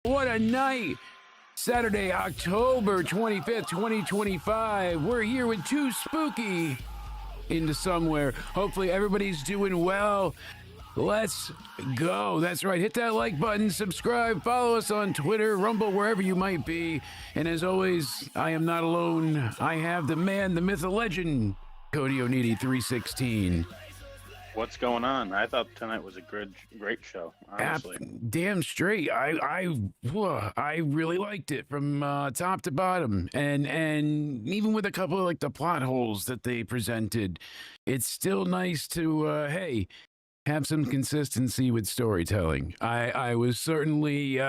What a night! Saturday, October 25th, 2025. We're here with Too Spooky into somewhere. Hopefully everybody's doing well. Let's go. That's right. Hit that like button, subscribe, follow us on Twitter, Rumble, wherever you might be. And as always, I am not alone. I have the man, the myth, the legend, Cody Onidi 316. What's going on? I thought tonight was a great show, honestly. Damn straight. I really liked it from top to bottom, and even with a couple of like the plot holes that they presented, it's still nice to have some consistency with storytelling. I was certainly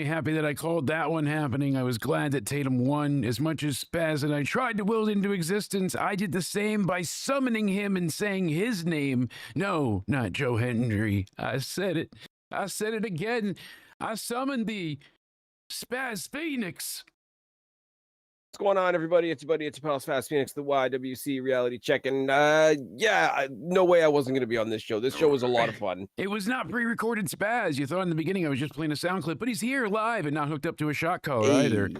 happy that I called that one happening. I was glad that Tatum won. As much as Spaz and I tried to will it into existence, I did the same by summoning him and saying his name. No, not Joe Hendry. I said it. I said it again. I summoned the Spaz Phoenix. What's going on, everybody? It's your buddy, it's your pal Spaz Phoenix, the YWC reality check. And no way I wasn't going to be on this show. This show was a lot of fun. It was not pre-recorded Spaz. You thought in the beginning I was just playing a sound clip, but he's here live and not hooked up to a shot collar either.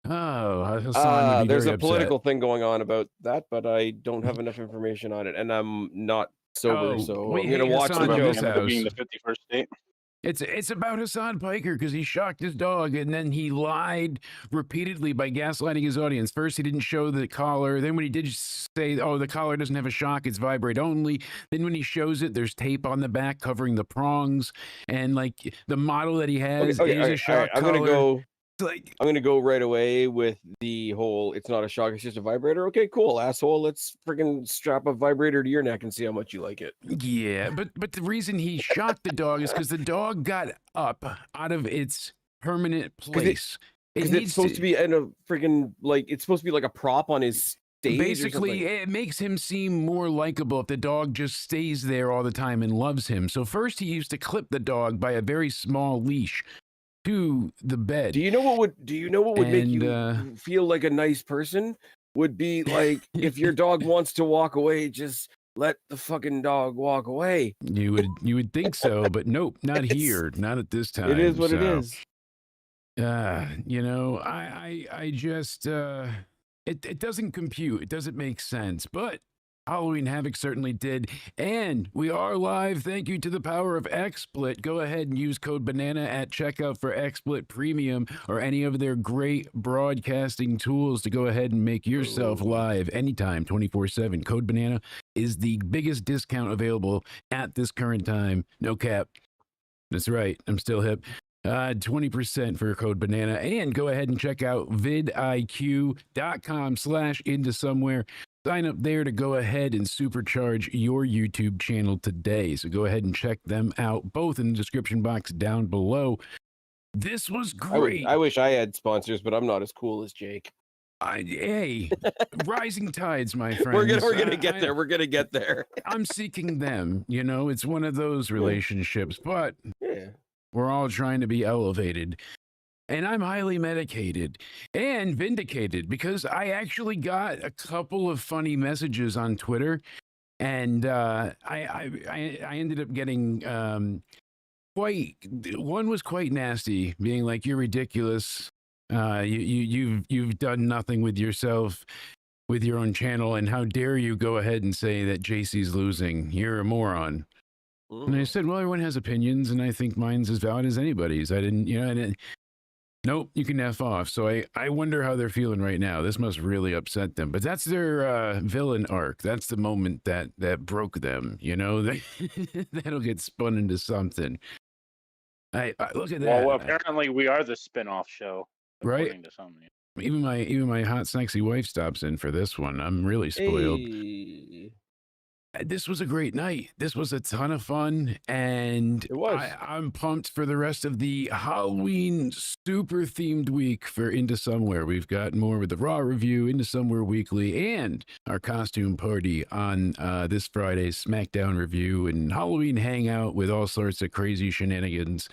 Oh, Hassan would be there's very a political upset. thing going on about that, but I don't have enough information on it, and I'm not sober, so I'm going to watch Hassan, the in this show. house. Being the 51st state. It's about Hassan Piker because he shocked his dog and then he lied repeatedly by gaslighting his audience. First, he didn't show the collar. Then when he did say, oh, the collar doesn't have a shock, it's vibrate only. Then when he shows it, there's tape on the back covering the prongs. And like the model that he has is a shock collar. I'm gonna go right away with the whole it's not a shock, it's just a vibrator. Okay, cool, asshole. Let's freaking strap a vibrator to your neck and see how much you like it. Yeah, but the reason he shocked the dog is because the dog got up out of its permanent place. Because it's supposed to be in a freaking it's supposed to be like a prop on his stage. Basically, it makes him seem more likable if the dog just stays there all the time and loves him. So first he used to clip the dog by a very small leash to the bed. Do you know what would make you feel like a nice person? Would be like if your dog wants to walk away, just let the fucking dog walk away. You would think so, but nope, not here, not at this time. It is what it is. I just it doesn't compute. It doesn't make sense, but Halloween Havoc certainly did. And we are live. Thank you to the power of XSplit. Go ahead and use code BANANA at checkout for XSplit Premium or any of their great broadcasting tools to go ahead and make yourself live anytime, 24/7. Code BANANA is the biggest discount available at this current time. No cap. That's right. I'm still hip. 20% for code BANANA. And go ahead and check out vidiq.com/intosomewhere. Sign up there to go ahead and supercharge your YouTube channel today. So go ahead and check them out, both in the description box down below. This was great. I wish I had sponsors, but I'm not as cool as Jake. Hey, rising tides, my friend. We're gonna get there. We're gonna get there. I'm seeking them. You know, it's one of those relationships, but we're all trying to be elevated. And I'm highly medicated and vindicated because I actually got a couple of funny messages on Twitter, and I ended up getting one was quite nasty, being like, "You're ridiculous. You've done nothing with yourself, with your own channel, and how dare you go ahead and say that JC's losing? You're a moron." And I said, "Well, everyone has opinions, and I think mine's as valid as anybody's. I didn't, Nope, you can F off." So I wonder how they're feeling right now. This must really upset them. But that's their villain arc. That's the moment that broke them. That'll get spun into something. I look at that. Well, apparently we are the spin-off show, right? To some. Even my hot, sexy wife stops in for this one. I'm really spoiled. Hey. This was a great night. This was a ton of fun, and it was. I'm pumped for the rest of the Halloween super themed week for Into Somewhere. We've got more with the Raw review, Into Somewhere Weekly, and our costume party on this Friday's SmackDown review and Halloween hangout with all sorts of crazy shenanigans.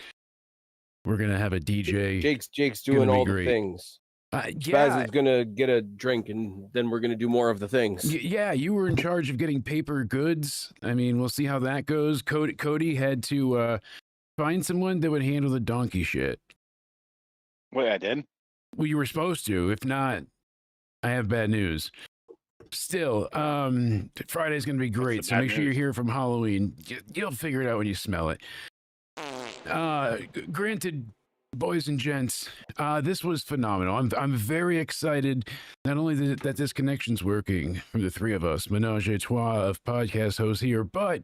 We're gonna have a DJ. Jake's doing all the things. Spaz is gonna get a drink, and then we're gonna do more of the things. Yeah, you were in charge of getting paper goods. I mean, we'll see how that goes. Cody had to Find someone that would handle the donkey shit. Wait, I did? Well, you were supposed to. If not, I have bad news. Still, Friday's going to be great, so make sure you're here from Halloween. You'll figure it out when you smell it. Granted, boys and gents, this was phenomenal. I'm very excited, not only that this connection's working from the three of us, menage a trois of podcast hosts here, but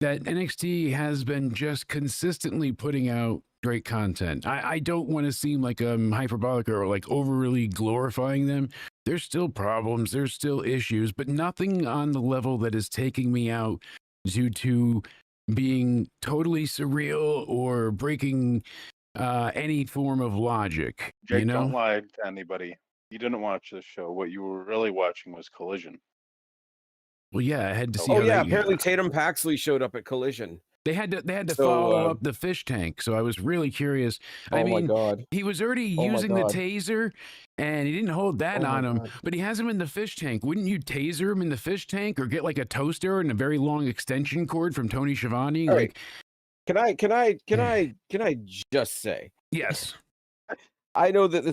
that NXT has been just consistently putting out great content. I don't want to seem like I'm hyperbolic or like overly glorifying them. There's still problems, there's still issues, but nothing on the level that is taking me out due to being totally surreal or breaking any form of logic. Jake, you know? don't lie to anybody. You didn't watch this show. What you were really watching was Collision. Well, yeah, I had to see. Oh how yeah, they, apparently Tatum Paxley showed up at Collision. They had to So, follow up the fish tank, so I was really curious. I mean, my God. he was already Oh my using the God. taser, and he didn't hold that Oh my on him, God. but he has him in the fish tank. Wouldn't you taser him in the fish tank, or get like a toaster and a very long extension cord from Tony Schiavone? All Like, right. Can I just say, yes, I know that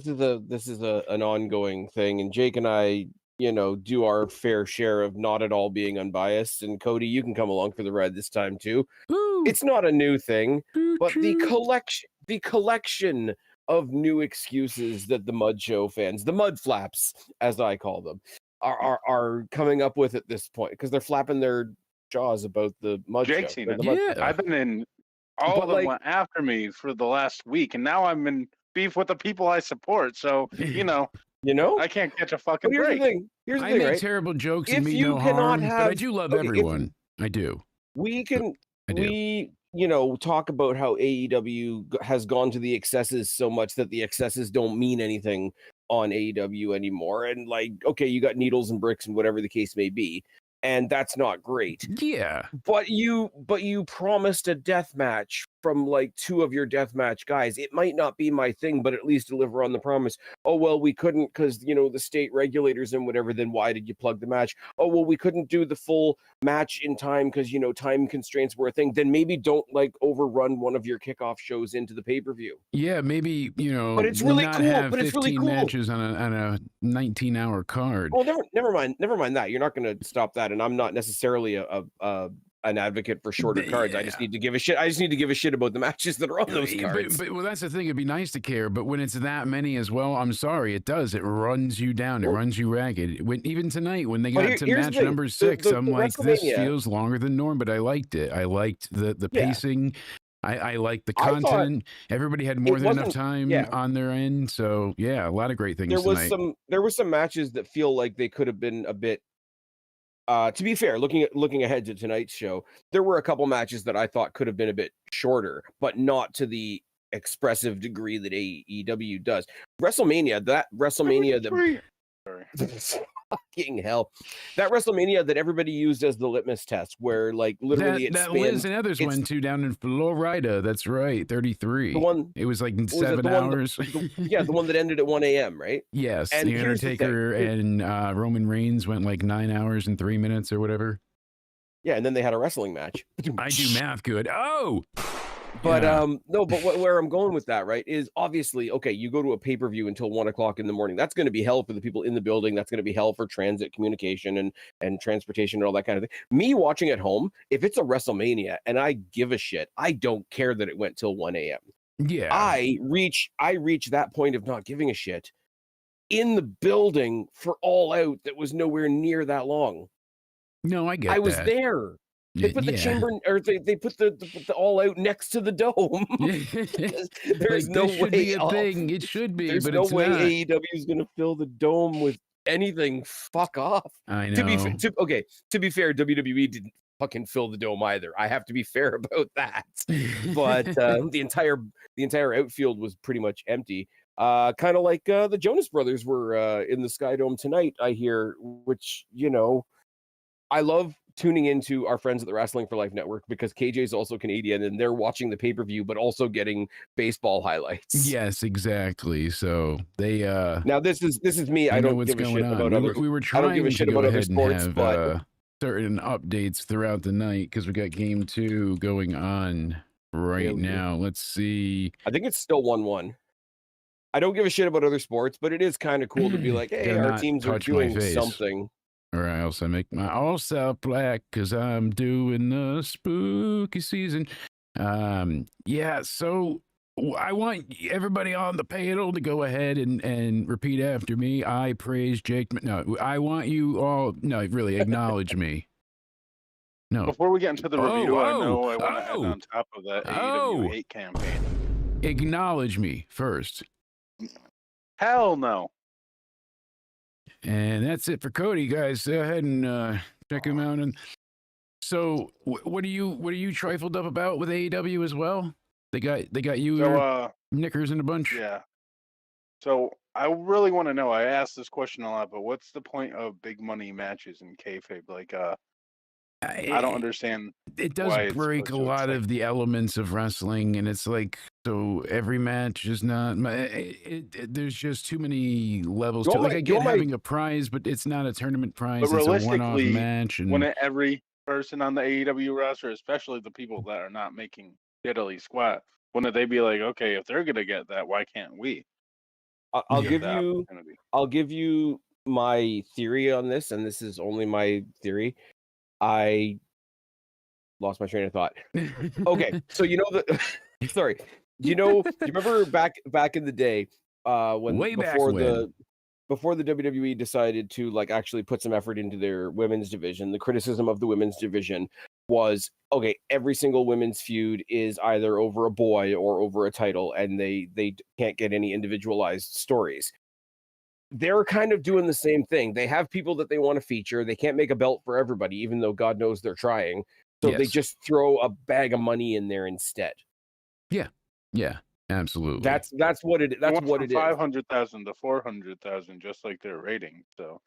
this is an ongoing thing, and Jake and I, do our fair share of not at all being unbiased. And Cody, you can come along for the ride this time too. Woo. It's not a new thing, but the Choo-choo. collection of new excuses that the Mud Show fans, the Mud Flaps, as I call them, are coming up with at this point, because they're flapping their jaws about the Mud Jake's Show. seen it. Yeah. I've been in. All But, of them like- went after me for the last week, and now I'm in beef with the people I support. So I can't catch a fucking But here's break. the thing. Here's the I thing, make right? terrible jokes If and mean you no cannot harm, but I have- do love okay, if- everyone. I do. We can I do. we talk about how AEW has gone to the excesses so much that the excesses don't mean anything on AEW anymore, and like, okay, you got needles and bricks and whatever the case may be, and that's not great. Yeah. But you promised a death match from like two of your death match guys. It might not be my thing, but at least deliver on the promise. Oh, well, we couldn't because, the state regulators and whatever. Then why did you plug the match? Oh, well, we couldn't do the full match in time because, time constraints were a thing. Then maybe don't like overrun one of your kickoff shows into the pay-per-view. Yeah, maybe, But it's really not cool, have but it's really 15 cool. matches on a 19-hour card. Well, never mind that. You're not going to stop that. And I'm not necessarily an advocate for shorter cards. I just need to give a shit. I just need to give a shit about the matches that are on those cards. But well, that's the thing. It'd be nice to care, but when it's that many as well, I'm sorry, it does. It runs you down. It runs you ragged. Even tonight, when they got to here's the match thing. number 6, I'm the like, this WrestleMania- feels longer than norm, but I liked it. I liked the Yeah. pacing. I liked the I thought content. Everybody had more it than enough wasn't- time yeah. on their end. So yeah, a lot of great things tonight. There were some matches that feel like they could have been a bit. To be fair, looking ahead to tonight's show, there were a couple matches that I thought could have been a bit shorter, but not to the expressive degree that AEW does. WrestleMania, that Sorry. fucking hell, that WrestleMania that everybody used as the litmus test, where like literally it that spanned Liz and others went to down in Florida. That's right, 33. the one. It was like was it? 7 The one that- hours. the one that ended at 1 a.m. Right? Yes, And the here's the thing. Undertaker and Roman Reigns went like 9 hours and 3 minutes or whatever. Yeah, and then they had a wrestling match. I do math good. Oh, But yeah. no, but where I'm going with that, right, is obviously, okay, you go to a pay-per-view until 1 o'clock in the morning. That's going to be hell for the people in the building. That's going to be hell for transit, communication, and transportation and all that kind of thing. Me watching at home, if it's a WrestleMania and I give a shit, I don't care that it went till 1 a.m. Yeah, I reach that point of not giving a shit in the building for All Out that was nowhere near that long. no, I get. I was that. there. They put the chamber, or they put the All Out next to the dome. There's Like, no this should way be a thing. It should be, There's but no it's way not. AEW is going to fill the dome with anything. Fuck off. I know. To be fair, WWE didn't fucking fill the dome either. I have to be fair about that. But the entire outfield was pretty much empty. Kind of like the Jonas Brothers were in the Sky Dome tonight, I hear, which, I love tuning into our friends at the Wrestling for Life Network because KJ is also Canadian and they're watching the pay-per-view, but also getting baseball highlights. Yes, exactly. So they Now this is me. I know don't what's give a going shit on. about We other. were I trying don't give a to shit go about other ahead and sports, have but certain updates throughout the night because we got game 2 going on right now. Let's see. I think it's still 1-1. I don't give a shit about other sports, but it is kind of cool to be like, hey, Gotta our not teams are touch my doing face. something. Or else I make my all self black because I'm doing the spooky season. Yeah, so I want everybody on the panel to go ahead and repeat after me. I praise Jake. No, I want you all. No, really acknowledge me. No. Before we get into the review, I want to add on top of that AEW hate campaign. Acknowledge me first. Hell no. And that's it for Cody, guys. Go ahead and check him out. And so, what are you trifled up about with AEW as well? They got you knickers in a bunch. Yeah. So I really want to know. I asked this question a lot, but what's the point of big money matches in kayfabe? Like, I don't understand. It does break a lot of the elements of wrestling, and it's like, so every match is not. There's just too many levels to it. Like, I get having a prize, but it's not a tournament prize. But it's a one-off match. And when every person on the AEW roster, especially the people that are not making diddly squat, wouldn't they be like, okay, if they're gonna get that, why can't we? I'll give you my theory on this, and this is only my theory. I lost my train of thought. Okay, so you know sorry. Do you remember back in the day before the WWE decided to like actually put some effort into their women's division, the criticism of the women's division was, okay, every single women's feud is either over a boy or over a title, and they can't get any individualized stories. They're kind of doing the same thing. They have people that they want to feature. They can't make a belt for everybody, even though God knows they're trying. So they just throw a bag of money in there instead. Yeah, absolutely. That's what it. That's what it is. 500,000 to 400,000, just like their rating. So,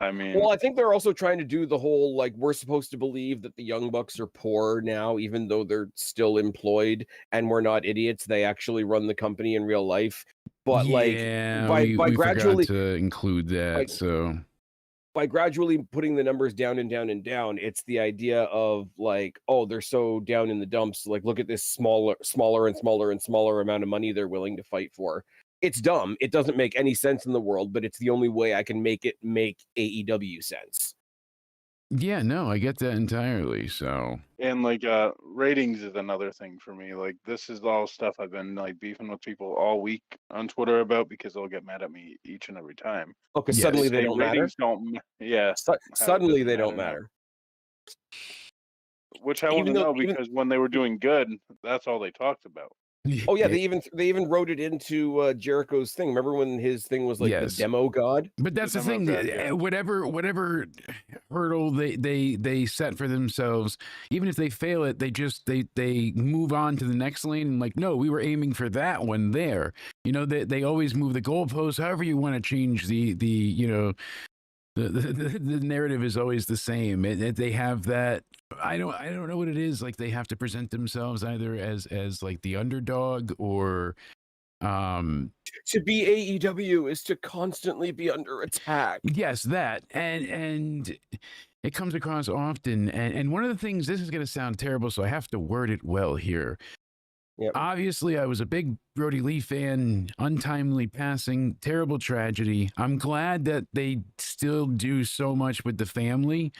I mean, well, I think they're also trying to do the whole like we're supposed to believe that the Young Bucks are poor now, even though they're still employed, and we're not idiots. They actually run the company in real life. But we gradually forgot to include that. By gradually putting the numbers down and down and down, it's the idea of like, oh, they're so down in the dumps. Like, look at this smaller and smaller and smaller amount of money they're willing to fight for. It's dumb. It doesn't make any sense in the world, but it's the only way I can make it make AEW sense. Yeah, no, I get that entirely. So, and like ratings is another thing for me. Like, this is all stuff I've been like beefing with people all week on Twitter about, because they'll get mad at me each and every time. Okay, suddenly they don't matter. Suddenly they don't matter. Which I want to know, because when they were doing good, that's all they talked about. Oh yeah, they even wrote it into Jericho's thing. Remember when his thing was like the demo god? But that's the thing. Whatever hurdle they set for themselves, even if they fail it, they move on to the next lane and like, no, we were aiming for that one there. You know, they always move the goalposts. However you want to change the narrative is always the same. They have that. I don't know what it is. Like, they have to present themselves either as like the underdog or to be AEW is to constantly be under attack. Yes, that and it comes across often. And one of the things, this is going to sound terrible, so I have to word it well here. Yep. Obviously, I was a big Brody Lee fan. Untimely passing, terrible tragedy. I'm glad that they still do so much with the family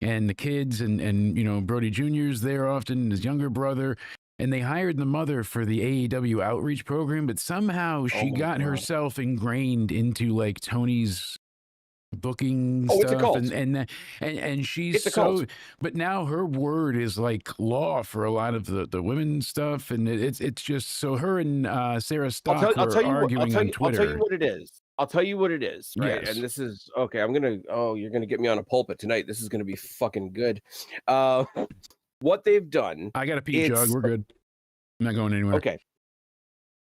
and the kids, and you know, Brody Jr.'s there often, his younger brother, and they hired the mother for the AEW outreach program, but somehow she got herself ingrained into like Tony's booking stuff, and she's so, but now her word is like law for a lot of the women's stuff, and it's just so her and Sarah Stock are arguing on Twitter. I'll tell you what it is, right? Yes. And this is okay. You're gonna get me on a pulpit tonight. This is gonna be fucking good. What they've done. I got a pee jug. We're good. I'm not going anywhere. Okay.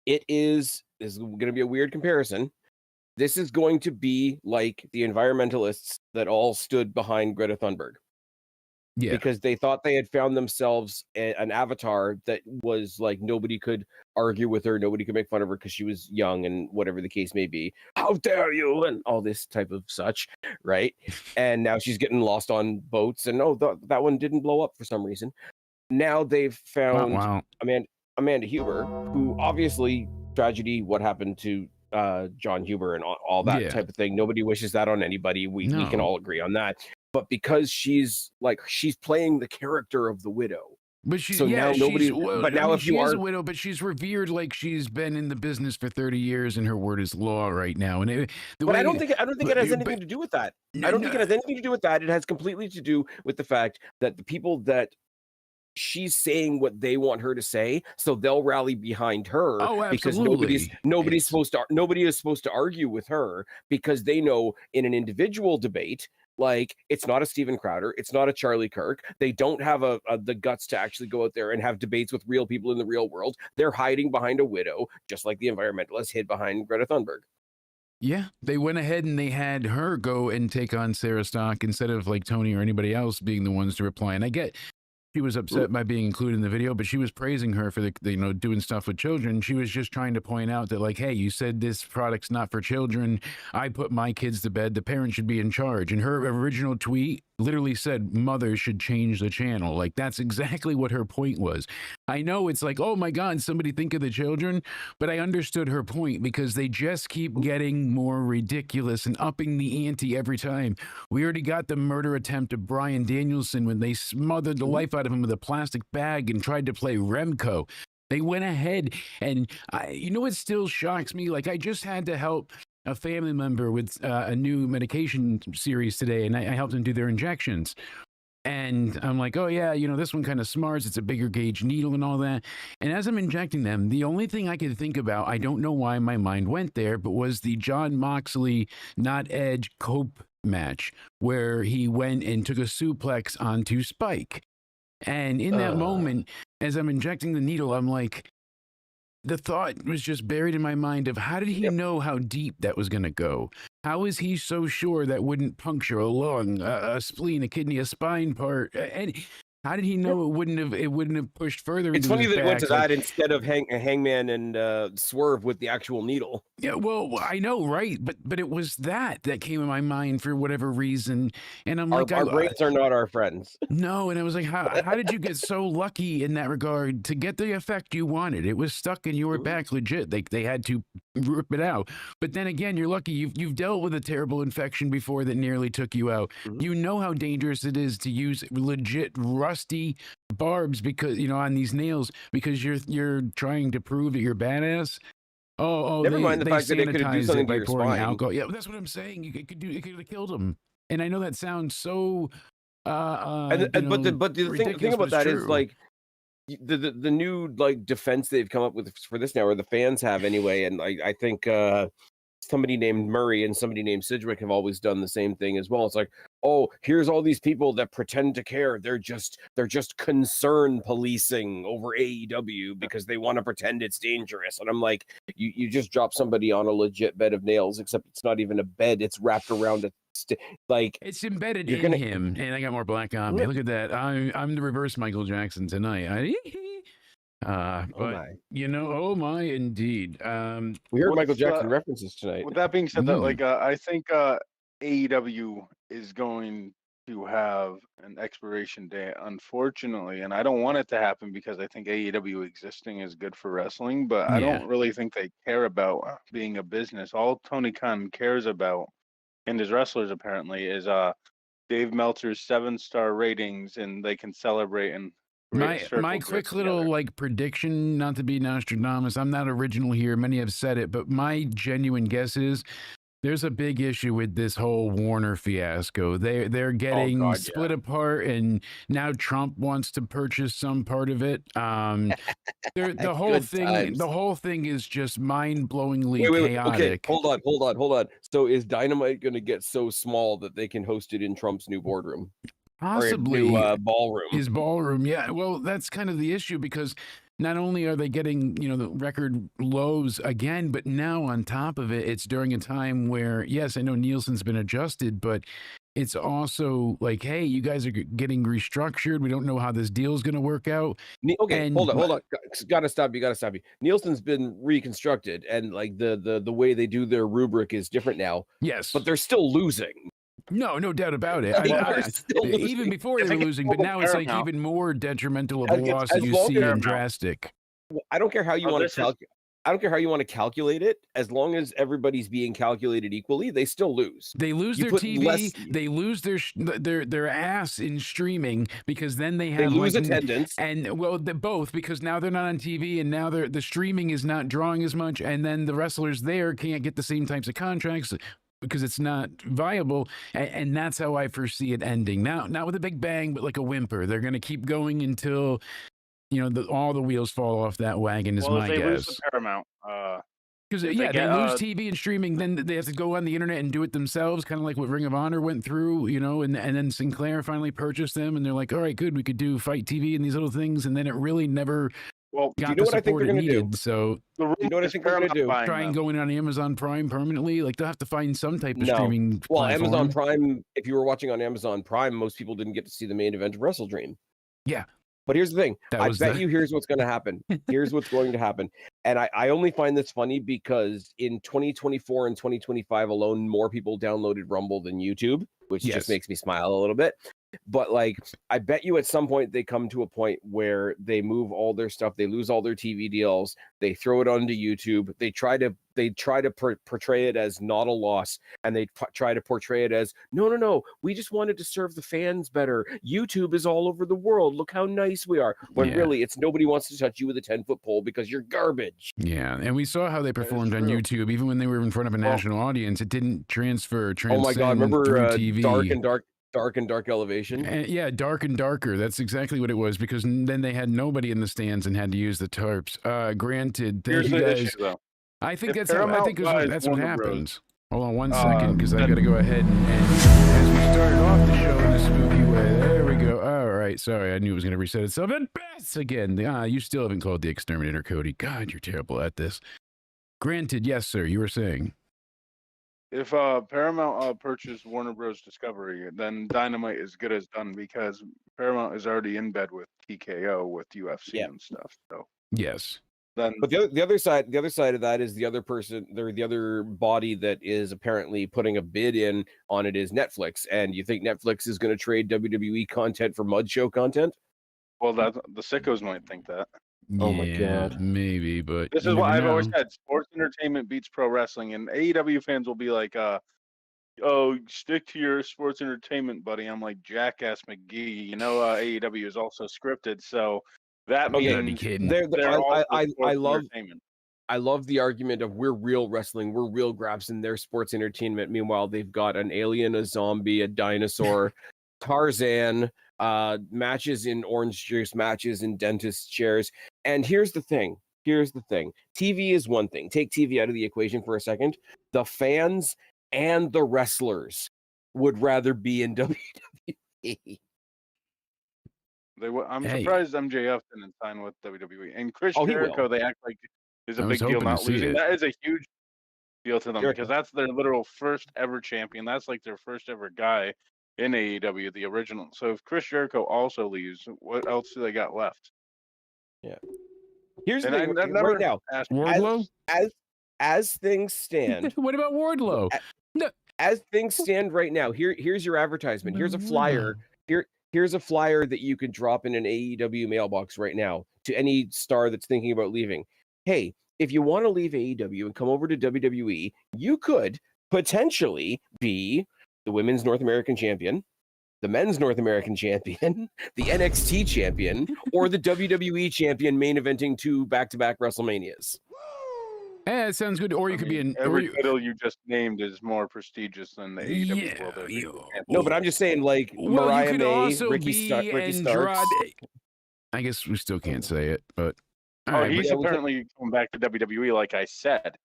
This is gonna be a weird comparison. This is going to be like the environmentalists that all stood behind Greta Thunberg. Yeah. Because they thought they had found themselves an avatar that was like, nobody could argue with her, nobody could make fun of her because she was young and whatever the case may be. How dare you? And all this type of such, right? And now she's getting lost on boats, and that one didn't blow up for some reason. now they've found Wow. Amanda Huber, who obviously tragedy, what happened to John Huber and all that Yeah. type of thing. Nobody wishes that on anybody. We can No. all agree on that. But because she's playing the character of the widow. But she, So now nobody. But now if she you is are a widow, but she's revered like she's been in the business for 30 years, and her word is law right now. And But I don't think it has anything but- to do with that. No, I don't no. think it has anything to do with that. It has completely to do with the fact that the people that she's saying what they want her to say, so they'll rally behind her. Oh, Because absolutely. nobody is supposed to argue with her, because they know in an individual debate, like, it's not a Steven Crowder, it's not a Charlie Kirk. They don't have the guts to actually go out there and have debates with real people in the real world. They're hiding behind a widow, just like the environmentalists hid behind Greta Thunberg. Yeah, they went ahead and they had her go and take on Sarah Stock instead of like Tony or anybody else being the ones to reply. And I get she was upset by being included in the video, but she was praising her for the doing stuff with children. She was just trying to point out that, like, hey, you said this product's not for children. I put my kids to bed. The parent should be in charge. And her original tweet literally said mothers should change the channel. Like, that's exactly what her point was. I know it's like, oh my God, somebody think of the children, but I understood her point because they just keep getting more ridiculous and upping the ante every time. We already got the murder attempt of Brian Danielson when they smothered the life out of him with a plastic bag and tried to play Remco. They went ahead and it still shocks me. Like, I just had to help a family member with a new medication series today, and I helped them do their injections. And I'm like, oh, yeah, this one kind of smarts. It's a bigger gauge needle and all that. And as I'm injecting them, the only thing I could think about, I don't know why my mind went there, but was the John Moxley, not Edge, Cope match where he went and took a suplex onto Spike. And in that moment, as I'm injecting the needle, I'm like, the thought was just buried in my mind of how did he know how deep that was going to go? How is he so sure that wouldn't puncture a lung, a spleen, a kidney, a spine part? And how did he know it wouldn't have pushed further? It's into funny his that it went to back? that instead of Hangman and Swerve with the actual needle. Yeah, well, I know, right? But it was that came in my mind for whatever reason, and I'm like, our brains are not our friends. No, and I was like, how did you get so lucky in that regard to get the effect you wanted? It was stuck in your back, legit. They had to rip it out. But then again, you're lucky. You've dealt with a terrible infection before that nearly took you out. You know how dangerous it is to use legit rusty barbs because on these nails because you're trying to prove that you're badass. Never mind the fact that it could do something to your spine. Alcohol. Yeah, that's what I'm saying. It could have killed him. And I know that sounds so. But the thing about that is, like, the new like defense they've come up with for this now, or the fans have anyway, and I think somebody named Murray and somebody named Sidgwick have always done the same thing as well. It's like, oh, here's all these people that pretend to care. They're just concern policing over AEW because they want to pretend it's dangerous. And I'm like, you just drop somebody on a legit bed of nails, except it's not even a bed. It's wrapped around a like it's embedded in him. And I got more black on me. Look at that. I'm the reverse Michael Jackson tonight. But oh my, indeed. We heard Michael Jackson references tonight. With that being said, that like I think AEW is going to have an expiration date, unfortunately, and I don't want it to happen because I think AEW existing is good for wrestling, but I don't really think they care about being a business. All Tony Khan cares about, and his wrestlers apparently, is Dave Meltzer's 7-star ratings, and they can celebrate and. My quick little like prediction, not to be Nostradamus, I'm not original here. Many have said it, but my genuine guess is there's a big issue with this whole Warner fiasco. They're getting split apart, and now Trump wants to purchase some part of it. The whole thing is just mind-blowingly chaotic. Okay, hold on. So is Dynamite going to get so small that they can host it in Trump's new boardroom? Possibly ballroom. His ballroom, yeah. Well, that's kind of the issue because not only are they getting, the record lows again, but now on top of it, it's during a time where, yes, I know Nielsen's been adjusted, but it's also like, hey, you guys are getting restructured. We don't know how this deal is going to work out. Okay, hold on. Gotta stop you. Nielsen's been reconstructed, and like the way they do their rubric is different now. Yes, but they're still losing. No doubt about it. They are still even losing. before I they were think it's losing, but global now it's like Paramount. even more detrimental of a As loss that you long see as- and Paramount. drastic. I don't care how you Oh, want this to is- calculate. I don't care how you want to calculate it. As long as everybody's being calculated equally, they still lose. They lose You their put TV. less- They lose their ass in streaming because then they have They lose like attendance. and well, both because now they're not on TV and now the streaming is not drawing as much, and then the wrestlers there can't get the same types of contracts because it's not viable, and that's how I foresee it ending. Now, not with a big bang, but like a whimper. They're going to keep going until all the wheels fall off that wagon. Is Well, if my they lose guess. the Paramount, Because if yeah, they they get, lose TV and streaming, then they have to go on the internet and do it themselves, kind of like what Ring of Honor went through, and then Sinclair finally purchased them, and they're like, all right, good, we could do Fight TV and these little things, and then it really never well, got know the what I think support they're it gonna do? needed. So the You know what I is think they're gonna Paramount do? buying try and them. going on Amazon Prime permanently, like they'll have to find some type of No. streaming Well, platform. Amazon Prime. If you were watching on Amazon Prime, most people didn't get to see the main event of Wrestle Dream. Yeah. But here's the thing. That I was bet the- you here's what's going to happen. Here's what's going to happen. And I only find this funny because in 2024 and 2025 alone, more people downloaded Rumble than YouTube, which Yes. just makes me smile a little bit. But like, I bet you at some point they come to a point where they move all their stuff, they lose all their TV deals, they throw it onto YouTube, they try to portray it as not a loss, and they try to portray it as no, we just wanted to serve the fans better. YouTube is all over the world. Look how nice we are. When Yeah. really, it's nobody wants to touch you with a 10-foot pole because you're garbage. Yeah, and we saw how they performed on true. YouTube, even when they were in front of a Well- national audience. It didn't transcend Oh my God! through Remember TV. Dark and Dark Elevation? Yeah, dark and darker. That's exactly what it was, because then they had nobody in the stands and had to use the tarps. Granted, thank Here's you the guys. issue, though. I think If that's what Paramount buys that's what Warner Bros. happens. Hold on one second, because I then- got to go ahead and as we started off the show in a smoothie way. There we go. All right, sorry, I knew it was going to reset itself. And Bess again. You still haven't called the Exterminator, Cody. God, you're terrible at this. Granted, yes, sir. You were saying. If Paramount purchased Warner Bros. Discovery, then Dynamite is good as done because Paramount is already in bed with TKO with UFC Yeah. and stuff. So Yes. then But the other side of that is the other body that is apparently putting a bid in on it is Netflix. And you think Netflix is going to trade WWE content for Mud Show content? well, that the sickos might think that. Oh my Yeah, God. maybe, but This you is what never I've always know. said: sports entertainment beats pro wrestling, and AEW fans will be like, "Oh, stick to your sports entertainment, buddy." I'm like, "Jackass McGee, AEW is also scripted, so that Okay, gotta be means kidding. they're also I sports love entertainment." I love the argument of we're real wrestling, we're real grabs in their sports entertainment. Meanwhile, they've got an alien, a zombie, a dinosaur, Tarzan, matches in orange juice, matches in dentist chairs. And here's the thing. TV is one thing. Take TV out of the equation for a second. The fans and the wrestlers would rather be in WWE. I'm Hey. surprised MJF didn't sign with WWE. And Chris Oh, he will. Jericho, they act like is a I was big deal hoping to not see losing. it. That is a huge deal to them Jericho. because that's their literal first ever champion. That's like their first ever guy in AEW, the original. So if Chris Jericho also leaves, what else do they got left? Here's the And thing I've never right now. asked Wardlow? As things stand, What about Wardlow? as things stand right now, here's your advertisement. Here's a flyer. Here's a flyer that you could drop in an AEW mailbox right now to any star that's thinking about leaving. Hey, if you want to leave AEW and come over to WWE, you could potentially be the women's North American champion, the men's North American champion, the NXT champion, or the WWE champion main eventing 2 back-to-back WrestleManias. It sounds good. Or you could be in. Or every you, title you just named is more prestigious than the AEW yeah, World Heavyweight you- Championship. No, but I'm just saying, like, well, Mariah you could May, also Ricky be Starks. Andrade. I guess we still can't say it, but. Oh, all right, he's yeah, we apparently coming back to WWE, like I said.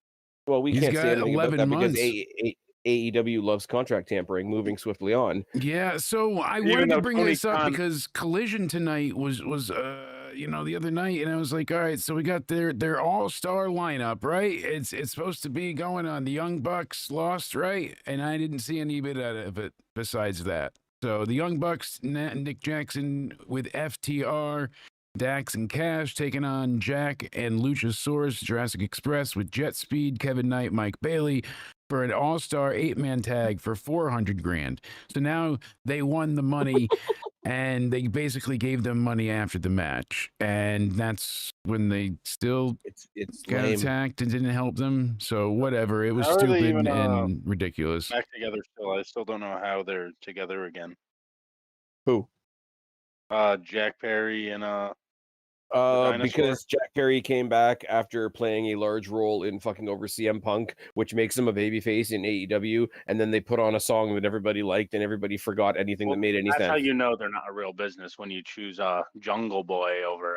Well, we He's can't got say anything about 11 that because months. AEW loves contract tampering, moving swiftly on. Yeah, so I Even wanted to though bring Tony this up Khan- because Collision tonight was the other night, and I was like, all right, so we got their all-star lineup, right? It's supposed to be going on. The Young Bucks lost, right? And I didn't see any bit out of it besides that. So the Young Bucks, Nick Jackson with FTR, Dax and Cash taking on Jack and Luchasaurus, Jurassic Express with Jet Speed, Kevin Knight, Mike Bailey, for an all-star 8-man tag for $400,000. So now they won the money, and they basically gave them money after the match, and that's when they still It's got lame. attacked and didn't help them. So whatever, it was How are they stupid even, and ridiculous. back together still? I still don't know how they're together again. Who? Jack Perry and Dinosaur? Because Jack Perry came back after playing a large role in fucking over CM Punk, which makes him a babyface in AEW, and then they put on a song that everybody liked and everybody forgot anything that made any That's sense. how you know they're not a real business, when you choose Jungle Boy over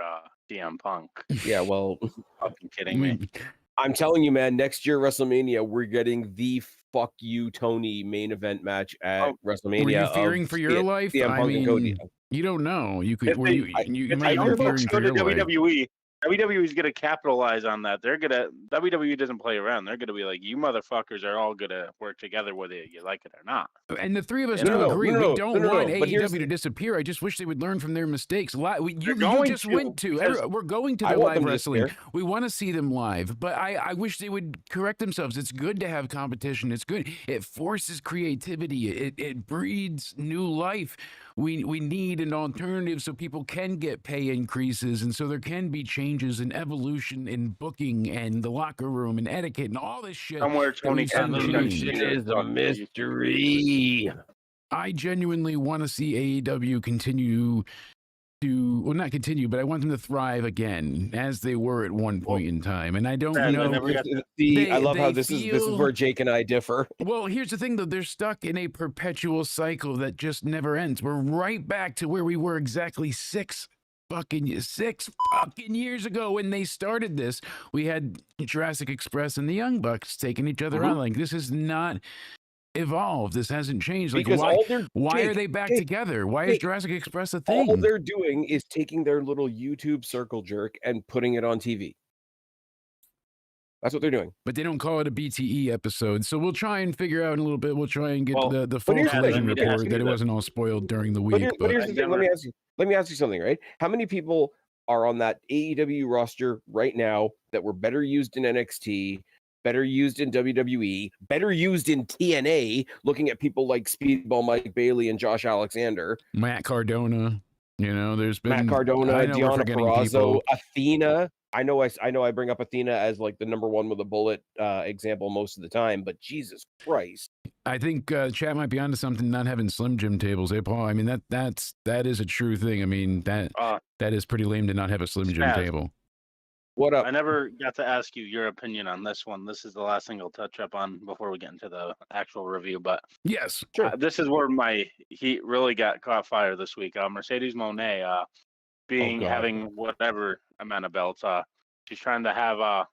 CM Punk. Yeah, well, Fucking kidding me. I'm telling you, man, next year WrestleMania, we're getting the fuck you Tony main event match at WrestleMania. Were you of fearing for your life? CM I Punk and Cody. mean, you don't know. You could. If Were they- you you If might the have been Young Bucks fearing go for to your life. WWE's gonna capitalize on that. WWE doesn't play around. They're gonna be like, you motherfuckers are all gonna work together whether you like it or not. And the three of us No, do no, agree. no, We don't no, want but here's AEW to disappear. I just wish they would learn from their mistakes. You going just to, went to. because We're going to I their want live them to wrestling. disappear. We want to see them live, but I wish they would correct themselves. It's good to have competition. It's good. It forces creativity. It breeds new life. We need an alternative so people can get pay increases, and so there can be changes and evolution in booking and the locker room and etiquette and all this shit. Somewhere Tony we've seen Khan change. is a mystery. I genuinely want to see AEW continue to, well, not continue, but I want them to thrive again as they were at one point in time. And I don't I know. never got I love how they this is feel- where Jake and I differ. Well, here's the thing, though. They're stuck in a perpetual cycle that just never ends. We're right back to where we were exactly six fucking years ago when they started this. We had Jurassic Express and the Young Bucks taking each other on. Like, this is not evolved. This hasn't changed. Like, Because why are they back together? Why is Jurassic Express a thing? all they're doing is taking their little YouTube circle jerk and putting it on TV. That's what they're doing. But they don't call it a BTE episode. So we'll try and figure out in a little bit. We'll try and get the full here's the thing. collision Let me ask report you that it this. wasn't all spoiled during the But, week. but here's the thing. never- Let me ask you something, right? How many people are on that AEW roster right now that were better used in NXT, better used in WWE, better used in TNA, looking at people like Speedball Mike Bailey and Josh Alexander, Matt Cardona, there's been Matt Cardona, I know we're Deonna forgetting Purrazzo, people. Athena. I know I bring up Athena as like the number one with a bullet example most of the time, but Jesus Christ. I think chat might be onto something. Not having Slim Jim tables, Paul. I mean that is a true thing. I mean that is pretty lame to not have a Slim Jim Spaz. table. What up? I never got to ask you your opinion on this one. This is the last thing I'll touch up on before we get into the actual review. But Yes, Sure. this is where my heat really got caught fire this week. Mercedes Monet God. having whatever amount of belts. She's trying to have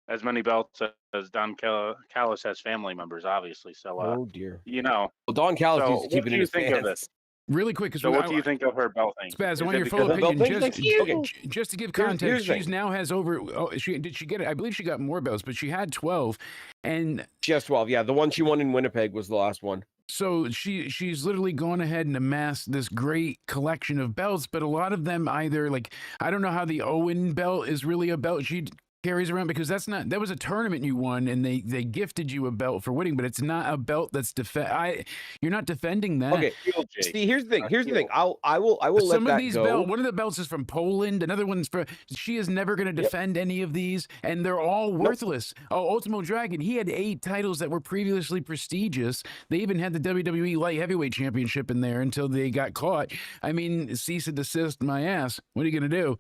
as many belts as Don Callis has family members, obviously. So Oh dear. well, Don Callis so used to keep what it do in you his think of pants. this? really quick. Because So what do you think of her belt thing? Spaz, Is I want it your because full of- belt opinion. thing? Just, Okay. just to give Here's context, the she's thing. now has over. Oh, did she get it? I believe she got more belts, but she had 12, and She has 12. Yeah, the one she won in Winnipeg was the last one. so she's literally gone ahead and amassed this great collection of belts, but a lot of them either like I don't know how the Owen belt is really a belt she carries around because that was a tournament you won and they gifted you a belt for winning, but it's not a belt that's you're not defending that. Okay. Heel, Jake. See, here's the thing. Here's the thing. I will Some let of that these go. belts, one of the belts is from Poland, another one's from. She is never going to defend any of these, and they're all worthless. Oh, Ultimo Dragon, he had 8 titles that were previously prestigious. They even had the WWE Light Heavyweight Championship in there until they got caught. I mean, cease and desist my ass. What are you going to do?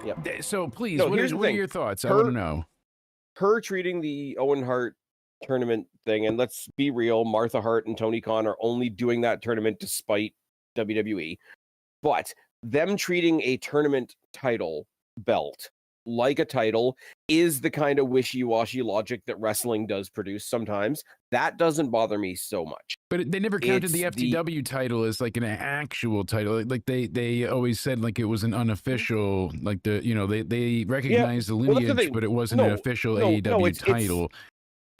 Yep. So please, No, what here's are the thing. your thoughts? I Her- want to know. Her treating the Owen Hart tournament thing, and let's be real, Martha Hart and Tony Khan are only doing that tournament despite WWE. But them treating a tournament title belt like a title is the kind of wishy-washy logic that wrestling does produce sometimes. That doesn't bother me so much. But they never counted the It's the- FTW title as like an actual title. Like they always said like it was an unofficial, like they recognized the Well, that's the lineage, thing. but it wasn't an No, official no, AEW it's- title.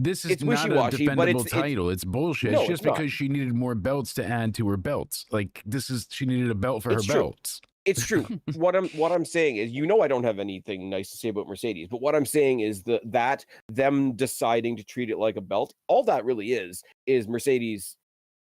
This is it's not a wishy-washy, but defendable it's- title. It's bullshit. No, It's just it's not. because she needed more belts to add to her belts. Like she needed a belt for It's her true. belts. It's true. What I'm saying is, I don't have anything nice to say about Mercedes, but what I'm saying is that them deciding to treat it like a belt, all that really is Mercedes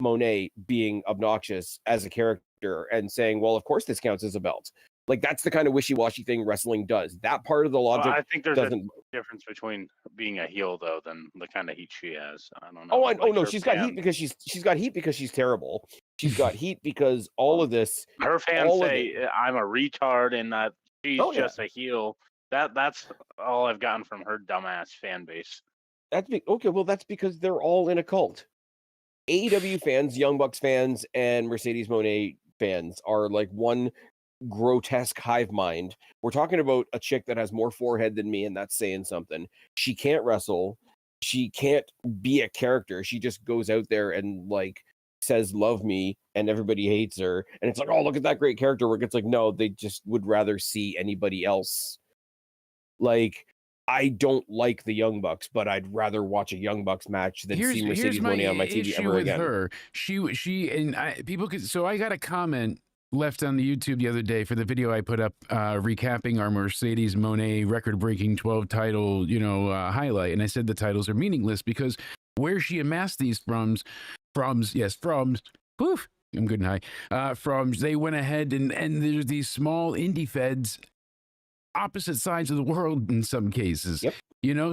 Moné being obnoxious as a character and saying, well, of course this counts as a belt. Like, that's the kind of wishy-washy thing wrestling does. That part of the logic I think there's doesn't. a difference between being a heel though than the kind of heat she has. I don't know. Oh, like no, her she's got heat because she's got heat because she's terrible. She's got heat because all of this. Her fans say I'm a retard and that she's just a heel. That's all I've gotten from her dumbass fan base. Okay. Well, that's because they're all in a cult. AEW fans, Young Bucks fans, and Mercedes Moné fans are like one grotesque hive mind. We're talking about a chick that has more forehead than me, and that's saying something. She can't wrestle. She can't be a character. She just goes out there and like says love me, and everybody hates her. And it's like, oh, look at that great character work. It's like, no, they just would rather see anybody else. Like, I don't like the Young Bucks, but I'd rather watch a Young Bucks match than see Mercedes Moné on my TV ever again. Her. She and people could. So I got a comment left on the YouTube the other day for the video I put up recapping our Mercedes Moné record-breaking 12 title, highlight, and I said the titles are meaningless because where she amassed these froms, poof, I'm good and high. They went ahead and there's these small indie feds, opposite sides of the world in some cases. Yep.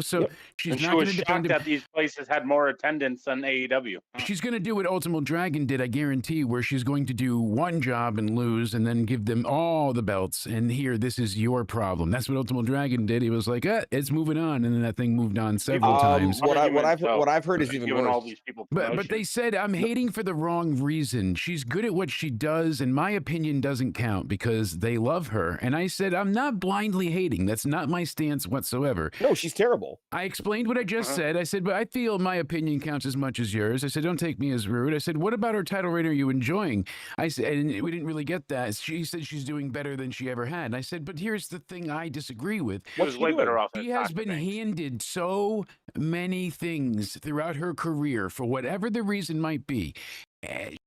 So she's and not she was going to shocked that these places had more attendance than AEW. She's going to do what Ultimate Dragon did, I guarantee, where she's going to do one job and lose and then give them all the belts. And here, this is your problem. That's what Ultimate Dragon did. He was like, it's moving on. And then that thing moved on several times. What I've heard is even worse. All these people but they said, I'm hating for the wrong reason. She's good at what she does, and my opinion doesn't count because they love her. And I said, I'm not blindly hating. That's not my stance whatsoever. No, she's terrible. I explained what I just said. I said, but I feel my opinion counts as much as yours. I said, don't take me as rude. I said, what about her title reign are you enjoying? I said, and we didn't really get that. She said she's doing better than she ever had. And I said, but here's the thing I disagree with. She was way better off. She has been handed so many things throughout her career for whatever the reason might be.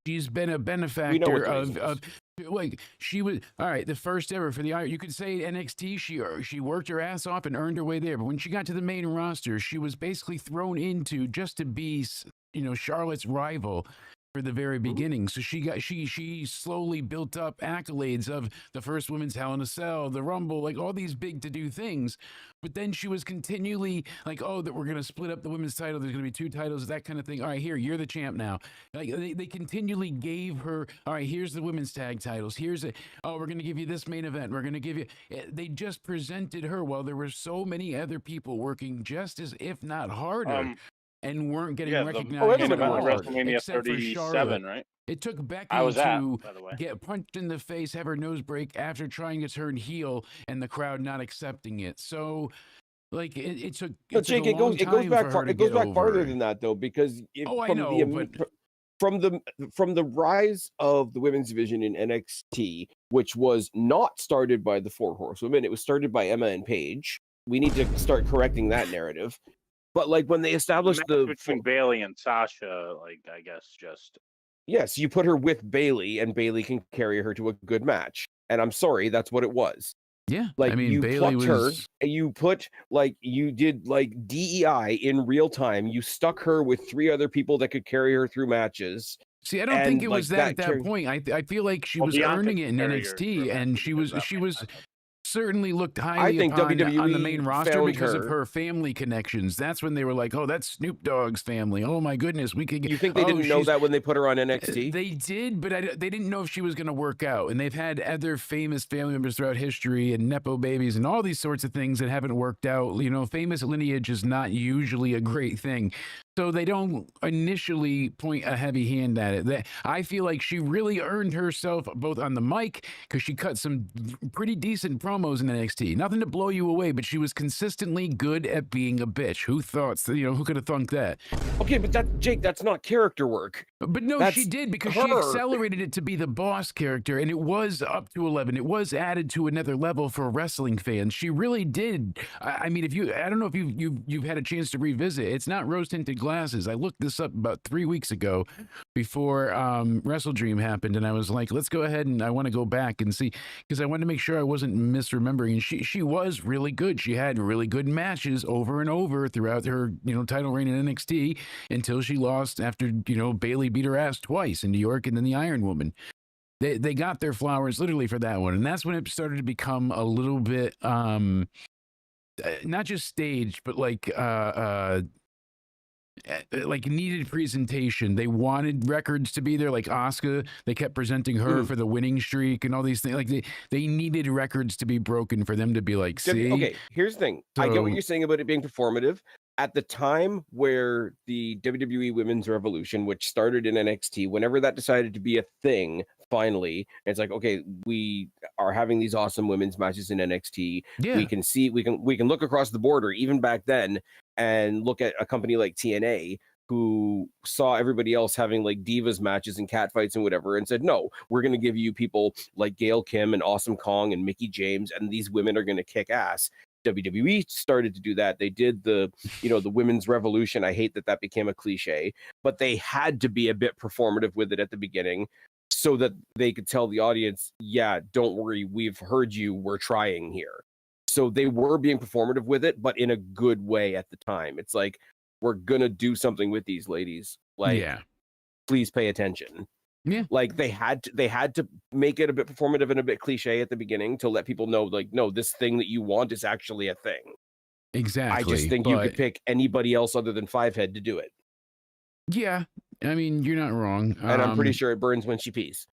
She's been a benefactor of like she was all right. The first ever for the you could say NXT. She worked her ass off and earned her way there. But when she got to the main roster, she was basically thrown into just to be Charlotte's rival for the very beginning. So she slowly built up accolades of the first women's Hell in a Cell, the Rumble, like all these big to do things. But then she was continually like, oh, that we're going to split up the women's title. There's going to be 2 titles, that kind of thing. All right, here, you're the champ now. Like they continually gave her, all right, here's the women's tag titles. We're going to give you this main event. We're going to give you, they just presented her while there were so many other people working just as, if not harder. And weren't getting recognized. WrestleMania 37, right? It took Becky to get punched in the face, have her nose break after trying to turn heel, and the crowd not accepting it. So, like, it took. Jake, it goes back farther than that, though, because from the rise of the women's division in NXT, which was not started by the 4 Horsewomen, it was started by Emma and Paige. We need to start correcting that narrative. But like when they established between Bayley and Sasha, like I guess just yes, you put her with Bayley, and Bayley can carry her to a good match. And I'm sorry, that's what it was. Yeah, like I mean, you Bayley plucked her, and you put you did DEI in real time. You stuck her with 3 other people that could carry her through matches. See, I don't think it was that at that point. I feel like she was earning it in NXT, and she was. Certainly looked highly upon WWE on the main roster because of her family connections. That's when they were like, "Oh, that's Snoop Dogg's family. Oh my goodness, we could get." You think they didn't know that when they put her on NXT? They did, but they didn't know if she was going to work out. And they've had other famous family members throughout history and nepo babies and all these sorts of things that haven't worked out. Famous lineage is not usually a great thing. So they don't initially point a heavy hand at it. I feel like she really earned herself both on the mic because she cut some pretty decent promos in NXT. Nothing to blow you away, but she was consistently good at being a bitch. Who thought? Who could have thunk that? Okay, but Jake, that's not character work. But no, she That's did because she her. accelerated it to be the boss character, and it was up to 11. It was added to another level for wrestling fans. She really did. I mean, I don't know if you've had a chance to revisit. It's not rose tinted glasses. I looked this up about 3 weeks ago, before Wrestle Dream happened, and I was like, let's go ahead and I want to go back and see because I wanted to make sure I wasn't misremembering. And she was really good. She had really good matches over and over throughout her title reign in NXT until she lost after Bailey beat her ass twice in New York and then the Iron Woman. They got their flowers literally for that one, and that's when it started to become a little bit not just staged, but like needed presentation. They wanted records to be there, like Asuka. They kept presenting her for the winning streak and all these things. Like they needed records to be broken for them to be like, see. Okay, here's the thing. I get what you're saying about it being performative. At the time where the WWE Women's Revolution, which started in NXT, whenever that decided to be a thing, finally, it's like, okay, we are having these awesome women's matches in NXT. Yeah. We can look across the border, even back then, and look at a company like TNA who saw everybody else having like divas matches and catfights and whatever, and said, no, we're going to give you people like Gail Kim and Awesome Kong and Mickie James, and these women are going to kick ass. WWE started to do that. They did the women's revolution. I hate that became a cliche, but they had to be a bit performative with it at the beginning so that they could tell the audience, yeah, don't worry, we've heard you, we're trying here. So they were being performative with it, but in a good way at the time. It's like, we're gonna do something with these ladies. Like, yeah, please pay attention. Yeah. Like they had to make it a bit performative and a bit cliche at the beginning to let people know, like, no, this thing that you want is actually a thing. Exactly. I just think you could pick anybody else other than Fivehead to do it. Yeah, I mean, you're not wrong. And I'm pretty sure it burns when she pees.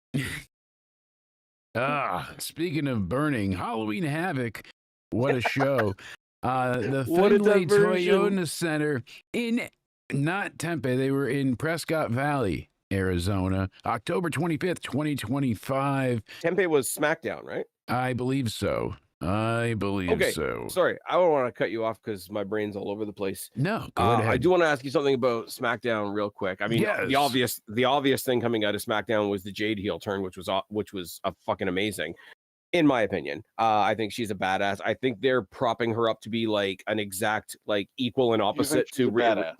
Speaking of burning, Halloween Havoc, what a show. The What a Fenway diversion. Toyota Center in not Tempe, they were in Prescott Valley, Arizona, October 25th, 2025. Tempe was SmackDown, right? I believe so. Okay. So. Sorry, I don't want to cut you off because my brain's all over the place. No, go ahead. I do want to ask you something about SmackDown real quick. I mean, Yes. the obvious thing coming out of SmackDown was the Jade heel turn, which was a fucking amazing, in my opinion. I think she's a badass. I think they're propping her up to be like an exact like equal and opposite to badass.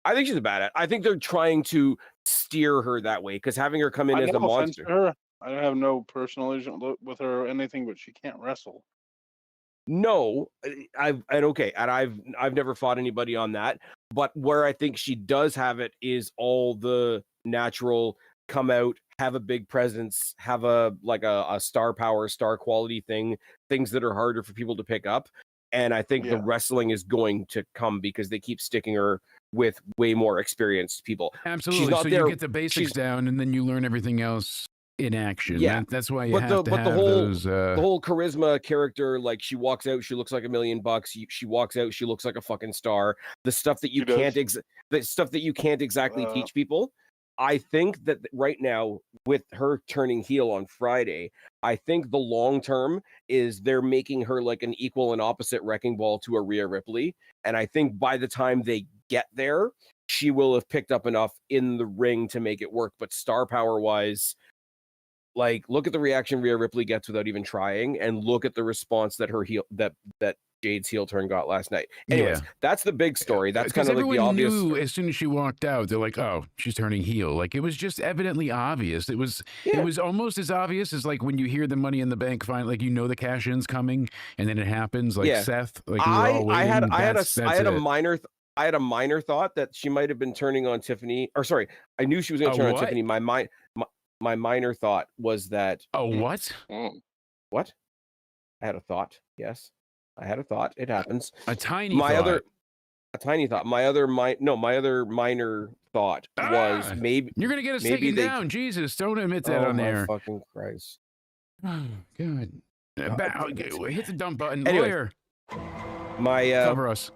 I think she's a badass. I think they're trying to steer her that way because having her come in as a monster. Her. I don't have no personal issue with her or anything, but she can't wrestle. No, I've never fought anybody on that. But where I think she does have it is all the natural come out, have a big presence, have a star power, star quality things that are harder for people to pick up. And I think the wrestling is going to come because they keep sticking her with way more experienced people. Absolutely. So you get the basics down and then you learn everything else in action. Yeah. That's why you have to have those. The whole charisma character, like she walks out, she looks like $1 million. She walks out, she looks like a fucking star. The stuff that you can't exactly teach people. I think that right now, with her turning heel on Friday, I think the long term is they're making her like an equal and opposite wrecking ball to a Rhea Ripley. And I think by the time they get there, she will have picked up enough in the ring to make it work. But star power wise, like look at the reaction Rhea Ripley gets without even trying, and look at the response that her heel that Jade's heel turn got last night. Anyways, that's the big story. That's kind of like the obvious. Knew as soon as she walked out, they're like, "Oh, she's turning heel." Like it was just evidently obvious. It was almost as obvious as like when you hear the Money in the Bank find, like the cash in's coming, and then it happens. Like Seth, like I had a minor thought that she might have been turning on Tiffany. Or sorry, I knew she was going to turn on Tiffany. My minor thought was that. Oh, what? What? I had a thought. Yes. I had a thought. It happens. A tiny thought. A tiny thought. My other minor thought was maybe you're gonna get us taken down. Jesus, don't admit that on air. Fucking Christ. Oh God. Hit the dump button. Anyway, Lawyer. Cover us.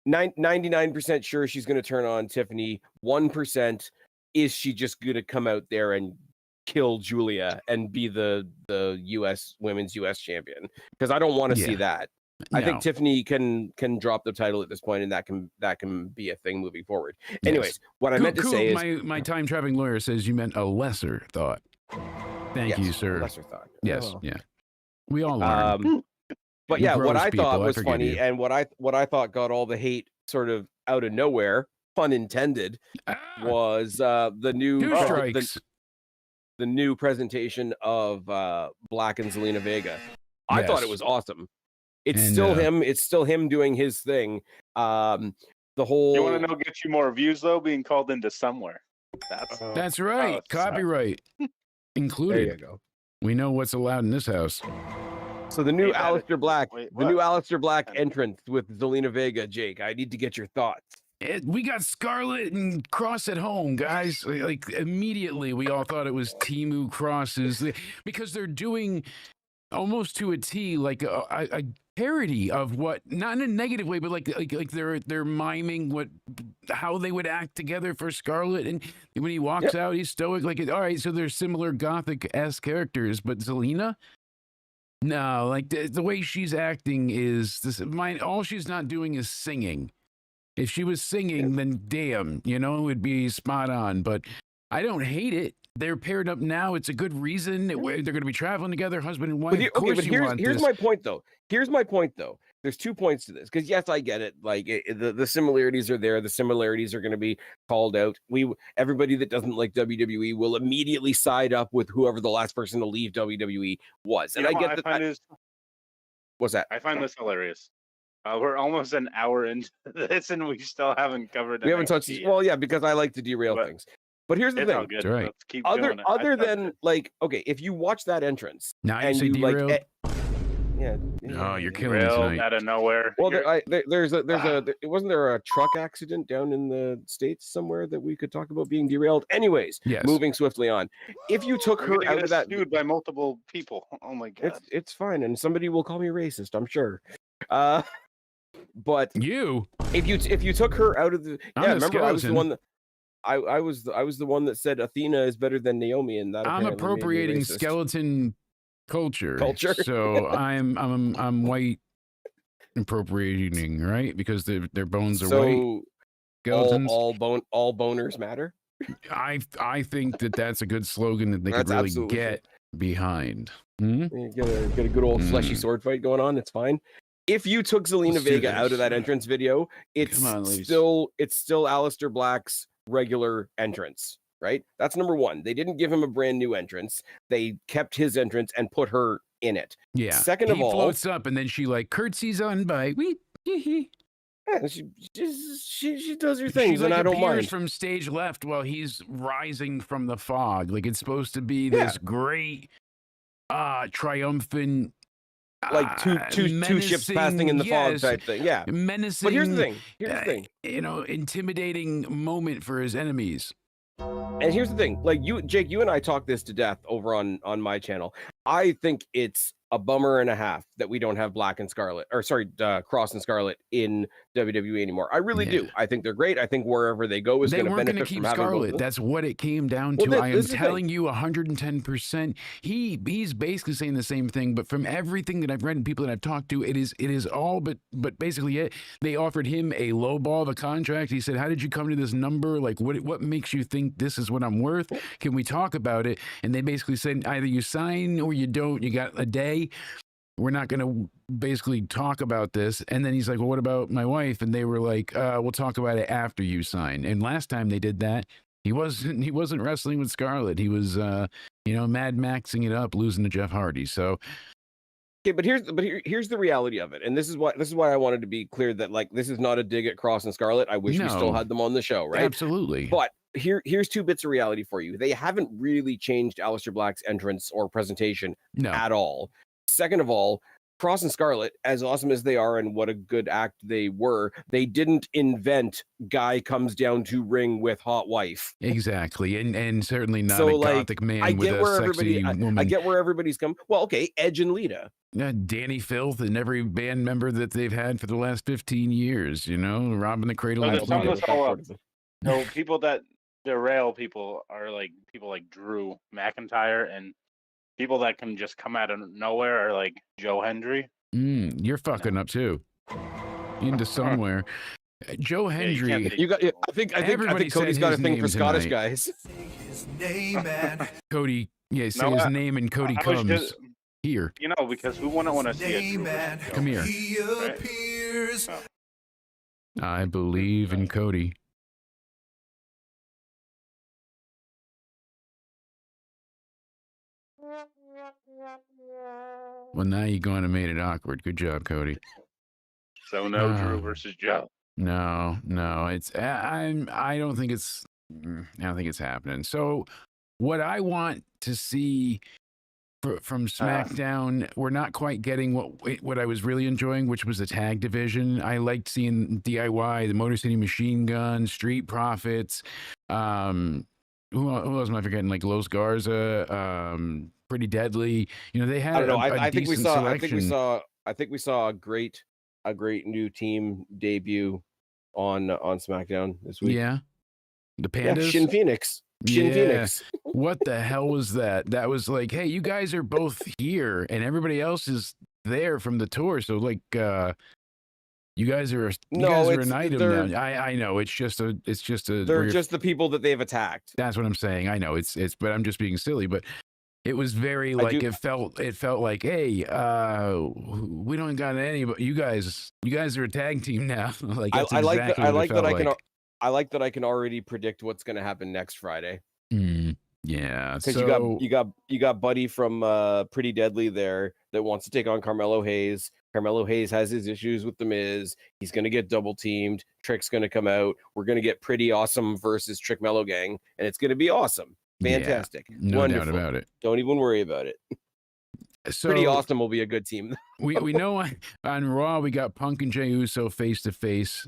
99% sure she's gonna turn on Tiffany. 1% is she just gonna come out there and kill Julia and be the women's US champion? Because I don't want to see that. I think No. Tiffany can drop the title at this point, and that can be a thing moving forward. Anyways, what I meant to say is my time traveling lawyer says you meant a lesser thought. Thank you, yes, sir. lesser thought. Yes, Oh. yeah. We all learn. But You yeah, what gross I people, thought I was forgive funny, you. and what I thought got all the hate sort of out of nowhere, pun intended, was the new Two strikes. the new presentation of Black and Zelina Vega. I thought it Yes. was awesome. It's And, still him. It's still him doing his thing. The whole. You want to know get you more views though? Being called into somewhere. That's right. it's Copyright included. There you go. We know what's allowed in this house. So the new Hey, Aleister Black, wait, the new what? Aleister Black entrance with Zelina Vega. Jake, I need to get your thoughts. We got Scarlet and Cross at home, guys. Like immediately, we all thought it was Timu Crosses because they're doing almost to a T, like a parody of what, not in a negative way, but like they're miming how they would act together for Scarlet. And when he walks out, he's stoic. Like, all right, so they're similar Gothic-esque characters, but Zelina. No, like the way she's acting is this. All she's not doing is singing. If she was singing, then damn, it would be spot on. But I don't hate it. They're paired up now. It's a good reason. They're going to be traveling together, husband and wife. But here's my point though. Here's my point though. There's 2 points to this because yes, I get it. Like the similarities are there. The similarities are going to be called out. Everybody that doesn't like WWE will immediately side up with whoever the last person to leave WWE was. And I get that. What's that? I find this hilarious. We're almost an hour into this, and we still haven't covered. We haven't touched. Well, yeah, because I like to derail things. But here's the thing. All good. Right. Let's keep doing it. Other than like, okay, if you watch that entrance, now you and say you derailed. like, yeah. Oh, you're killing me Derailed tonight. out of nowhere. Well, wasn't there a truck accident down in the States somewhere that we could talk about being derailed? Anyways, Yes. moving swiftly on. If you took her out of that, sued by multiple people. Oh my god. It's fine, and somebody will call me racist, I'm sure. But if you took her out of the remember I was the one that I was the one that said Athena is better than Naomi, and that I'm appropriating skeleton culture. So I'm white appropriating, right? Because their bones are white. Skeletons. All boners matter. I think that's a good slogan that they could really get behind. You get a good old fleshy sword fight going on. It's fine. If you took Zelina Vega out of that entrance video, it's still Aleister Black's regular entrance, right? That's number one. They didn't give him a brand new entrance. They kept his entrance and put her in it. Yeah. Second of all, he floats up and then she like curtsies on by. Yeah, she does her things, she, and I don't mind. From stage left while he's rising from the fog. Like it's supposed to be this great, triumphant. Like two ships passing in the fog type thing. Yeah. Menacing. But here's the thing. Intimidating moment for his enemies. And here's the thing. Like Jake, you and I talk this to death over on my channel. I think it's a bummer and a half that we don't have Black and Scarlet, Cross and Scarlet in WWE anymore. I really do. I think they're great. I think wherever they go is going to benefit from having Scarlet. That's what it came down to. I am telling you 110%. He's basically saying the same thing, but from everything that I've read and people that I've talked to, it is all but basically it. They offered him a low ball of a contract. He said, "How did you come to this number? Like what makes you think this is what I'm worth? Can we talk about it?" And they basically said, either you sign or you don't. You got a day. We're not going to basically talk about this. And then he's like, "Well, what about my wife?" And they were like, "We'll talk about it after you sign." And last time they did that, he wasn't wrestling with Scarlett. He was, Mad Maxing it up, losing to Jeff Hardy. So, okay, but here's the reality of it, and this is why I wanted to be clear that like this is not a dig at Cross and Scarlett. I wish we still had them on the show, right? Absolutely. But here's 2 bits of reality for you. They haven't really changed Aleister Black's entrance or presentation at all. Second of all, Cross and Scarlett, as awesome as they are and what a good act they were, they didn't invent guy comes down to ring with hot wife. Exactly. And certainly not a gothic man with a sexy woman. I get where everybody's come. Well, okay, Edge and Lita. Danny Filth and every band member that they've had for the last 15 years, robbing the cradle. So people that derail people are like people like Drew McIntyre, and people that can just come out of nowhere are like Joe Hendry. You're fucking up too. Into somewhere. Joe Yeah, you can't Hendry. take You got. it. I think Everybody Cody's said got a his thing for name Scottish tonight. guys. Say his name and Cody, yeah, say No, his name and Cody I was comes just, here. you know, because who wouldn't want to see a name Drew and versus Joe? Come here. he Right. appears. Oh. I believe in Cody. Well, now you're going to made it awkward. Good job, Cody. So no Drew versus Joe. No, it's I don't think it's happening. So what I want to see from SmackDown, we're not quite getting what I was really enjoying, which was the tag division. I liked seeing DIY, the Motor City Machine Gun, Street Profits. Who else am I forgetting? Like Los Garza, Pretty Deadly. You know, they had I don't know. a I think we decent saw. selection. I think we saw a great new team debut on SmackDown this week. Yeah, the Yeah, Pandas. Shin Phoenix. Phoenix. What the hell was that? That was like, hey, you guys are both here, and everybody else is there from the tour. So like, you guys are an item now. I know it's just a They're just the people that they've attacked. That's what I'm saying. I know it's but I'm just being silly. But it was very like it felt like, hey, we don't got any, but you guys are a tag team now. Like I like that I can already predict what's going to happen next Friday. Yeah, because so you got Buddy from Pretty Deadly there that wants to take on Carmelo Hayes. Carmelo Hayes has his issues with the Miz. He's going to get double teamed. Trick's going to come out. We're going to get Pretty Awesome versus Trick Mellow Gang, and it's going to be awesome. Fantastic. Yeah, no wonderful. doubt about it. Don't even worry about it. So, Pretty Awesome will be a good team. we know on Raw we got Punk and Jey Uso face to face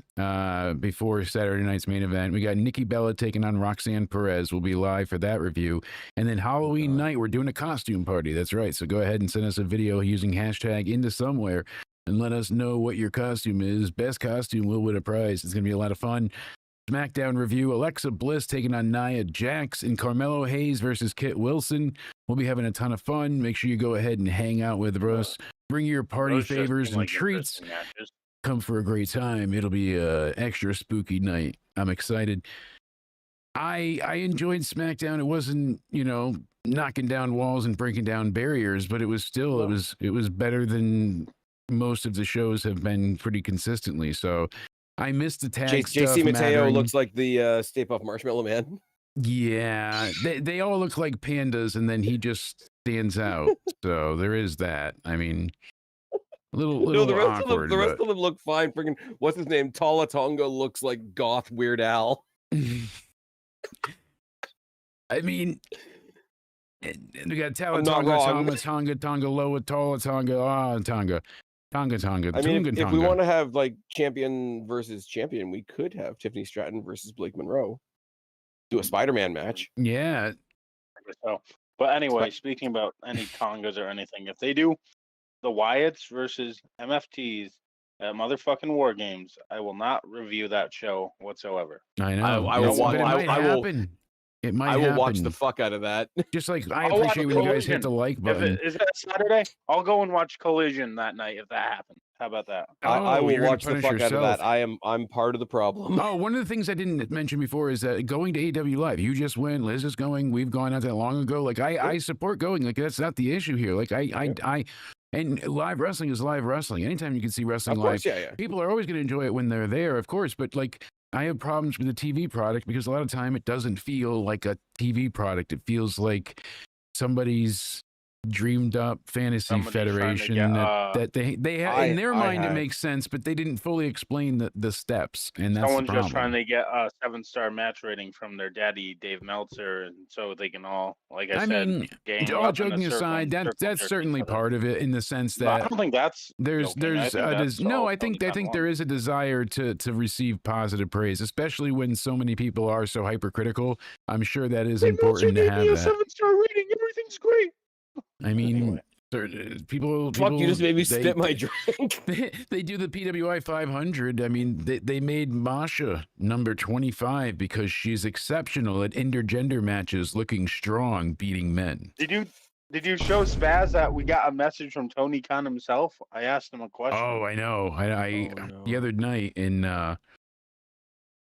before Saturday night's main event. We got Nikki Bella taking on Roxanne Perez. We'll be live for that review. And then Halloween night we're doing a costume party. That's right. So go ahead and send us a video using hashtag into somewhere and let us know what your costume is. Best costume will win a prize. It's gonna be a lot of fun. SmackDown review, Alexa Bliss taking on Nia Jax and Carmelo Hayes versus Kit Wilson. We'll be having a ton of fun. Make sure you go ahead and hang out with us. Bring your party Those just favors seem and like treats. interesting matches. Come for a great time. It'll be a extra spooky night. I'm excited. I enjoyed SmackDown. It wasn't, knocking down walls and breaking down barriers, but it was still it was better than most of the shows have been pretty consistently. So I missed the tag stuff. JC Mateo mattering. looks like the Stay Puft Marshmallow Man. Yeah, they all look like pandas, and then he just stands out. So there is that. I mean, a little the rest awkward. of them, of them look fine. Freaking what's his name? Tala Tonga looks like goth Weird Al. I mean, we got Tala not wrong. Tonga, Loa, Tala Tonga, Tonga. I mean, if we want to have like champion versus champion, we could have Tiffany Stratton versus Blake Monroe. Do a Spider-Man match. Yeah. So, but anyway, speaking about any Tongas or anything, if they do the Wyatts versus MFTs at motherfucking War Games, I will not review that show whatsoever. I know. I will watch. It might I will happen. watch the fuck out of that. Just like I I'll appreciate watch when you guys hit Collision. the like button. Is that Saturday? I'll go and watch Collision that night if that happens. How about that? I Oh, will you're gonna watch the punish fuck out of yourself. that. I'm part of the problem. Oh, one of the things I didn't mention before is that going to AEW Live. You just went. Liz is going. We've gone not that long ago. Like I support going. Like that's not the issue here. Like and live wrestling is live wrestling. Anytime you can see wrestling Of course, live, yeah. people are always going to enjoy it when they're there, of course. But like I have problems with the TV product because a lot of time it doesn't feel like a TV product. It feels like somebody's dreamed up fantasy Somebody's trying to federation get, that they have in their mind. It makes sense, but they didn't fully explain the steps, and that's Someone's the problem. just trying to get a 7-star match rating from their daddy Dave Meltzer, and so they can all, like I said, mean, gang all up in a joking circle aside, and that's circle certainly each other. part of it in the sense But I that don't think that's there's joking. I think that's no, all I think totally there is a desire to receive positive praise, especially when so many people are so hypercritical. I'm sure that is important to have a that. 7-star rating. Everything's great. I mean, Anyway. people. Fuck, you just made me they- spit my drink. They do the PWI 500. I mean, they made Masha number 25 because she's exceptional at intergender matches, looking strong, beating men. Did you Did you show Spaz that we got a message from Tony Khan himself? I asked him a question. Oh, I know. I Oh, no. the other night in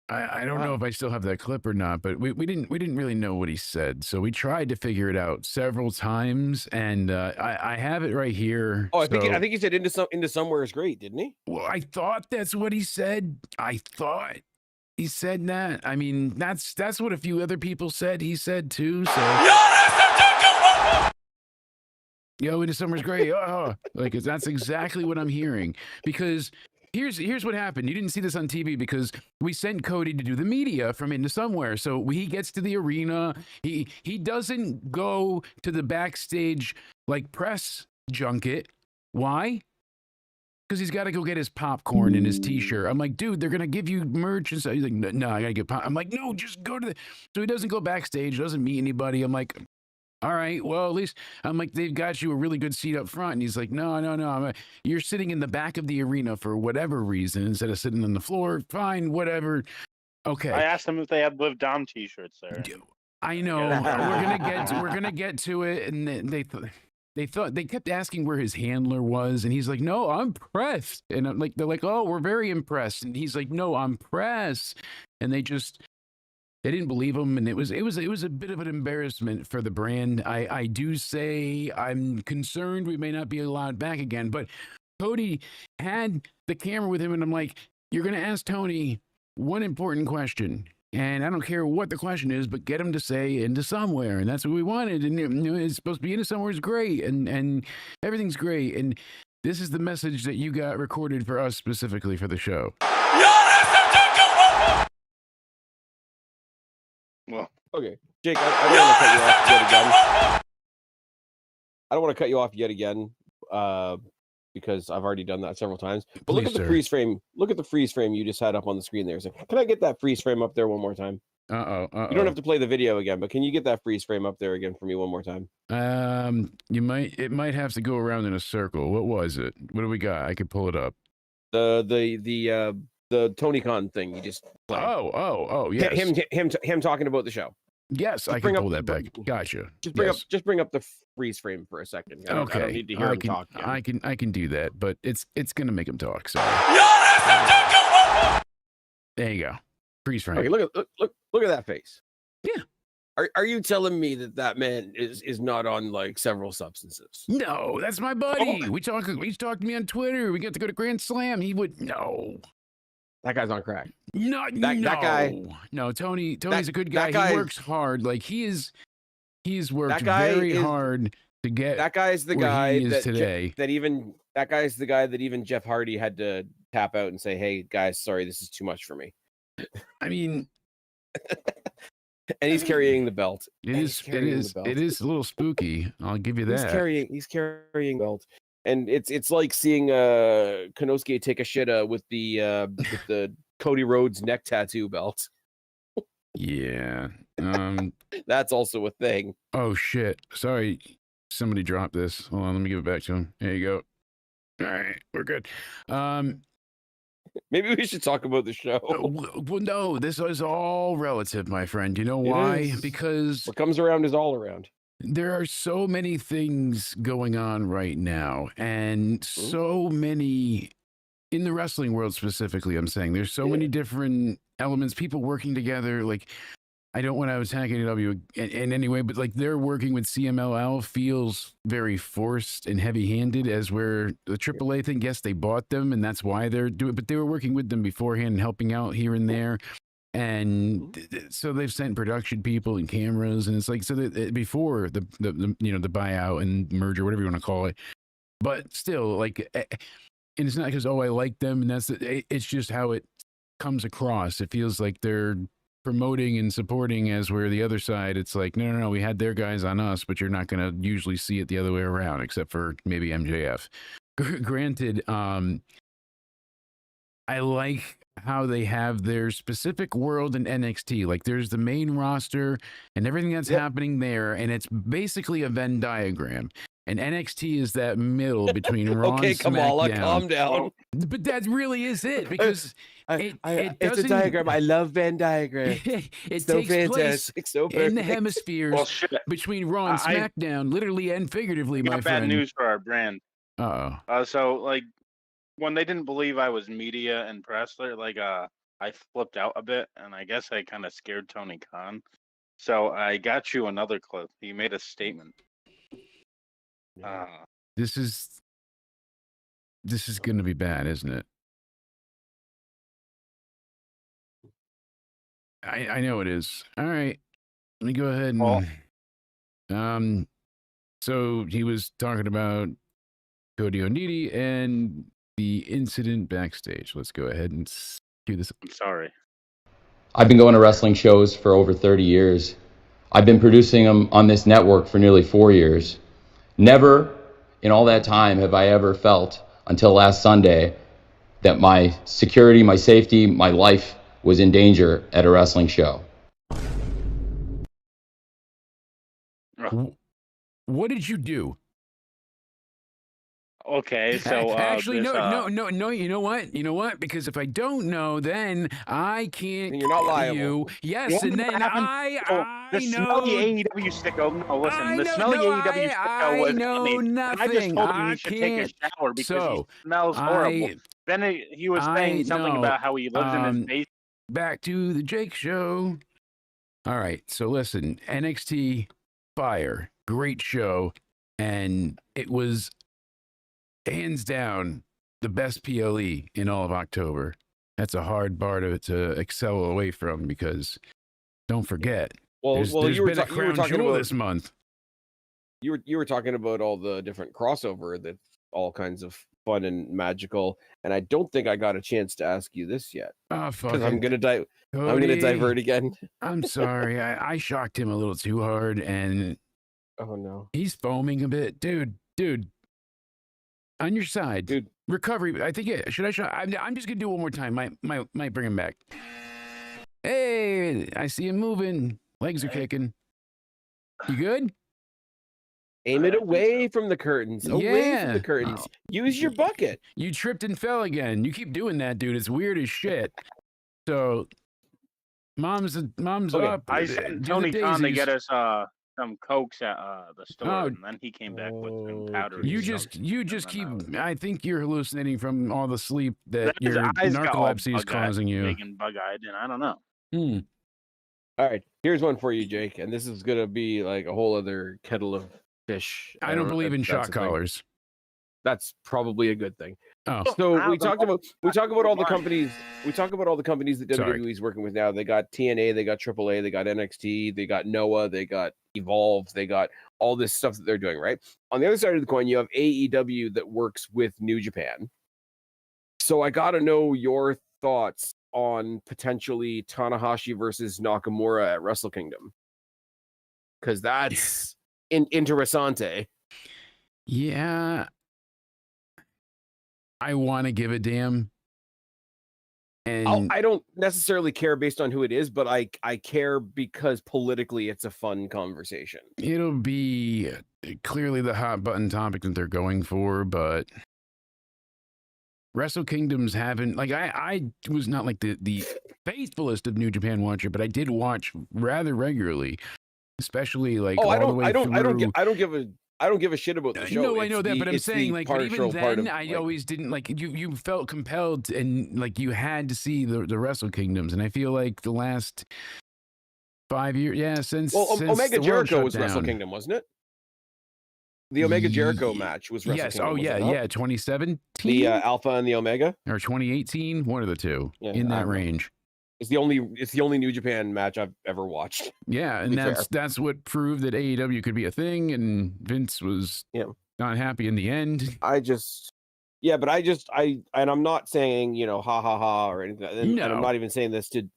I don't know Wow. if I still have that clip or not, but we didn't really know what he said, so we tried to figure it out several times, and I have it right here. Oh, I think so- he said into somewhere is great, didn't he? Well, I thought that's what he said. I thought he said that. I mean, that's what a few other people said. He said too. So. Yo, into summer's great. Like that's exactly what I'm hearing. Because here's what happened. You didn't see this on TV because we sent Cody to do the media from Into Somewhere. So he gets to the arena. He doesn't go to the backstage like press junket. Why? Because he's got to go get his popcorn and his T-shirt. I'm like, dude, they're gonna give you merch and stuff. He's like, no, I gotta get. I'm like, no, just go to the. So he doesn't go backstage, doesn't meet anybody. I'm like, all right, well, at least I'm like, they've got you a really good seat up front. And he's like, no. You're sitting in the back of the arena for whatever reason instead of sitting on the floor. Fine, whatever. Okay. I asked them if they had Live Dom T-shirts there. I know. We're gonna get to it, and they kept asking where his handler was, and he's like, "No, I'm pressed." And I'm like, they're like, "Oh, we're very impressed," and he's like, "No, I'm pressed," and they didn't believe him, and it was a bit of an embarrassment for the brand. I do say I'm concerned we may not be allowed back again, but Cody had the camera with him, and I'm like, "You're gonna ask Tony one important question." And I don't care what the question is, but get him to say Into Somewhere. And that's what we wanted. And it's supposed to be Into Somewhere is great. And everything's great. And this is the message that you got recorded for us specifically for the show. Well, Okay, Jake, I don't want to cut you off yet again. I don't want to cut you off yet again because I've already done that several times. But look Please, at the sir. freeze frame. Look at the freeze frame you just had up on the screen there. So can I get that freeze frame up there one more time? Uh-oh. You don't have to play the video again, but can you get that freeze frame up there again for me one more time? It might have to go around in a circle. What was it? What do we got? I could pull it up. The Tony Khan thing you just played. Oh, yes. Him talking about the show. Yes, I bring can up pull the- that back. Gotcha. Just bring up the freeze frame for a second. I don't need to hear him talk. Again. I can do that, but it's gonna make him talk. So there you go. Freeze frame. Okay, look at that face. Yeah. Are you telling me that man is not on like several substances? No, that's my buddy. Oh. He's talked to me on Twitter. We got to go to Grand Slam. He would no. That guy's on crack. No, That guy. No, Tony's a good guy. that guy He is- works hard. Like he's worked That guy very is- hard to get That guy's the where guy he is that today. that guy's the guy that even Jeff Hardy had to tap out and say, "Hey guys, sorry, this is too much for me." I mean, And he's carrying the belt. it is a little spooky. I'll give you that. He's carrying belt. And it's like seeing Konosuke take a shit with the Cody Rhodes neck tattoo belt. Yeah. That's also a thing. Oh shit. Sorry. Somebody dropped this. Hold on, let me give it back to him. There you go. All right, we're good. Maybe we should talk about the show. Well, no, this is all relative, my friend. You know It why? is. Because What comes around is all around. there are so many things going on right now, and so many in the wrestling world specifically. I'm saying there's so many different elements, people working together. Like, I don't want to attack AEW in any way, but like they're working with CMLL feels very forced and heavy-handed. As where the AAA thing, yes, they bought them, and that's why they're doing. But they were working with them beforehand and helping out here and there. And so they've sent production people and cameras, and it's like so that before the the buyout and merger, whatever you want to call it. But still, like, and it's not because I like them, and it's just how it comes across. It feels like they're promoting and supporting, as where the other side, it's like no, we had their guys on us, but you're not going to usually see it the other way around, except for maybe MJF. Granted, I like how they have their specific world in NXT. Like there's the main roster and everything that's happening there, and it's basically a Venn diagram. And NXT is that middle between Raw Okay, and Kamala, SmackDown. calm down. But that really is it, because it it's doesn't. a diagram. I love Venn diagrams. It So takes place fantastic, so in the perfect. hemispheres Well, shit. between Raw and I SmackDown, literally and figuratively, I my got bad friend. news for our brand. Uh-oh. So like when they didn't believe I was media and press, I flipped out a bit, and I guess I kind of scared Tony Khan. So I got you another clip. He made a statement. This is going to be bad, isn't it? I know it is. All right, let me go ahead and so he was talking about Cody Onidi and the incident backstage. Let's go ahead and cue this. I'm sorry. I've been going to wrestling shows for over 30 years. I've been producing them on this network for nearly 4 years. Never in all that time have I ever felt, until last Sunday, that my security, my safety, my life was in danger at a wrestling show. What did you do? Okay, so actually, this, no. You know what? Because if I don't know, then I can't. Then you're not liable. You. Yes, and then the I smelly know. AEW sicko. No, listen, I the know, smelly no, AEW sicko I was know me. And I just nothing. told him I he should take a can't. shower because So, he smells horrible. Then he was saying something know. about how he lives in his basement. Back to the Jake show. All right, so listen, NXT Fire, great show, and it was hands down the best PLE in all of October. That's a hard bar to excel away from, because don't forget, there's you been a crown jewel this month. You were talking about all the different crossover that's all kinds of fun and magical, and I don't think I got a chance to ask you this yet. Oh, fuck because I'm gonna divert again. I'm sorry, I shocked him a little too hard, and oh no, he's foaming a bit, dude. On your side, dude. Recovery. I think should I show? I'm just gonna do it one more time. Might bring him back. Hey, I see him moving. Legs are kicking. You good? Aim it away from the curtains. Away from the curtains. Oh. Use your bucket. You tripped and fell again. You keep doing that, dude. It's weird as shit. So, mom's Okay. up. I sent Tony Khan to get us some cokes at the store, and then he came back with some powder. You just keep. I think you're hallucinating from all the sleep that your eyes got all narcolepsy is causing you. Making bug-eyed, and I don't know. All right, here's one for you, Jake, and this is gonna be like a whole other kettle of fish. I don't believe in shock collars. That's probably a good thing. Oh, so we talk about all the companies. We talk about all the companies that WWE is working with now. They got TNA, they got AAA, they got NXT, they got Noah, they got Evolve, they got all this stuff that they're doing, right? On the other side of the coin, you have AEW that works with New Japan. So I got to know your thoughts on potentially Tanahashi versus Nakamura at Wrestle Kingdom, because that's interessante. Yeah, I want to give a damn. And I don't necessarily care based on who it is, but I care because politically it's a fun conversation. It'll be clearly the hot button topic that they're going for, but Wrestle Kingdoms haven't, like, I was not like the faithfulest of New Japan watcher, but I did watch rather regularly, especially like I don't give a shit about the show. No, I know that, but I'm saying, like, but even then, I like, always didn't, like, you felt compelled and, like, you had to see the Wrestle Kingdoms, and I feel like the last 5 years, since Omega the Jericho world was shut Wrestle down. Kingdom, wasn't it? The Omega Jericho match was Wrestle Kingdom. Yes, 2017? The Alpha and the Omega? Or 2018, one of the two, in that range. It's the only New Japan match I've ever watched. Yeah, and that's what proved that AEW could be a thing, and Vince was not happy in the end. And I'm not saying, ha ha ha or anything. And I'm not even saying this to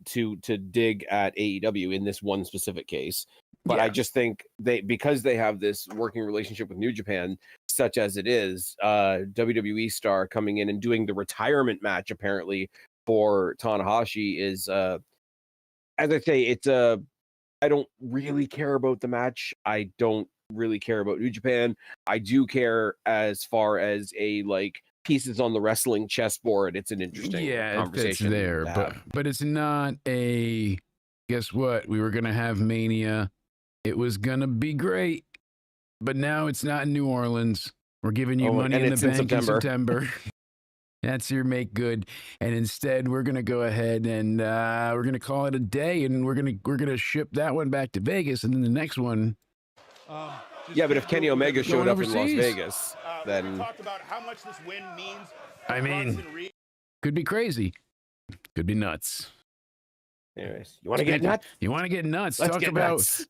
dig at AEW in this one specific case. But I just think because they have this working relationship with New Japan, such as it is, WWE star coming in and doing the retirement match apparently for Tanahashi is, as I say, it's I don't really care about the match. I don't really care about New Japan. I do care as far as a like pieces on the wrestling chessboard. It's an interesting Yeah, it fits conversation there, to but have. it's not a. Guess what? We were gonna have Mania. It was gonna be great, but now it's not in New Orleans. We're giving you Oh, money and in the it's in bank in September. September. That's your make good, and instead we're gonna go ahead and we're gonna call it a day, and we're gonna ship that one back to Vegas, and then the next one. Yeah, but if Kenny Omega showed up in Las overseas. Vegas, then talked about how much this win means. I mean, could be crazy, could be nuts. anyways, you want to get nuts? You want to get nuts? Let's Talk get about nuts.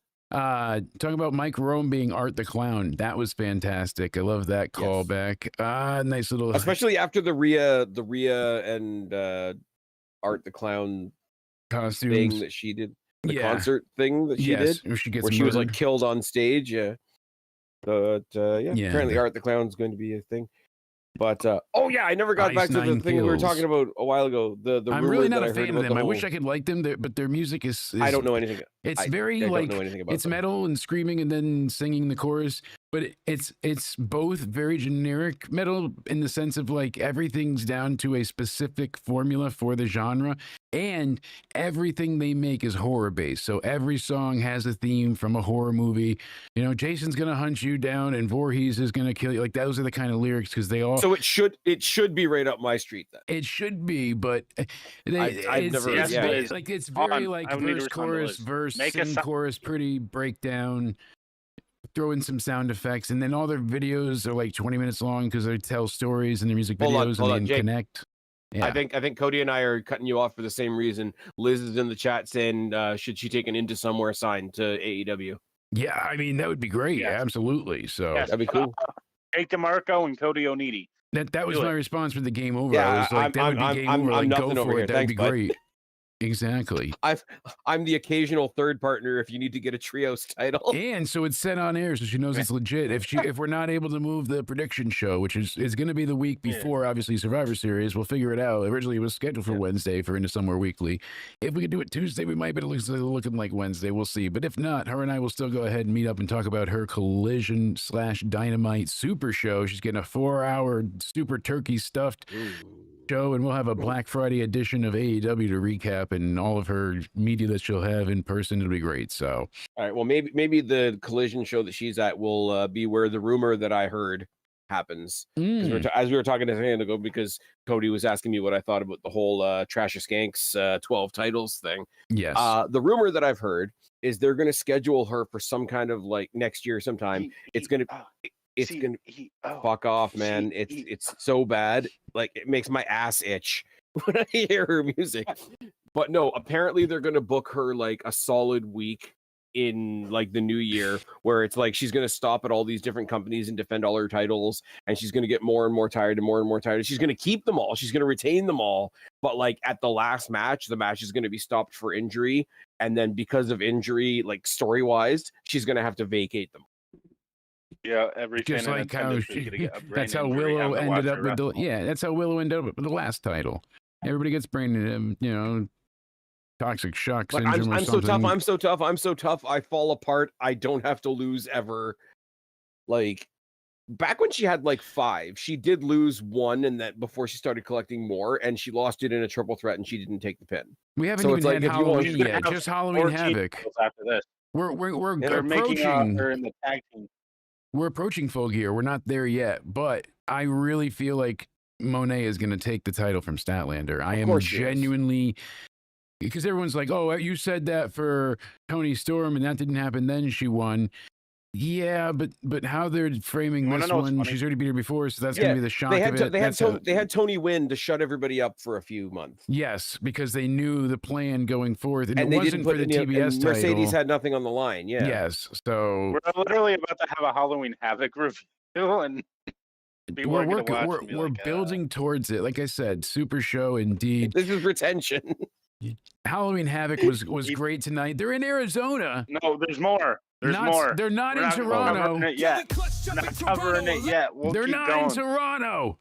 talk about Mike Rome being Art the Clown. That was fantastic. I love that Yes. callback. Nice little. Especially after the Rhea and Art the Clown costumes thing that she did, the Yeah. concert thing that she did, where she gets where she was like murdered. killed on stage. But yeah, Yeah, apparently Art the Clown's going to be a thing. But oh yeah, I never got back to the Ice9 thing we were Kills. talking about a while ago. The I'm rumor really not that a I heard fan of about them. the I wish whole- I could like them, but their music is I don't know anything. It's I very don't like know anything about it's them. metal and screaming and then singing the chorus, but it's both very generic metal in the sense of like everything's down to a specific formula for the genre, and everything they make is horror based. So every song has a theme from a horror movie. You know, Jason's gonna hunt you down and Voorhees is gonna kill you. Like those are the kind of lyrics because they all. So it should be right up my street then. It should be, but I've never- it's, yeah. it's like it's very like I need to verse, respond to chorus, Liz. verse, Make a sing, sou- chorus, pretty breakdown. Throw in some sound effects, and then all their videos are like 20 minutes long because they tell stories in their music Hold on, videos hold on, and they Jake. connect. Yeah. I think Cody and I are cutting you off for the same reason. Liz is in the chat saying, should she take an Into Somewhere sign to AEW? Yeah, I mean that would be great. Yes. Absolutely. So Yes. That'd be cool. Jake DeMarco and Cody Onidi. that was Do my it. response for the game over. Yeah, I was like, I'm- that would be I'm- game I'm- over. I'm Like, go nothing over for here. it. That'd be Thanks, bud. great. Exactly. I'm the occasional third partner if you need to get a trios title. And so it's set on air, so she knows it's legit. If we're not able to move the prediction show, which is going to be the week before, obviously Survivor Series, we'll figure it out. Originally, it was scheduled for Wednesday for Into Somewhere Weekly. If we could do it Tuesday, we might be looking like Wednesday. We'll see. But if not, her and I will still go ahead and meet up and talk about her Collision/Dynamite Super Show. She's getting a 4-hour super turkey stuffed show, and we'll have a Black Friday edition of AEW to recap and all of her media that she'll have in person. It'll be great. So All right. Well, maybe the Collision show that she's at will be where the rumor that I heard happens. 'Cause as we were talking a second ago, because Cody was asking me what I thought about the whole Trash or Skanks 12 titles thing. yes, The rumor that I've heard is they're going to schedule her for some kind of like next year sometime. It's going to fuck off, man. It's so bad. Like it makes my ass itch when I hear her music. But no, apparently they're gonna book her like a solid week in like the new year, where it's like she's gonna stop at all these different companies and defend all her titles, and she's gonna get more and more tired and more and more tired. She's gonna keep them all, she's gonna retain them all, but like at the last match, the match is gonna be stopped for injury, and then because of injury, like story-wise, she's gonna have to vacate them. Yeah, every just fan in like how attendance is gonna get a brain that's how injury Willow having to watch ended up her with the wrestle. that's how Willow ended up with the last title. Everybody gets brain, toxic shock Like syndrome or I'm so something. tough, I'm so tough, I fall apart, I don't have to lose ever. Like back when she had like 5, she did lose 1, and that before she started collecting more, and she lost it in a triple threat, and she didn't take the pin. We haven't So even it's like, had if you want- Halloween She's gonna yet. have Just Halloween 14 Havoc. titles after this. We're They're making approaching. her in the tag team. We're approaching full gear. We're not there yet, but I really feel like Monet is going to take the title from Statlander. I am course she is. genuinely, because everyone's like, "Oh, you said that for Tony Storm, and that didn't happen. Then she won." Yeah, but how they're framing You wanna this know what's one? funny? She's already beat her before, so that's Yeah, going to be the shock They of had it. they had Tony win to shut everybody up for a few months. Yes, because they knew the plan going forth, and And it they wasn't didn't put for the any, and TBS title. Mercedes had nothing on the line. Yeah. Yes, so We're literally about to have a Halloween Havoc review, and people we're are gonna working, watch we're, and be we're like, building towards it. Like I said, super show indeed. This is retention. Halloween Havoc was great tonight. They're in Arizona. No, there's more. There's more. They're not We're in not Toronto. covering it yet. Not covering it yet. We'll They're keep not going. in Toronto.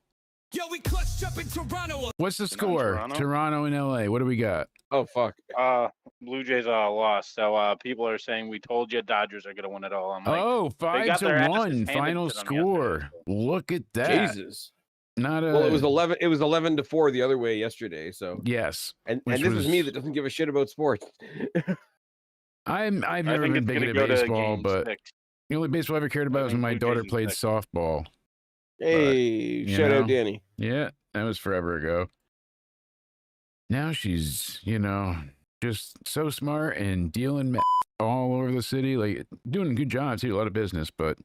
Yo, we clutched up in Toronto. What's the They're not in score? Toronto? Toronto and LA. What do we got? Oh fuck. Blue Jays lost. So people are saying we told you Dodgers are gonna win it all. I'm like, Oh, got 5 their to asses 1 handed final to them score. yesterday, Look at that. Jesus. Not a Well, it was 11. It was 11-4 the other way yesterday. So yes. and which this is me was- that doesn't give a shit about sports. I've I never think been it's big gonna into go to baseball, game but 6. the only baseball I ever cared about was when my think daughter Blue played Jays softball. Hey, you shout know. out Danny. Yeah, that was forever ago. Now she's, just so smart and dealing all over the city, like doing a good job too, a lot of business, but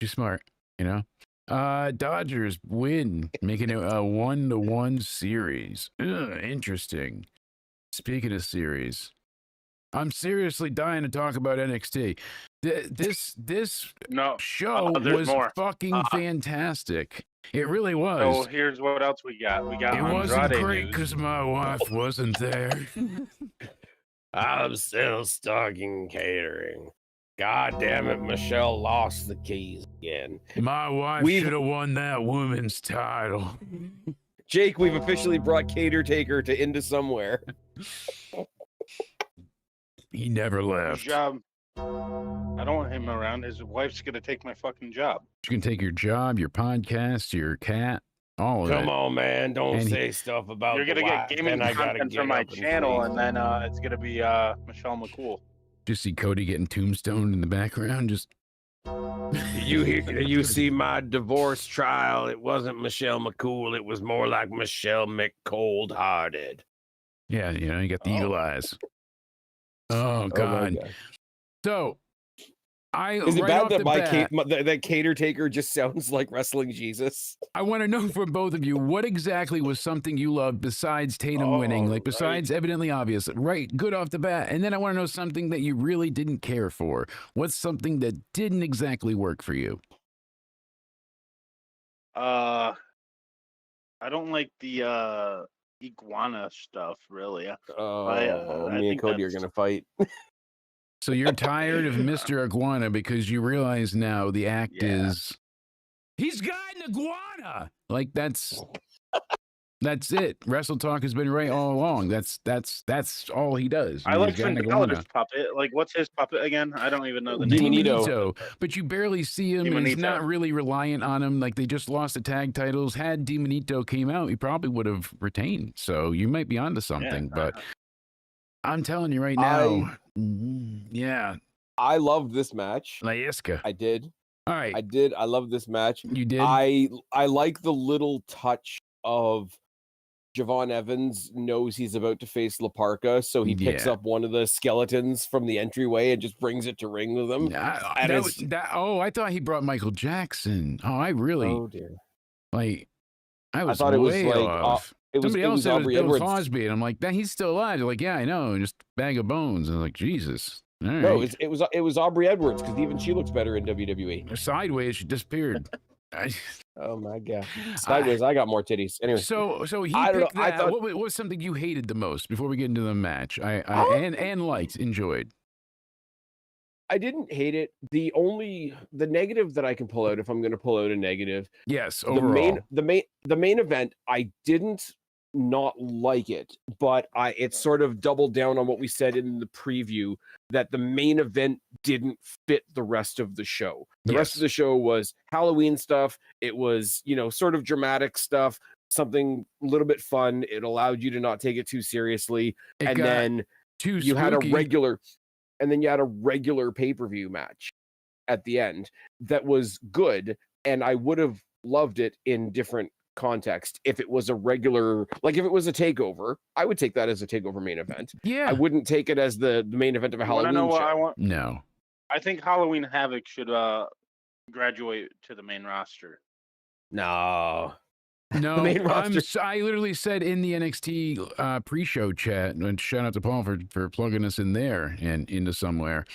she's smart, Dodgers win, making it a 1-1 series. Interesting. Speaking of series, I'm seriously dying to talk about NXT. This No. show there's was more. fucking fantastic. It really So was. here's what else we got. We got It wasn't Andrade great news. because my wife wasn't there. I'm still stuck in catering. God damn it, Michelle lost the keys again. My wife We've- should have won that women's title. Jake, we've officially brought Cater Taker to Into Somewhere. He never His left. job. I don't want him around. His wife's gonna take my fucking job. You can take your job, your podcast, your cat, all of it. Come on, man. Don't And he- say stuff about You're gonna the get wife, gaming then I gotta content get from my up and channel, freeze. and then it's gonna be Michelle McCool. Just see Cody getting tombstoned in the background. Just You see my divorce trial. It wasn't Michelle McCool. It was more like Michelle McCold-hearted. yeah, you got the Oh. eagle eyes. Oh God. So I Is it right bad off that the my bat, that Cater Taker just sounds like Wrestling Jesus? I want to know from both of you what exactly was something you loved besides Tatum winning, like right. besides evidently obvious, right? Good off the bat, and then I want to know something that you really didn't care for. What's something that didn't exactly work for you? I don't like the iguana stuff really. Oh, I me and think Cody are that's- gonna fight. So you're tired of Mr. Iguana because you realize now the act Yeah. is he's got an iguana. Like that's it. Wrestle Talk has been right all along. That's all he does. I He's like got an Finn Balor's puppet. Like, what's his puppet again? I don't even know the name. Demonito. But you barely see him. And he's Demonito. not really reliant on him. Like they just lost the tag titles. Had Demonito came out, he probably would have retained. So you might be onto something. But I'm telling you right now, yeah, I loved this match. Laiska. I did. All right, I did. I love this match. you did. I like the little touch of Javon Evans knows he's about to face La Parka, so he picks Yeah. up one of the skeletons from the entryway and just brings it to ring with him. I thought he brought Michael Jackson. Oh, I really Oh dear. like. I was thought it was way like, off. It was, Somebody it else was said it was Aubrey Bill Edwards. Cosby, and I'm like, that he's still alive. They're like, yeah, I know, just bag of bones. And I'm like, Jesus. All right. No, it was Aubrey Edwards because even she looks better in WWE. Sideways, she disappeared. Oh my god. Sideways, I got more titties. Anyway, So he I don't know, picked I that. thought- What was something you hated the most before we get into the match? And liked, enjoyed. I didn't hate it. The negative that I can pull out, if I'm going to pull out a negative, Yes, overall. the main event, I didn't not like it, but it sort of doubled down on what we said in the preview that the main event didn't fit the rest of the show. The rest of the show was Halloween stuff. It was, sort of dramatic stuff, something a little bit fun. It allowed you to not take it too seriously. It And got then too you had a spooky. regular pay-per-view match at the end that was good, and I would have loved it in different context if it was a regular, like if it was a takeover. I would take that as a takeover main event. Yeah. I wouldn't take it as the main event of a You want to Halloween know what show. I want? No. I think Halloween Havoc should graduate to the main roster. No, No, main roster. I literally said in the NXT pre-show chat, and shout out to Paul for plugging us in there and into somewhere.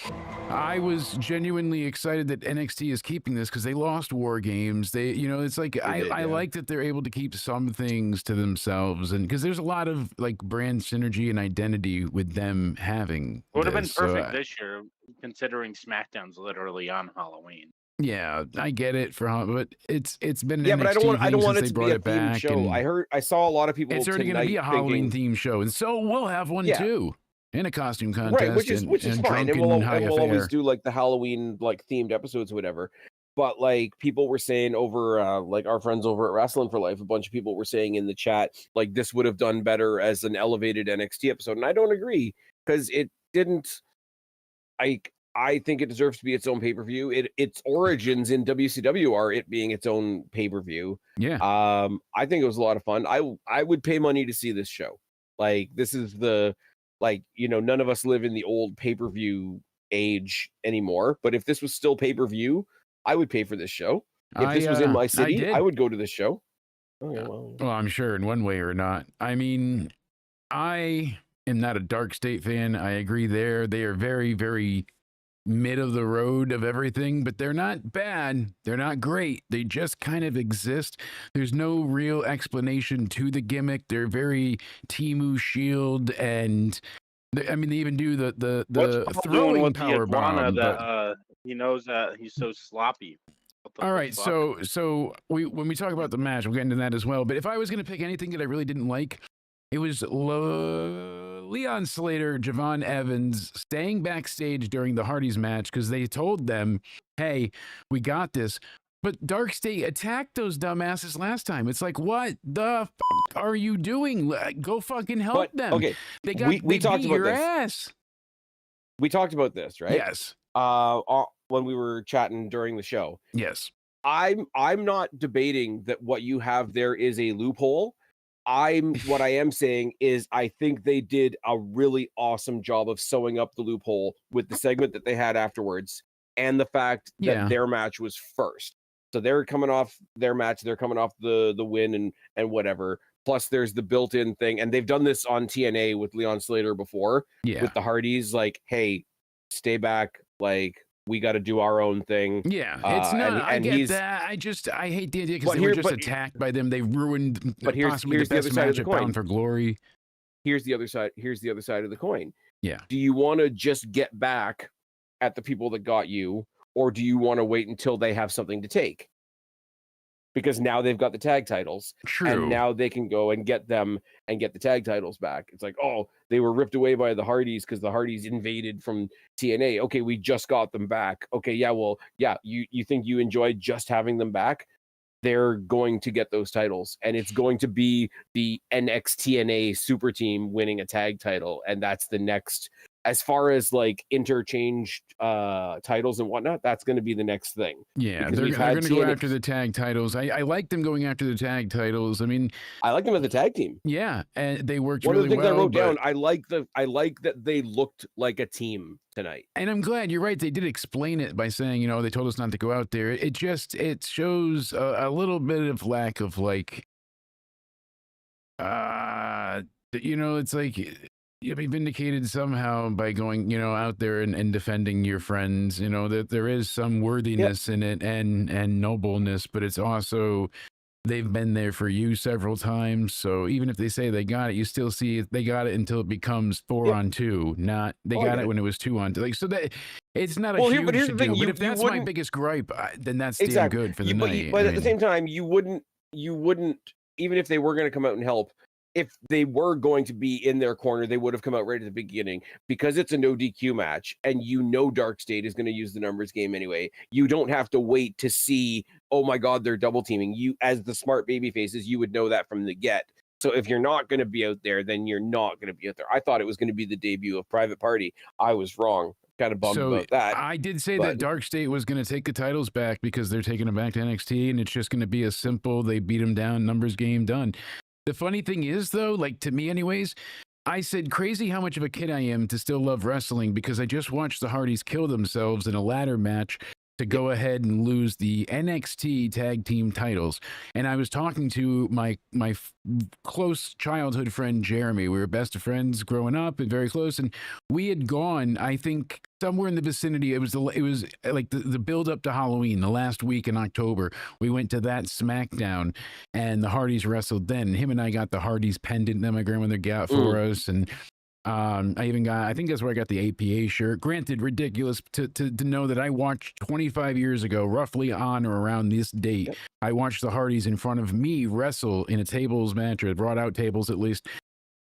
I was genuinely excited that NXT is keeping this because they lost War Games. They, it's like I like that they're able to keep some things to themselves, and because there's a lot of like brand synergy and identity with them having. It would have been this, perfect this year, considering SmackDown's literally on Halloween. Yeah, I get it but it's been an Yeah, NXT but I don't want it since to they be brought a it themed back. show. I saw a lot of people. It's already going to be a Halloween themed show, and so we'll have one too, and a costume contest, right? Which is fine, and we'll always do like the Halloween like themed episodes, or whatever. But like people were saying over, like our friends over at Wrestling for Life, a bunch of people were saying in the chat, like this would have done better as an elevated NXT episode, and I don't agree because it didn't. I think it deserves to be its own pay-per-view. Its origins in WCW are it being its own pay-per-view. Yeah. I think it was a lot of fun. I would pay money to see this show. Like this is none of us live in the old pay-per-view age anymore. But if this was still pay-per-view, I would pay for this show. If this was in my city, I would go to this show. Okay, well, I'm sure in one way or not. I mean, I am not a Dark State fan. I agree there. They are very, very mid of the road of everything, but they're not bad. They're not great. They just kind of exist. There's no real explanation to the gimmick. They're very Temu Shield, and they even do the throwing power bomb. He knows that he's so sloppy. All right, so when we talk about the match, we'll get into that as well. But if I was going to pick anything that I really didn't like, it was Leon Slater, Javon Evans staying backstage during the Hardys match because they told them, hey, we got this. But Dark State attacked those dumbasses last time. It's like, what the f are you doing? Go fucking help them. Okay, they talked about your ass. We talked about this, right? Yes. When we were chatting during the show. Yes. I'm not debating that what you have there is a loophole. What I am saying is I think they did a really awesome job of sewing up the loophole with the segment that they had afterwards and the fact that their match was first. So they're coming off their match, they're coming off the win and whatever. Plus there's the built-in thing, and they've done this on TNA with Leon Slater before with the Hardys, like, hey, stay back, like we got to do our own thing. Yeah, it's not. I get that. I hate the idea because they were just attacked by them. They ruined possibly the best match at Bound for Glory. Here's the other side. Here's the other side of the coin. Yeah. Do you want to just get back at the people that got you, or do you want to wait until they have something to take? Because now they've got the tag titles. True. And now they can go and get them and get the tag titles back. It's like, oh, they were ripped away by the Hardys because the Hardys invaded from TNA. Okay, we just got them back. Okay, yeah, well, yeah, you think you enjoyed just having them back? They're going to get those titles, and it's going to be the NXTNA super team winning a tag title, and that's the next. As far as like interchanged titles and whatnot, that's going to be the next thing. Yeah, they're going to go after the tag titles. I like them going after the tag titles. I mean, I like them as a tag team. Yeah, and they worked really well. One of the things I wrote down, I like that they looked like a team tonight. And I'm glad you're right. They did explain it by saying, they told us not to go out there. It shows a little bit of lack of like, it's like. You'll be vindicated somehow by going, out there and defending your friends. That there is some worthiness in it and nobleness, but it's also they've been there for you several times. So even if they say they got it, you still see they got it until it becomes 4-on-2. Not they got it when it was 2-on-2. Like so that it's not a huge here's the thing, deal. But if that's my biggest gripe, then that's damn good for the night. But at the same time, you wouldn't even if they were going to come out and help. If they were going to be in their corner, they would have come out right at the beginning because it's a no DQ match and Dark State is going to use the numbers game anyway. You don't have to wait to see, oh my God, they're double teaming. You, as the smart baby faces, you would know that from the get. So if you're not going to be out there, then you're not going to be out there. I thought it was going to be the debut of Private Party. I was wrong. Kind of bummed about that. I did say that Dark State was going to take the titles back because they're taking them back to NXT and it's just going to be a simple, they beat them down, numbers game, done. The funny thing is, though, like to me anyways, I said crazy how much of a kid I am to still love wrestling because I just watched the Hardys kill themselves in a ladder match to go ahead and lose the NXT tag team titles. And I was talking to my close childhood friend Jeremy. We were best of friends growing up and very close. And we had gone, I think, somewhere in the vicinity. It was like the build up to Halloween, the last week in October. We went to that SmackDown, and the Hardys wrestled then. And him and I got the Hardys pendant that my grandmother got for us, and I even got, I think that's where I got the APA shirt. Granted, ridiculous to know that I watched 25 years ago, roughly on or around this date, I watched the Hardys in front of me wrestle in a tables match, or brought out tables at least.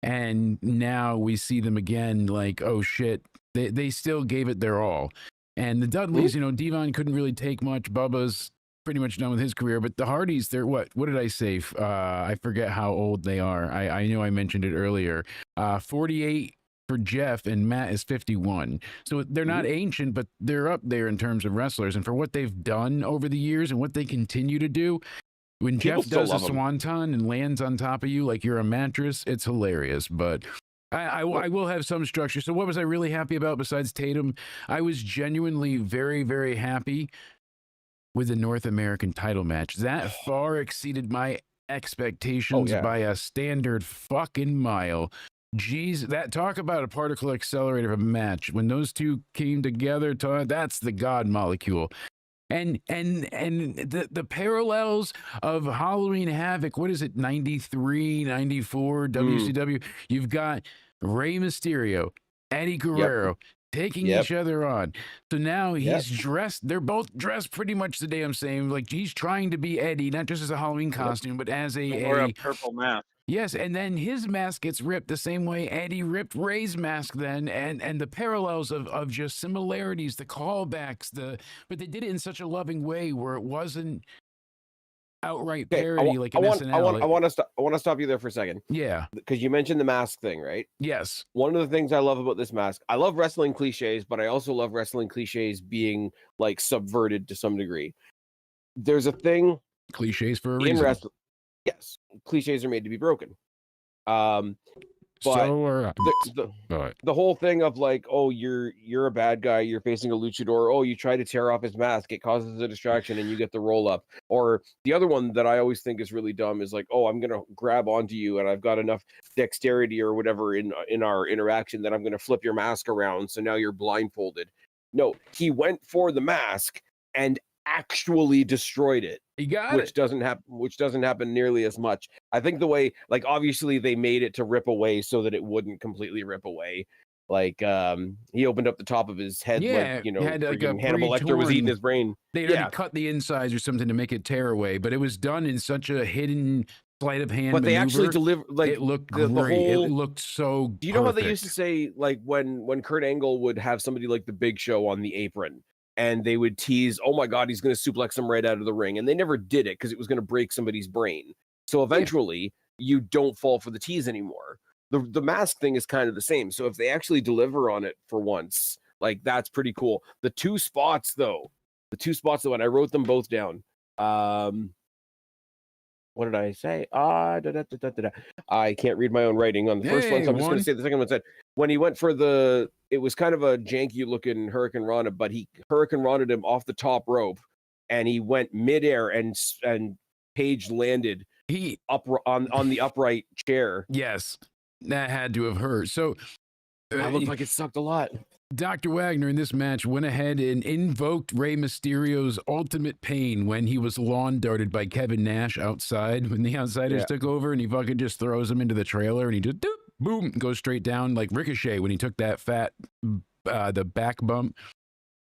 And now we see them again, like, oh shit, they still gave it their all. And the Dudleys, you know, Devon couldn't really take much. Bubba's pretty much done with his career, but the Hardys, they're what did I say? I forget how old they are. I know I mentioned it earlier. 48 for Jeff, and Matt is 51. So they're not ancient, but they're up there in terms of wrestlers. And for what they've done over the years and what they continue to do, when People Jeff still does a love 'em. swanton and lands on top of you like you're a mattress, it's hilarious. But I will have some structure. So what was I really happy about besides Tatum? I was genuinely very, very happy with the North American title match. That far exceeded my expectations by a standard fucking mile. Jeez, that, talk about a particle accelerator of a match. When those two came together, that's the God molecule. And the parallels of Halloween Havoc, what is it, 93, 94, WCW? You've got Rey Mysterio, Eddie Guerrero, taking each other on. So now he's dressed, they're both dressed pretty much the damn same. Like, he's trying to be Eddie, not just as a Halloween costume, but as a purple mask. Yes, and then his mask gets ripped the same way Eddie ripped Ray's mask then, and the parallels of just similarities, the callbacks, but they did it in such a loving way where it wasn't outright parody like in SNL. I want to stop you there for a second. Yeah. Because you mentioned the mask thing, right? Yes. One of the things I love about this mask, I love wrestling cliches, but I also love wrestling cliches being like subverted to some degree. There's a thing, cliches for a in reason. wrestling. Yes, cliches are made to be broken. But so the whole thing of like, oh, you're a bad guy, you're facing a luchador, oh, you try to tear off his mask, it causes a distraction and you get the roll up. Or the other one that I always think is really dumb is like, oh, I'm gonna grab onto you and I've got enough dexterity or whatever in our interaction that I'm gonna flip your mask around, so now you're blindfolded. No, he went for the mask and actually destroyed it. He got which doesn't happen nearly as much. I think the way, like, obviously they made it to rip away so that it wouldn't completely rip away. Like, he opened up the top of his head, like, you know, had like a Hannibal Lecter was eating his brain. They already cut the insides or something to make it tear away, but it was done in such a hidden sleight of hand. But they maneuver. actually delivered, like, it looked the great. whole, it looked so. Do you know how they used to say, like, when Kurt Angle would have somebody like the Big Show on the apron, and they would tease, oh my God, he's going to suplex him right out of the ring. And they never did it because it was going to break somebody's brain. So eventually you don't fall for the tease anymore. The mask thing is kind of the same. So if they actually deliver on it for once, like, that's pretty cool. The two spots though, and I wrote them both down. What did I say? I can't read my own writing on the first one, so I'm just going to say the second one said, when he went for it was kind of a janky looking Hurricane Rana, but he Hurricane Rana'd him off the top rope, and he went midair, and Page landed up on the upright chair. Yes, that had to have hurt. So that looked like it sucked a lot. Dr. Wagner in this match went ahead and invoked Rey Mysterio's ultimate pain when he was lawn darted by Kevin Nash outside when the Outsiders took over, and he fucking just throws him into the trailer, and he just boom, goes straight down like Ricochet when he took that the back bump.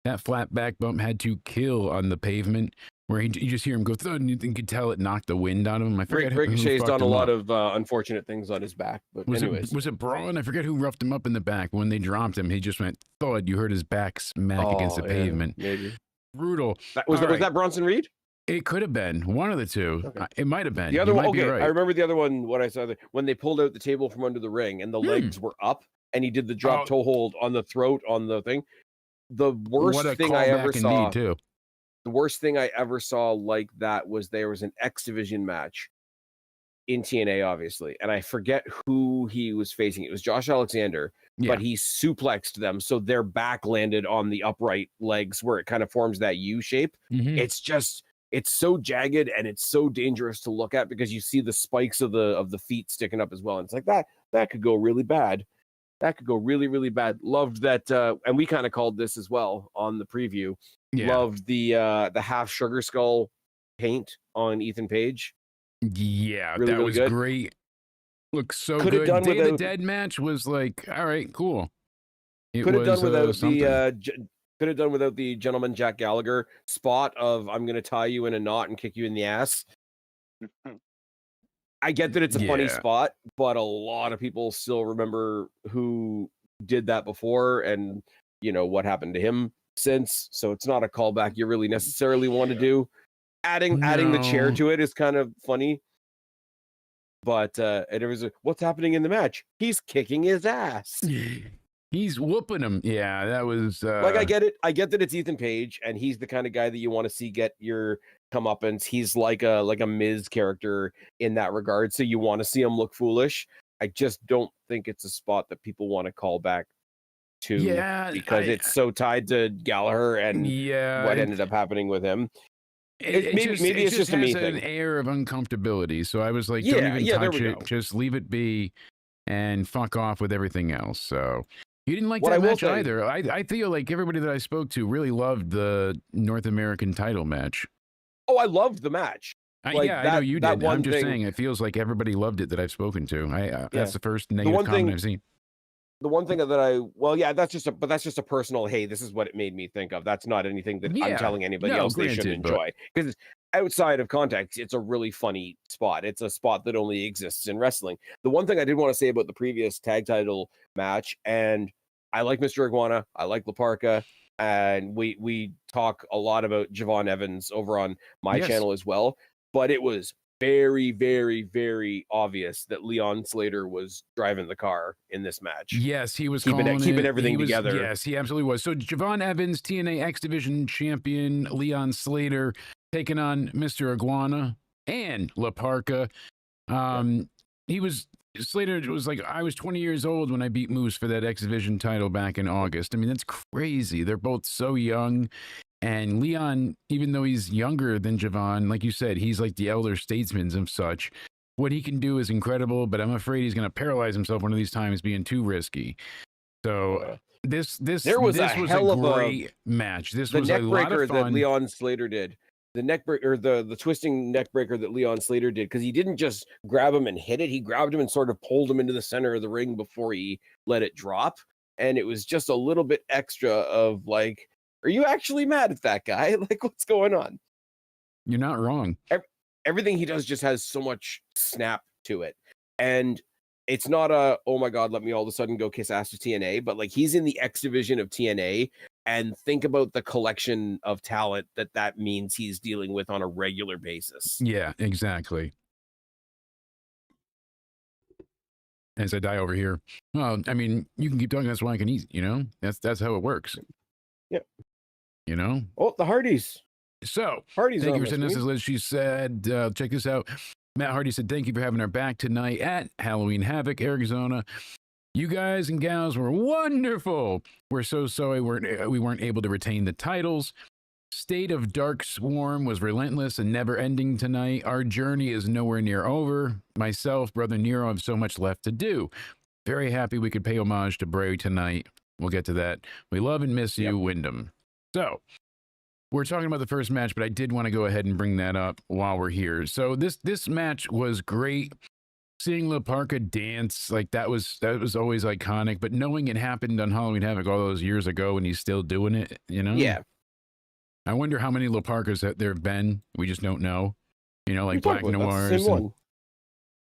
That flat back bump had to kill on the pavement, where you just hear him go thud, and you could tell it knocked the wind out of him. I forget Ricochet's done a lot of unfortunate things on his back, but was anyways. it Braun? I forget who roughed him up in the back. When they dropped him, he just went thud. You heard his back smack against the pavement. Maybe. Brutal. Was that Bronson Reed? It could have been one of the two. Okay. It might have been. The other one, okay, right. I remember the other one, what I saw there, when they pulled out the table from under the ring and the legs were up and he did the drop toe hold on the throat on the thing. The worst thing I ever saw. Too. The worst thing I ever saw like that was there was an X Division match in TNA, obviously, and I forget who he was facing. It was Josh Alexander, but he suplexed them, so their back landed on the upright legs where it kind of forms that U shape. It's just, it's so jagged and it's so dangerous to look at because you see the spikes of the feet sticking up as well, and it's like that could go really bad. That could go really, really bad. Loved that, and we kind of called this as well on the preview. Loved the half sugar skull paint on Ethan Page. Yeah, Really, that really was good. great. Looks so Could have good. done Day of the without- Dead match was like, all right, cool. It Could have was, done without something. could have done without the gentleman Jack Gallagher spot of I'm going to tie you in a knot and kick you in the ass. I get that it's a funny spot, but a lot of people still remember who did that before and, you know, what happened to him since. So it's not a callback you really necessarily want to do. Adding the chair No. to it is kind of funny. But it was what's happening in the match? He's kicking his ass. He's whooping him. Yeah, that was Like, I get it. I get that it's Ethan Page, and he's the kind of guy that you want to see get your comeuppance. He's like a Miz character in that regard, so you want to see him look foolish. I just don't think it's a spot that people want to call back to because it's so tied to Gallagher and what ended up happening with him. Maybe it's just a me has thing. an air of uncomfortability. So I was like, don't even touch there we it. go. Just leave it be and fuck off with everything else. So you didn't like What I that will match say- either. I feel like everybody that I spoke to really loved the North American title match. Oh, I loved the match. Like, I know you that did. one I'm just thing- saying, it feels like everybody loved it that I've spoken to. That's the first negative one comment thing- I've seen. The one thing that that's just a personal, hey, this is what it made me think of. That's not anything that I'm telling anybody else they should granted, but- enjoy. Because outside of context, it's a really funny spot. It's a spot that only exists in wrestling. The one thing I did want to say about the previous tag title match, and I like Mr. Iguana, I like La Parka, and we talk a lot about Javon Evans over on my channel as well, but it was very, very, very obvious that Leon Slater was driving the car in this match. Yes, he was keeping calling everything He was- together. Yes, he absolutely was. So Javon Evans, TNA X Division champion, Leon Slater taking on Mr. Iguana and La Parka. Slater was like, I was 20 years old when I beat Moose for that X Division title back in August. I mean, that's crazy. They're both so young. And Leon, even though he's younger than Javon, like you said, he's like the elder statesman and such. What he can do is incredible, but I'm afraid he's going to paralyze himself one of these times being too risky. So this was hell a of a- great match. This The was a neck lot breaker of that fun. Leon Slater did. The neck breaker, the twisting neck breaker that Leon Slater did, because he didn't just grab him and hit it. He grabbed him and sort of pulled him into the center of the ring before he let it drop. And it was just a little bit extra of like, are you actually mad at that guy? Like, what's going on? You're not wrong. Everything he does just has so much snap to it. And it's not a, oh my God, let me all of a sudden go kiss ass to TNA, but like he's in the X division of TNA, and think about the collection of talent that means he's dealing with on a regular basis. Yeah, exactly. As I die over here. Well, I mean, you can keep talking. That's why I can eat, you know? That's how it works. Yep. You know? Oh, the Hardys. So, Hardys thank on you for the sending us screen. this, Liz. She said, check this out. Matt Hardy said, thank you for having our back tonight at Halloween Havoc, Arizona. You guys and gals were wonderful. We're so sorry we weren't able to retain the titles. State of Dark Swarm was relentless and never ending tonight. Our journey is nowhere near over. Myself, Brother Nero, have so much left to do. Very happy we could pay homage to Bray tonight. We'll get to that. We love and miss you, Wyndham. So, we're talking about the first match, but I did want to go ahead and bring that up while we're here. So this match was great. Seeing La Parka dance, like that was always iconic. But knowing it happened on Halloween Havoc all those years ago, and he's still doing it, you know? Yeah. I wonder how many La Parkas there have been. We just don't know. You know, like Black That's the Noirs. same And one.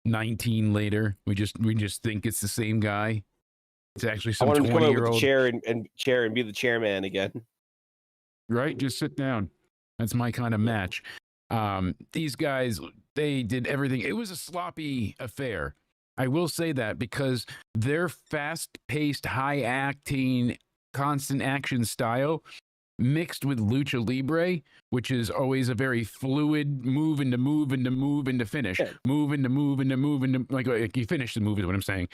19 later, we just think it's the same guy. It's actually I some want him to come out with 20-year-old. the chair and be the chairman again. Right? Just sit down. That's my kind of match. These guys, they did everything. It was a sloppy affair. I will say that because their fast-paced, high-acting, constant action style mixed with lucha libre, which is always a very fluid move into move into move into finish, Yeah. move into move into move into like you finish the move is what I'm saying.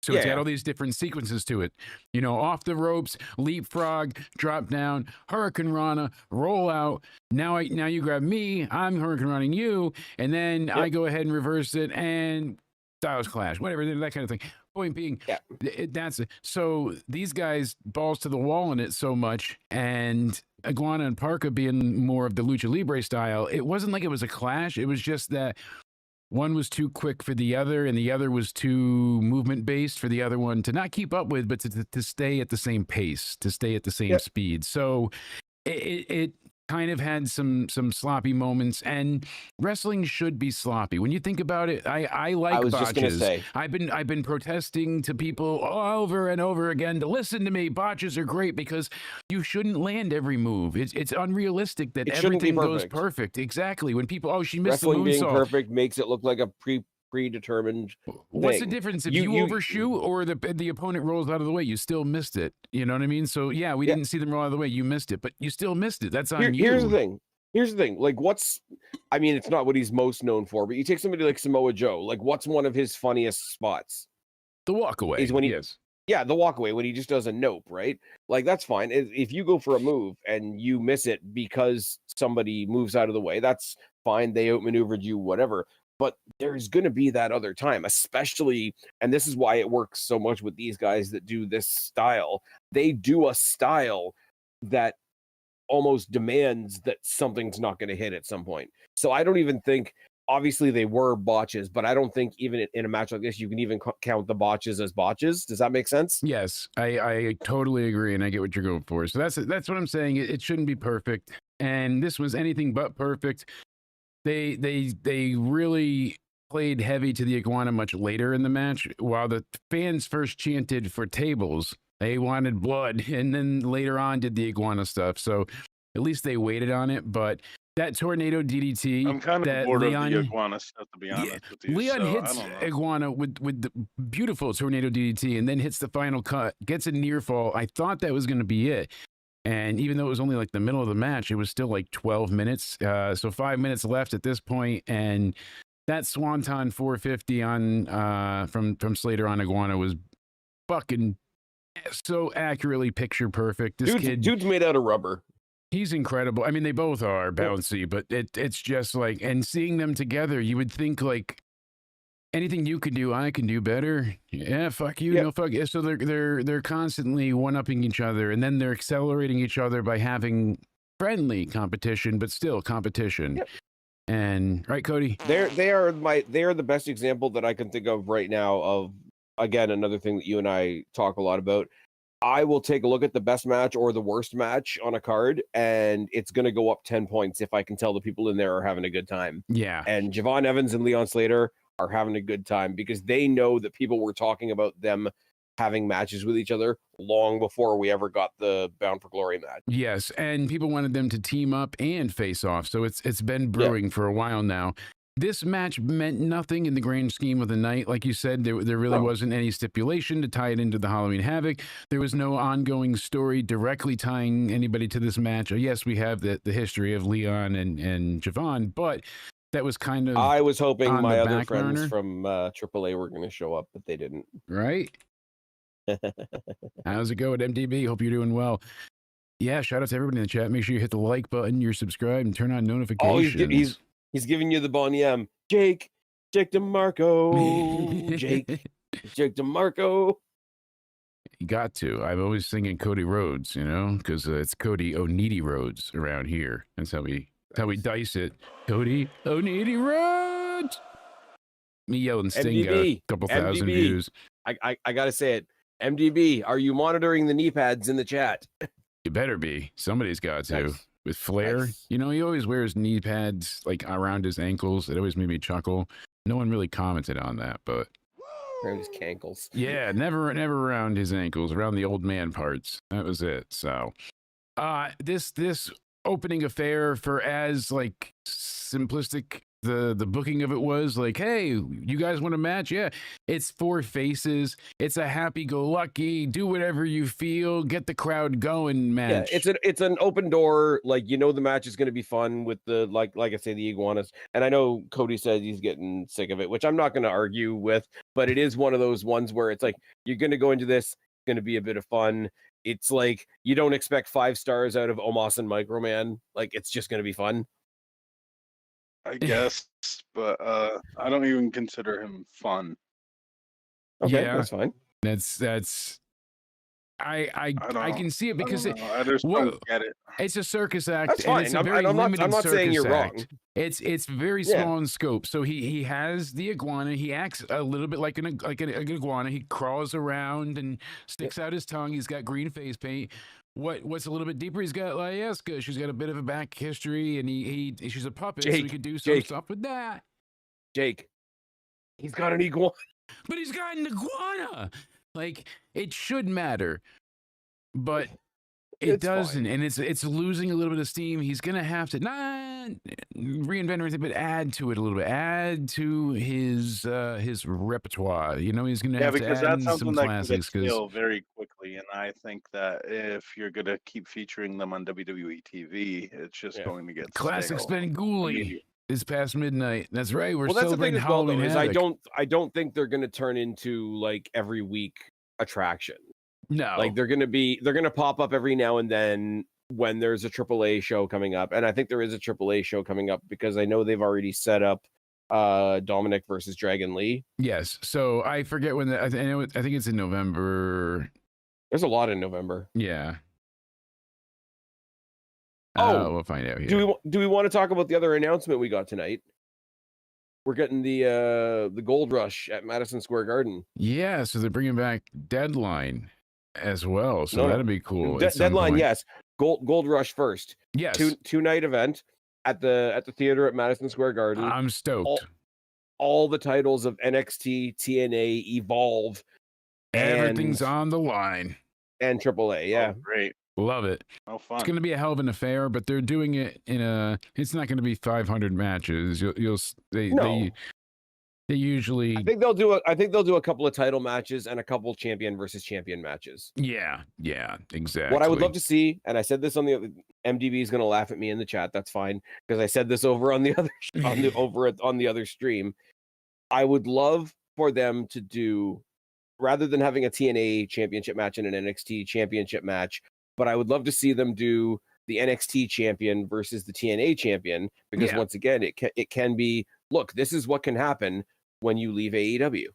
So it's got all these different sequences to it. You know, off the ropes, leapfrog, drop down, Hurricane Rana, roll out. Now you grab me, I'm Hurricane Running you, and then I go ahead and reverse it and Styles Clash, whatever, that kind of thing. Point being, that's it. So these guys balls to the wall in it so much, and Iguana and Parka being more of the lucha libre style, it wasn't like it was a clash. It was just that one was too quick for the other, and the other was too movement based for the other one to not keep up with, but to stay at the same pace, to stay at the same speed. So it kind of had some sloppy moments, and wrestling should be sloppy. When you think about it, I like I was botches. just gonna say. I've been protesting to people over and over again to listen to me. Botches are great because you shouldn't land every move. It's unrealistic that everything goes perfect. Exactly. When people, she missed Wrestling the being moonsault. Perfect makes it look like a predetermined What's thing. the difference if you overshoot or the opponent rolls out of the way? You still missed it. You know what I mean? So yeah, we didn't see them roll out of the way. You missed it, but you still missed it. That's on you. Here's the thing. Like, I mean, it's not what he's most known for, but you take somebody like Samoa Joe. Like, what's one of his funniest spots? The walk away. Is when he, the walk away when he just does a nope, right? Like, that's fine. If you go for a move and you miss it because somebody moves out of the way, that's fine. They outmaneuvered you, whatever. But there's going to be that other time, especially, and this is why it works so much with these guys that do this style. They do a style that almost demands that something's not going to hit at some point. So I don't even think, obviously they were botches, but I don't think even in a match like this, you can even count the botches as botches. Does that make sense? Yes, I totally agree, and I get what you're going for. So that's what I'm saying. It shouldn't be perfect, and this was anything but perfect. They really played heavy to the Iguana much later in the match, while the fans first chanted for tables. They wanted blood, and then later on did the Iguana stuff. So at least they waited on it. But that tornado DDT, I'm kind of bored Leon, of the Iguana stuff, to be honest with you. Leon so, hits Iguana with the beautiful tornado DDT, and then hits the final cut, gets a near fall. I thought that was going to be it. And even though it was only like the middle of the match, it was still like 12 minutes. So 5 minutes left at this point, and that Swanton 450 on from Slater on Iguana was fucking so accurately picture perfect. This dude's made out of rubber. He's incredible. I mean, they both are bouncy, but it's just like, and seeing them together, you would think like anything you can do, I can do better. Yeah, fuck you. No, fuck. So they're constantly one-upping each other, and then they're accelerating each other by having friendly competition, but still competition. And right, Cody? They are the best example that I can think of right now of, again, another thing that you and I talk a lot about. I will take a look at the best match or the worst match on a card, and it's going to go up 10 points if I can tell the people in there are having a good time. Yeah. And Javon Evans and Leon Slater are having a good time because they know that people were talking about them having matches with each other long before we ever got the Bound for Glory match. Yes, and people wanted them to team up and face off, so it's been brewing for a while now. This match meant nothing in the grand scheme of the night. Like you said, there really wasn't any stipulation to tie it into the Halloween Havoc. There was no ongoing story directly tying anybody to this match. Yes, we have the history of Leon and Javon, but that was kind of, I was hoping my other friends burner from AAA were going to show up, but they didn't. Right? How's it going, MDB? Hope you're doing well. Yeah, shout out to everybody in the chat. Make sure you hit the like button, you're subscribed, and turn on notifications. Oh, he's giving you the Bonnie M. Jake DeMarco. Jake DeMarco. You got to. I'm always singing Cody Rhodes, you know, because it's Cody O'Needy Rhodes around here. That's how we dice it. Cody O'Needy Rhodes. Me yelling Sting got a couple thousand views. I gotta say it. MDB, are you monitoring the knee pads in the chat? You better be. Somebody's got to. Nice. With Flair, nice. You know, he always wears knee pads like around his ankles. It always made me chuckle. No one really commented on that, but around his cankles. Yeah, never around his ankles, around the old man parts. That was it. So, this opening affair, for as like simplistic the booking of it was. Like, hey, you guys want a match? Yeah, it's 4 faces. It's a happy-go-lucky, do whatever you feel, get the crowd going match. Yeah, it's an open door. Like, you know, the match is going to be fun with the like I say, the iguanas. And I know Cody says he's getting sick of it, which I'm not going to argue with. But it is one of those ones where it's like you're going to go into this, going to be a bit of fun. It's like you don't expect 5 stars out of Omos and Microman. Like, it's just going to be fun. I guess, but I don't even consider him fun. Okay, Yeah. that's fine. That's I don't can know. see it because I just don't get it. it's a circus act. That's and fine. it's a very I'm limited not saying you're circus wrong. act. It's very Yeah. small in scope. So he has the iguana. He acts a little bit like an iguana. He crawls around and sticks out his tongue. He's got green face paint. What's a little bit deeper? He's got Layeska. She's got a bit of a back history, and she's a puppet, so he Jake, could do some Jake. stuff with that. Jake, he's got an iguana. But he's got an iguana. Like, it should matter, but it It's doesn't, fine. and it's losing a little bit of steam. He's gonna have to not reinvent or anything, but add to it a little bit. Add to his repertoire. You know, he's gonna Yeah, have to because add that's in something some that can get classics. Because stale very quickly, and I think that if you're gonna keep featuring them on WWE TV, it's just Yeah. going to get classic stale. Spenguli immediately. is past midnight. That's right. We're Well, that's the thing celebrating as well, though, Halloween is Havoc. I don't think they're going to turn into like every week attraction. No, Like they're going to pop up every now and then when there's a AAA show coming up, and I think there is a AAA show coming up because I know they've already set up Dominic versus Dragon Lee. yes. So I forget when I think it's in November. There's a lot in November. Yeah. Oh, we'll find out here. Do we want to talk about the other announcement we got tonight? We're getting the Gold Rush at Madison Square Garden. Yeah, so they're bringing back Deadline as well. So No, that'd be cool. at some Deadline, point. yes. Gold Rush first. Yes. Two night event at the theater at Madison Square Garden. I'm stoked. All the titles of NXT, TNA, Evolve, Everything's on the line. and AAA. Yeah, Oh, great. Love it. Oh, fun. It's going to be a hell of an affair, but they're doing it in a. It's not going to be 500 matches. They usually. I think they'll do a couple of title matches and a couple champion versus champion matches. Yeah, exactly. What I would love to see, and I said this on the MDB is going to laugh at me in the chat. That's fine because I said this over on the other on the other stream. I would love for them to do, rather than having a TNA championship match and an NXT championship match, but I would love to see them do the NXT champion versus the TNA champion because Yeah. once again, it can be, look, this is what can happen when you leave AEW.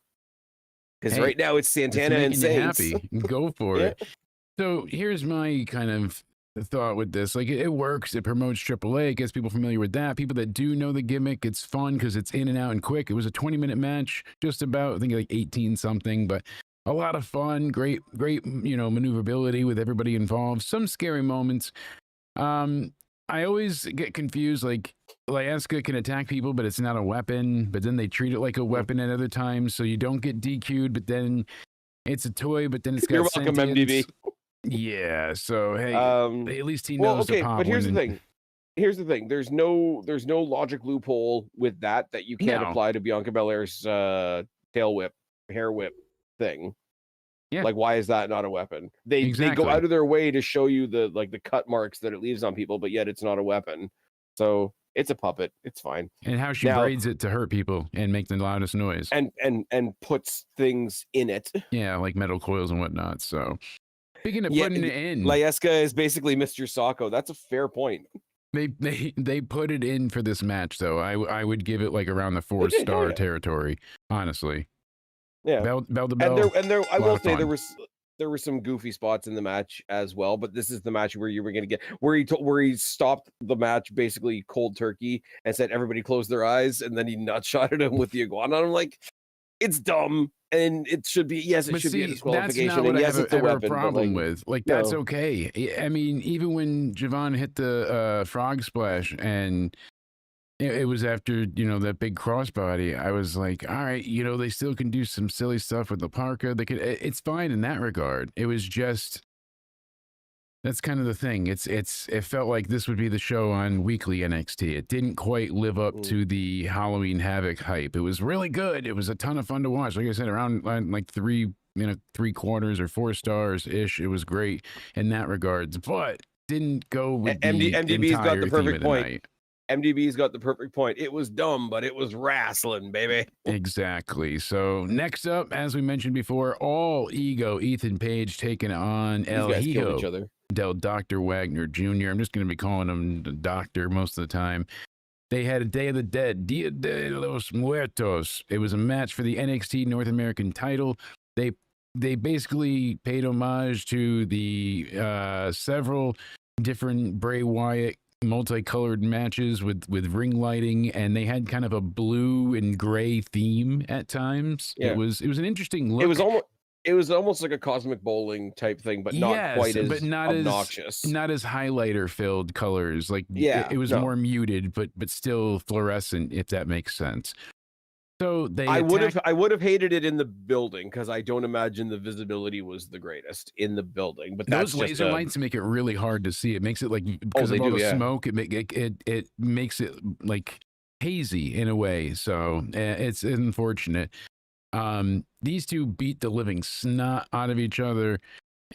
Because Hey, right now it's It's Santana and making you Saints. happy. Go for Yeah. it. So here's my kind of thought with this. Like, it works. It promotes AAA. It gets people familiar with that. People that do know the gimmick, it's fun because it's in and out and quick. It was a 20-minute match, just about, I think, like 18 something, but a lot of fun. Great, maneuverability with everybody involved. Some scary moments. I always get confused. Like, Layeska can attack people, but it's not a weapon. But then they treat it like a weapon at other times, so you don't get DQ'd. But then it's a toy. But then it's got You're welcome, sentience. MDB. Yeah. So hey, at least he Well, knows okay, to pop but here's one the and- thing. Here's the thing. There's no logic loophole with that you can't No. apply to Bianca Belair's tail whip, hair whip thing. Yeah. Like, why is that not a weapon? They Exactly. go out of their way to show you the cut marks that it leaves on people, but yet it's not a weapon. So it's a puppet. It's fine. And how she Now- braids it to hurt people and make the loudest noise. And puts things in it. Yeah, like metal coils and whatnot. So speaking of Yeah, putting it in, Layeska is basically Mr. Sacco. That's a fair point. they put it in for this match though. I would give it like around the 4-star Yeah. territory, honestly. Yeah. Bell to bell. And there I lot will of say fun. there were some goofy spots in the match as well, but this is the match where you were going to get where he stopped the match basically cold turkey and said everybody close their eyes, and then he nutshotted him with the iguana. I'm like, it's dumb, and it should be, yes, it But should be a see, disqualification, that's not what and I yes, have it's a ever weapon. a but, problem like, with. Like, that's no. okay. I mean, even when Javon hit the frog splash and it was after, that big crossbody, I was like, all right, they still can do some silly stuff with the parka. They could, it's fine in that regard. It was just, That's kind of the thing. It felt like this would be the show on weekly NXT. It didn't quite live up to the Halloween Havoc hype. It was really good. It was a ton of fun to watch. Like I said, around like 3/4 or 4 stars ish. It was great in that regards, but didn't go with the MDB's got the entire theme perfect of the point. night. MDB's got the perfect point. It was dumb, but it was wrestling, baby. Exactly. So next up, as we mentioned before, all ego Ethan Page taking on These El guys killed each Hijo other. del Dr. Wagner Jr. I'm just going to be calling him the Doctor most of the time. They had a Day of the Dead, Dia de los Muertos. It was a match for the NXT North American title. They basically paid homage to the several different Bray Wyatt multicolored matches with ring lighting, and they had kind of a blue and gray theme at times. Yeah. It was an interesting look. It was almost like a cosmic bowling type thing, but not quite as obnoxious. Not as highlighter filled colors. Like it was more muted, but still fluorescent, if that makes sense. So I would have hated it in the building because I don't imagine the visibility was the greatest in the building. But those laser lights make it really hard to see. It makes it like because of all the smoke, it makes it like hazy in a way. So it's unfortunate. These two beat the living snot out of each other,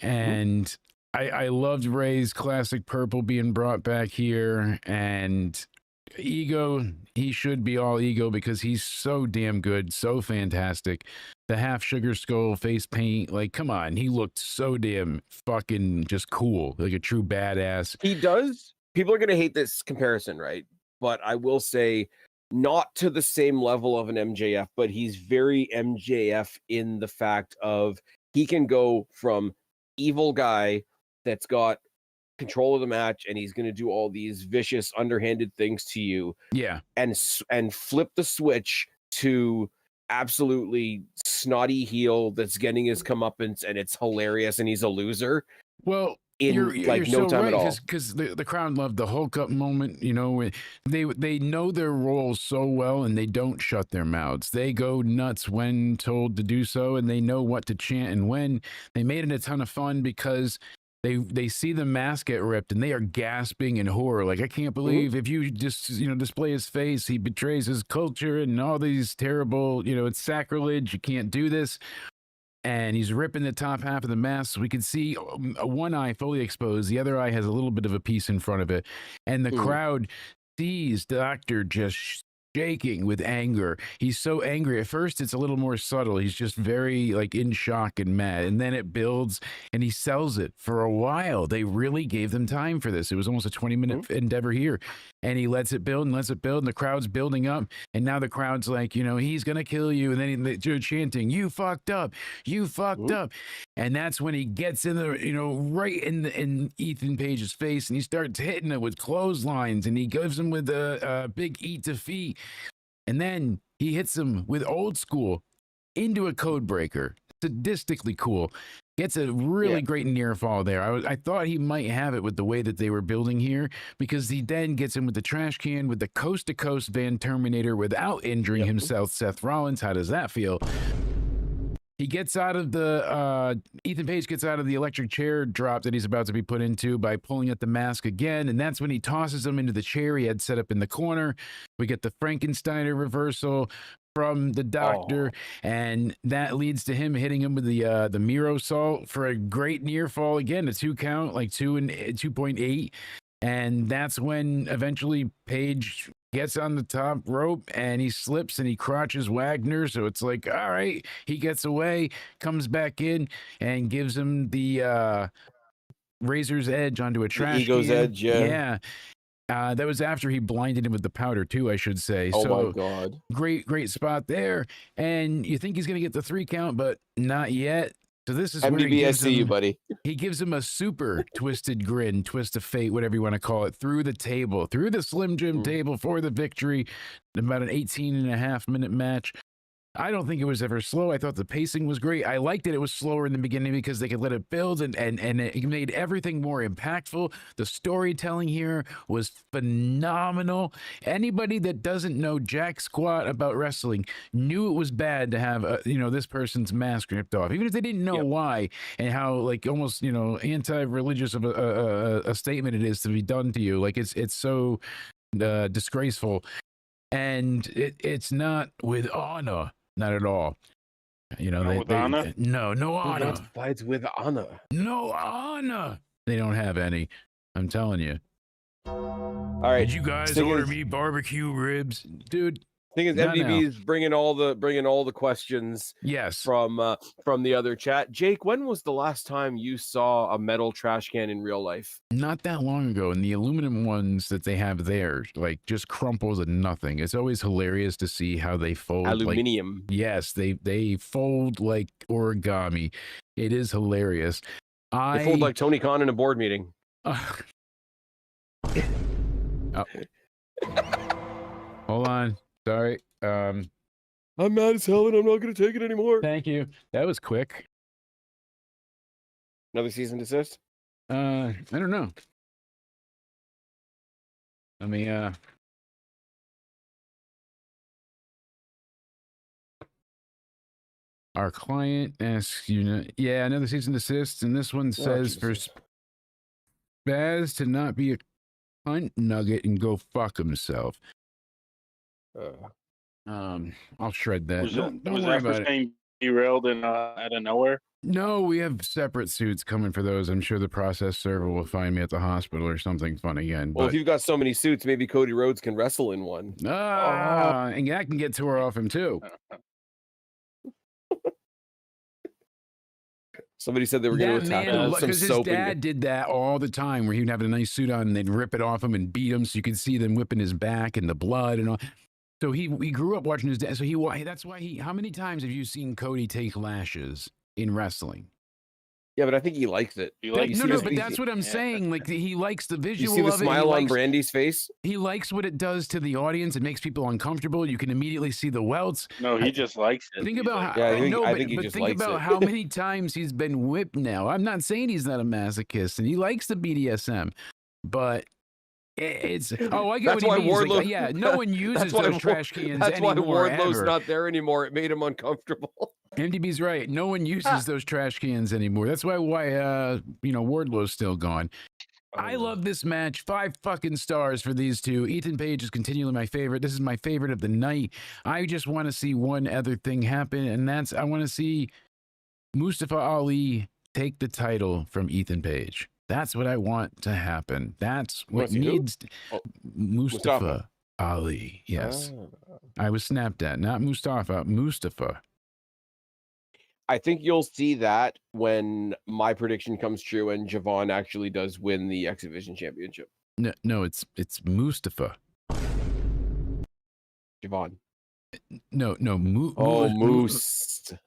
and I loved Ray's classic purple being brought back here, and ego, he should be all ego because he's so damn good, so fantastic. The half sugar skull face paint, like, come on, he looked so damn fucking just cool, like a true badass. He does. People are gonna hate this comparison, right? But I will say, not to the same level of an MJF, but he's very MJF in the fact of he can go from evil guy that's got control of the match and he's going to do all these vicious underhanded things to you, and flip the switch to absolutely snotty heel that's getting his comeuppance, and it's hilarious, and he's a loser. Well, you're no time at all, because the crowd loved the Hulk up moment. You know, they know their roles so well, and they don't shut their mouths. They go nuts when told to do so, and they know what to chant and when. They made it a ton of fun because they see the mask get ripped and they are gasping in horror. Like, I can't believe if you just, display his face, he betrays his culture and all these terrible, it's sacrilege. You can't do this. And he's ripping the top half of the mask. So we can see one eye fully exposed. The other eye has a little bit of a piece in front of it. And the crowd sees Doctor just shaking with anger. He's so angry. At first, it's a little more subtle. He's just very in shock and mad. And then it builds and he sells it for a while. They really gave them time for this. It was almost a 20-minute endeavor here. And he lets it build and lets it build. And the crowd's building up. And now the crowd's like, he's going to kill you. And then they're chanting, you fucked up. You fucked up. And that's when he gets in the, right in Ethan Page's face. And he starts hitting it with clotheslines. And he gives him with a big eat to feet. And then he hits him with old school into a code breaker. Sadistically cool. Gets a really great near fall there. I thought he might have it with the way that they were building here, because he then gets him with the trash can with the coast to coast Van Terminator without injuring himself. Seth Rollins, how does that feel? He gets out of the, Ethan Page gets out of the electric chair drop that he's about to be put into by pulling at the mask again. And that's when he tosses him into the chair he had set up in the corner. We get the Frankensteiner reversal from the Doctor, and that leads to him hitting him with the Miro Salt for a great near fall again, a 2 count, like 2.8. And that's when eventually Page gets on the top rope and he slips and he crotches Wagner. So it's like, all right, he gets away, comes back in and gives him the razor's edge onto a trash Ego's can. edge, yeah. That was after he blinded him with the powder too, I should say. Oh so my God. Great spot there. And you think he's going to get the 3 count, but not yet. So this is where MDB, I see you, buddy. He gives him a super twisted grin, twist of fate, whatever you want to call it, through the table, through the Slim Jim table for the victory. About an 18.5-minute match. I don't think it was ever slow. I thought the pacing was great. I liked that it was slower in the beginning because they could let it build, and it made everything more impactful. The storytelling here was phenomenal. Anybody that doesn't know jack squat about wrestling knew it was bad to have this person's mask ripped off, even if they didn't know why, and how like almost anti-religious of a statement it is to be done to you. Like it's so disgraceful, and it's not with honor. Not at all. No honor? No honor. Fights with honor. No honor. They don't have any. I'm telling you. All right. Did you guys order me barbecue ribs, dude? Thing is, MDB is bringing all the questions. Yes. From the other chat. Jake, when was the last time you saw a metal trash can in real life? Not that long ago, and the aluminum ones that they have there, like, just crumple to nothing. It's always hilarious to see how they fold. Aluminium. Yes, they fold like origami. It is hilarious. They fold like Tony Khan in a board meeting. Hold on. Sorry. I'm mad as hell and I'm not going to take it anymore. Thank you. That was quick. Another cease and desist? I don't know. Let me our client asks you another cease and desist, and this one says for Spaz to not be a cunt nugget and go fuck himself. I'll shred that. Don't worry about it. Derailed and out of nowhere? No, we have separate suits coming for those. I'm sure the process server will find me at the hospital or something fun again. Well, if you've got so many suits, maybe Cody Rhodes can wrestle in one. And that can get tore off him too. Somebody said they were going to attack him with some because his soap. dad did that all the time, where he'd have a nice suit on and they'd rip it off him and beat him, so you could see them whipping his back and the blood and all. So he grew up watching his dad. So that's why he. How many times have you seen Cody take lashes in wrestling? Yeah, but I think he likes it. But that's what I'm saying. Like he likes the visual. You see the of smile on Brandy's face. He likes what it does to the audience. It makes people uncomfortable. You can immediately see the welts. No, he just likes it. Think about how many times he's been whipped now. I'm not saying he's not a masochist, and he likes the BDSM, but it's I get that's what he why means. Wardlow, no one uses those trash cans that's anymore. That's why Wardlow's not there anymore. It made him uncomfortable. MDB's right. No one uses those trash cans anymore. That's why Wardlow's still gone. I love this match. 5 fucking stars for these two. Ethan Page is continually my favorite. This is my favorite of the night. I just want to see one other thing happen, and that's I want to see Mustafa Ali take the title from Ethan Page. That's what I want to happen. That's what needs Mustafa Ali. Yes. I was snapped at. Not Mustafa, Mustafa. I think you'll see that when my prediction comes true and Javon actually does win the X Division Championship. No, it's Mustafa. Javon. No, Mustafa.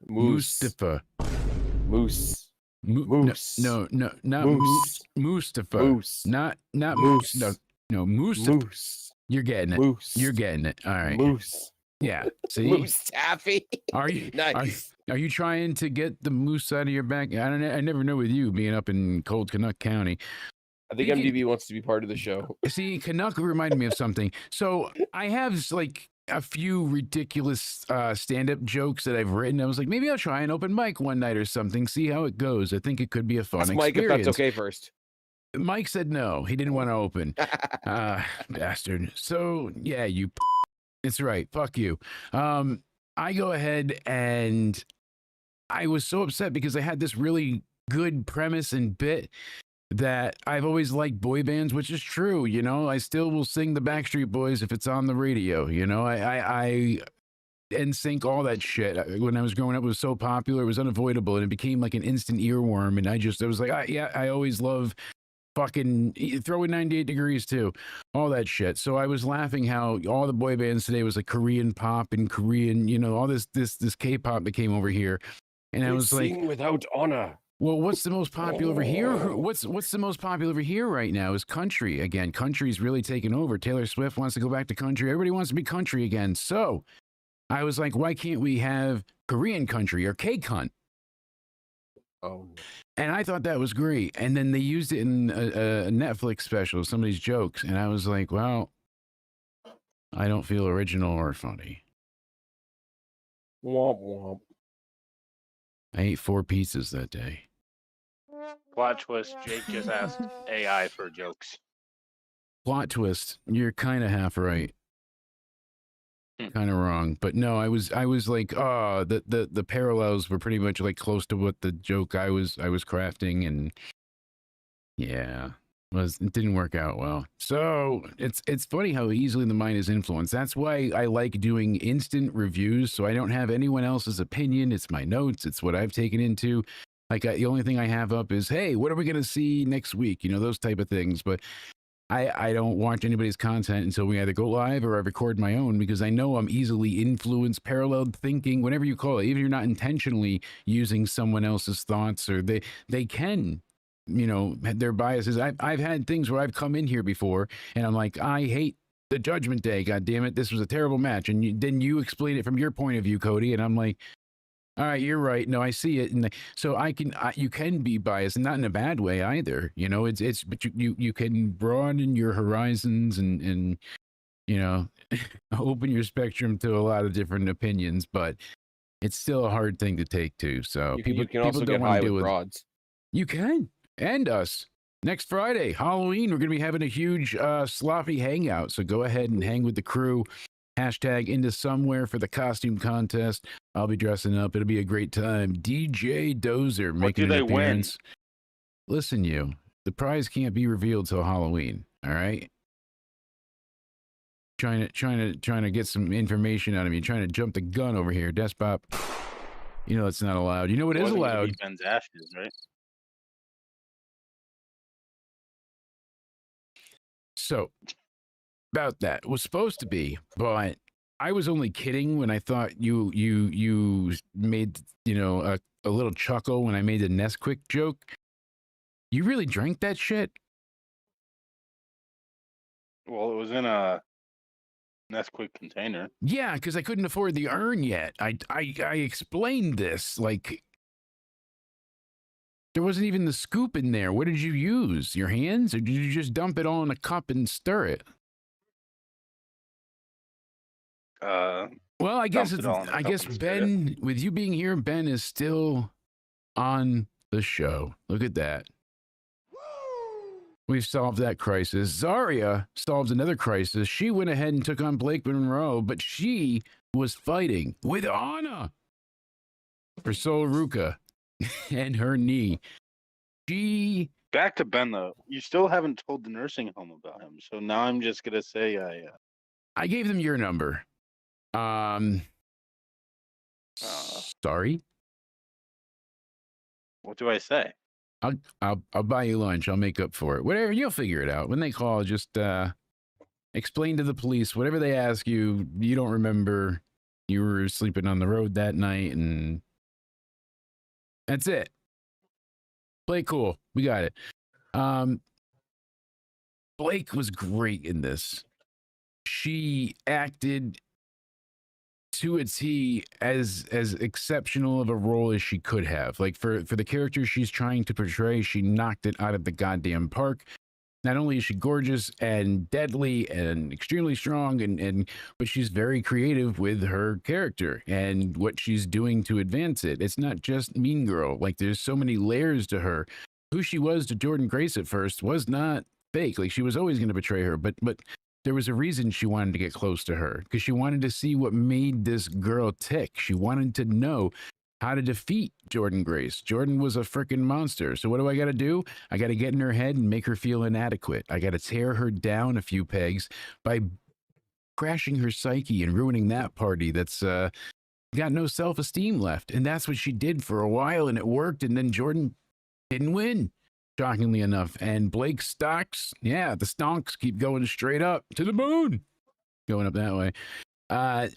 Moose. Moose. No, not Moose. Mustafa. Moose. Not Moose. No, Mustafa. Moose. You're getting it. Moose. You're getting it. All right. Moose. Yeah. See? Moose taffy. Are you nice? Are you trying to get the moose out of your back? I never know with you being up in cold Canuck County. I think MDB wants to be part of the show. See, Canuck reminded me of something. So I have like a few ridiculous stand-up jokes that I've written. I was like, maybe I'll try an open mic one night or something, see how it goes. I think it could be a fun experience. Mike, if that's okay first. Mike said no. He didn't want to open. Bastard. So, yeah, it's right. Fuck you. I go ahead and I was so upset because I had this really good premise and bit that I've always liked boy bands, which is true. You know, I still will sing the Backstreet Boys if it's on the radio. You know, I NSYNC, all that shit. When I was growing up, it was so popular, it was unavoidable, and it became like an instant earworm. And I was like, I always love fucking throw in 98 Degrees too, all that shit. So I was laughing how all the boy bands today was like Korean pop and Korean, you know, all this K-pop that came over here. And I was like, without honor. Well, what's the most popular over here? What's the most popular over here right now is country. Again, country's really taken over. Taylor Swift wants to go back to country. Everybody wants to be country again. So I was like, why can't we have Korean country or K-Cunt? Oh, And I thought that was great. And then they used it in a Netflix special, somebody's jokes. And I was like, well, I don't feel original or funny. womp womp. I ate 4 pizzas that day. Plot twist: Jake just asked AI for jokes. Plot twist, you're kind of half right. Hmm. Kind of wrong. But no, I was like, oh, the parallels were pretty much like close to what the joke I was crafting, and yeah. It didn't work out well. So it's funny how easily the mind is influenced. That's why I like doing instant reviews, so I don't have anyone else's opinion. It's my notes. It's what I've taken into. Like the only thing I have up is, hey, what are we gonna see next week? You know, those type of things. But I don't watch anybody's content until we either go live or I record my own, because I know I'm easily influenced, parallel thinking, whatever you call it. Even if you're not intentionally using someone else's thoughts, or they can, you know, their biases. I've had things where I've come in here before and I'm like, I hate the Judgment Day. God damn it, this was a terrible match. And then you explain it from your point of view, Cody, and I'm like, all right, you're right. No, I see it, and so you can be biased, and not in a bad way either. You know, but you can broaden your horizons and you know, open your spectrum to a lot of different opinions. But it's still a hard thing to take too. So You people can also don't get want high to deal with with. rods. You can, and us. Next Friday, Halloween, we're going to be having a huge sloppy hangout. So go ahead and hang with the crew. Hashtag into somewhere for the costume contest. I'll be dressing up. It'll be a great time. DJ Dozer making do an they win? appearance. Listen, the prize can't be revealed till Halloween. All right. Trying to get some information out of me. Trying to jump the gun over here, Despop. You know it's not allowed. You know what It is wasn't gonna allowed? be Ben's ashes, right? So, about that was supposed to be, but I was only kidding when I thought you made, you know, a little chuckle when I made the Nesquik joke. You really drank that shit? Well, it was in a Nesquik container. Yeah, because I couldn't afford the urn yet. I explained this, like there wasn't even the scoop in there. What did you use? Your hands, or did you just dump it all in a cup and stir it? Well, I guess Dumped it all in a I cup guess and stirred Ben, with you being here, Ben is still on the show. Look at that. We've solved that crisis. Zarya solved another crisis. She went ahead and took on Blake Monroe, but she was fighting with Anna for Sol Ruka and her knee. Back to Ben though. You still haven't told the nursing home about him, so now I'm just gonna say I gave them your number. Sorry. What do I say? I'll buy you lunch. I'll make up for it. Whatever, you'll figure it out. When they call, just explain to the police whatever they ask you. You don't remember you were sleeping on the road that night, and that's it. Play cool. We got it. Blake was great in this. She acted to a T as exceptional of a role as she could have. Like for the character she's trying to portray, she knocked it out of the goddamn park. Not only is she gorgeous and deadly and extremely strong, but she's very creative with her character and what she's doing to advance it. It's not just Mean Girl. Like there's so many layers to her. Who she was to Jordan Grace at first was not fake. Like she was always going to betray her, but there was a reason she wanted to get close to her, because she wanted to see what made this girl tick. She wanted to know how to defeat Jordan Grace. Jordan was a freaking monster. So what do I got to do? I got to get in her head and make her feel inadequate. I got to tear her down a few pegs by crashing her psyche and ruining that party that's got no self-esteem left. And that's what she did for a while, and it worked. And then Jordan didn't win, shockingly enough. And Blake stocks, yeah, the stonks keep going straight up to the moon, going up that way. I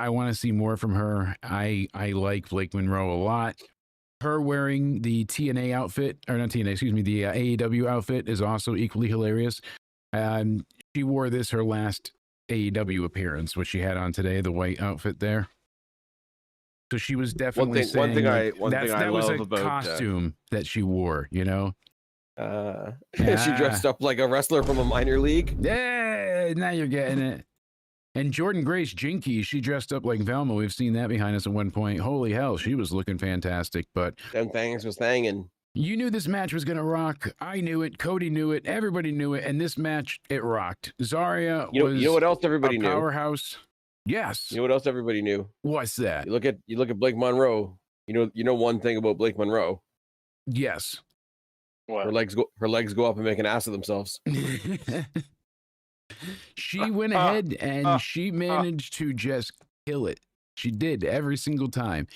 want to see more from her. I like Blake Monroe a lot. Her wearing the TNA outfit, or not TNA, excuse me, the AEW outfit is also equally hilarious. She wore this her last AEW appearance, what she had on today, the white outfit there. So she was definitely saying one thing I that was love a about costume that she wore, you know? she dressed up like a wrestler from a minor league. Yeah, now you're getting it. And Jordan Grace Jinky, she dressed up like Velma. We've seen that behind us at one point. Holy hell, she was looking fantastic. But Them things was thangin'. you knew this match was going to rock. I knew it. Cody knew it. Everybody knew it. And this match, it rocked. Zarya was You know what else everybody a knew? powerhouse. Yes. You know what else everybody knew? What's that? You look at Blake Monroe. You know one thing about Blake Monroe. Yes. What? Her legs go up and make an ass of themselves. She went ahead and she managed to just kill it. She did every single time.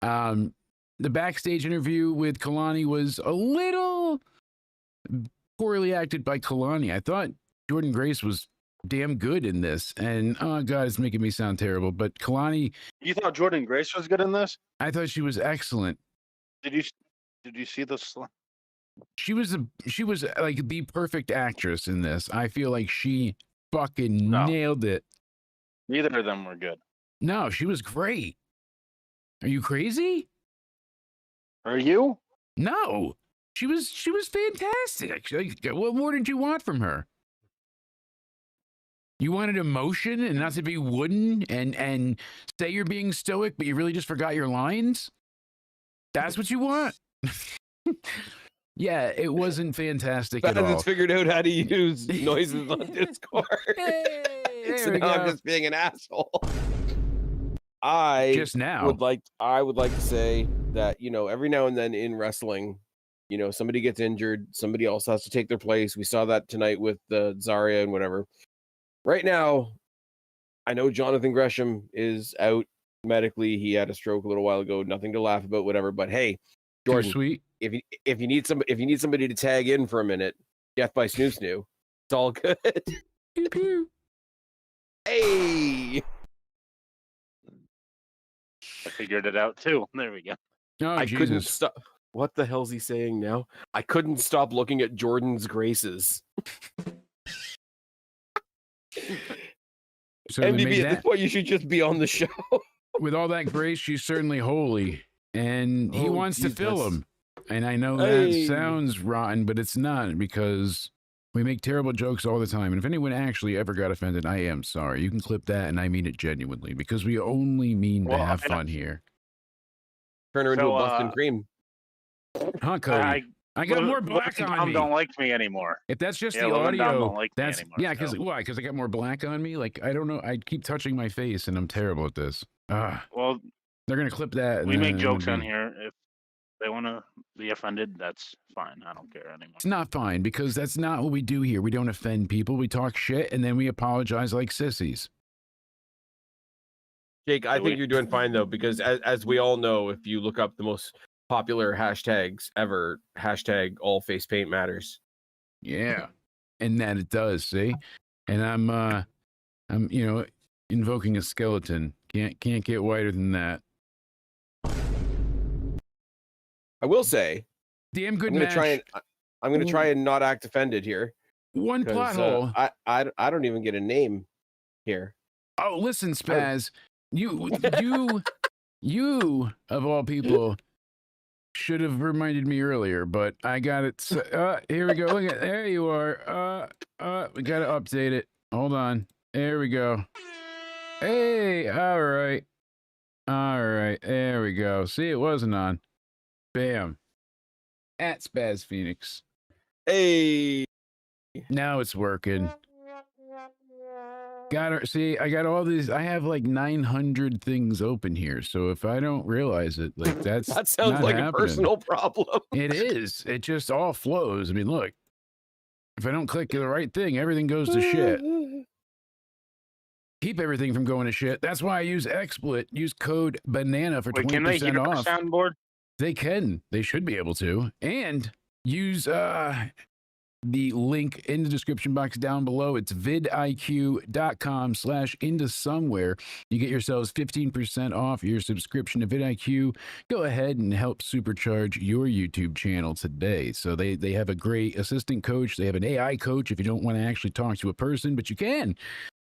The backstage interview with Kalani was a little poorly acted by Kalani. I thought Jordan Grace was damn good in this. And oh God, it's making me sound terrible. But Kalani, You thought Jordan Grace was good in this? I thought she was excellent. Did you see the? She was like the perfect actress in this. I feel like she fucking No. nailed it. Neither of them were good. No, she was great. Are you crazy? Are you? No, she was fantastic. Like, what more did you want from her? You wanted emotion and not to be wooden and say you're being stoic, but you really just forgot your lines? That's what you want? Yeah, it wasn't fantastic at all. Spaz has figured out how to use noises on Discord. Hey, So there we now I'm go. just being an asshole. I Just now. would like to say that, you know, every now and then in wrestling, you know, somebody gets injured, somebody else has to take their place. We saw that tonight with Zarya and whatever. Right now, I know Jonathan Gresham is out medically. He had a stroke a little while ago. Nothing to laugh about, whatever. But hey, Too Jordan, sweet. if you need somebody to tag in for a minute, Death by Snoo Snoo, it's all good. Pew, pew. Hey, I figured it out too. There we go. Oh, I couldn't Jesus. stop. What the hell's he saying now? I couldn't stop looking at Jordan's graces. So we MDB, made at this that, point, you should just be on the show. with all that grace, she's certainly holy. And he Oh, wants to fill Jesus. him. And I know that Hey. sounds rotten, but it's not, because we make terrible jokes all the time. And if anyone actually ever got offended, I am sorry. You can clip that, and I mean it genuinely, because we only mean to Well, have I know- fun here. Turn her into So, a Boston cream. Huh, Cody? I got more black Liv and on Dom me. don't like me anymore. If that's just Yeah, the Liv and Dom audio, don't like me that's anymore, yeah. Because so. why? Because I got more black on me. Like, I don't know. I keep touching my face, and I'm terrible at this. Well, They're gonna clip that. and we make then jokes it'll on be- here. If they want to be offended, that's fine. I don't care anymore. It's not fine, because that's not what we do here. We don't offend people. We talk shit, and then we apologize like sissies. Jake, I Do think we? you're doing fine though, because as we all know, if you look up the most popular hashtags ever, hashtag all face paint matters. Yeah, and that it does. See, and I'm invoking a skeleton. Can't get whiter than that. I will say, Damn good I'm gonna match. try and not act offended here. One plot 'Cause, hole. I don't even get a name here. Oh, listen, Spaz. You of all people should have reminded me earlier, but I got it. Here we go. Look at there you are. We gotta update it. Hold on. There we go. Hey, all right. There we go. See, it wasn't on. Bam. At Spaz Phoenix. Hey, Now it's working. Got her. See, I got all these. I have like 900 things open here. So if I don't realize it, like that's that sounds not like a happening. personal problem. It is. It just all flows. I mean, look. If I don't click the right thing, everything goes to shit. Keep everything from going to shit. That's why I use XSplit. Use code BANANA for Wait, can they 20% hear our off. soundboard? They can. They should be able to. And use the link in the description box down below. It's vidiq.com/into-somewhere. You get yourselves 15% off your subscription to vidIQ. Go ahead and help supercharge your YouTube channel today. So they have a great assistant coach. They have an AI coach if you don't want to actually talk to a person, but you can.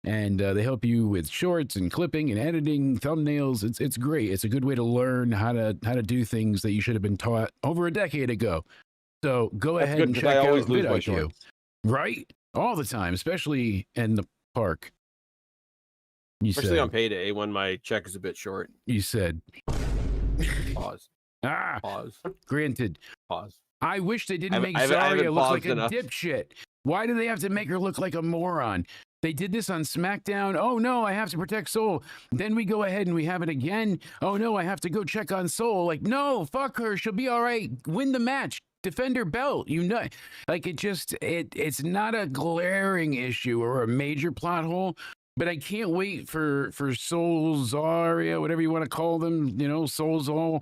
and they help you with shorts and clipping and editing, thumbnails. It's great. It's a good way to learn how to do things that you should have been taught over a decade ago. So go That's ahead good and because check I always out lose my vidIQ. shorts. Right? All the time, especially in the park. Especially on payday when my check is a bit short. You said. Pause. Pause. Granted. Pause. I wish they didn't make I haven't Zarya look like paused a enough. dipshit. Why do they have to make her look like a moron? They did this on SmackDown. Oh no, I have to protect Soul. Then we go ahead and we have it again. Oh no, I have to go check on Soul. Like, no, fuck her. She'll be all right. Win the match. Defend her belt. You know, like it's not a glaring issue or a major plot hole. But I can't wait for Soul, Zarya, whatever you want to call them. You know, Sawzall,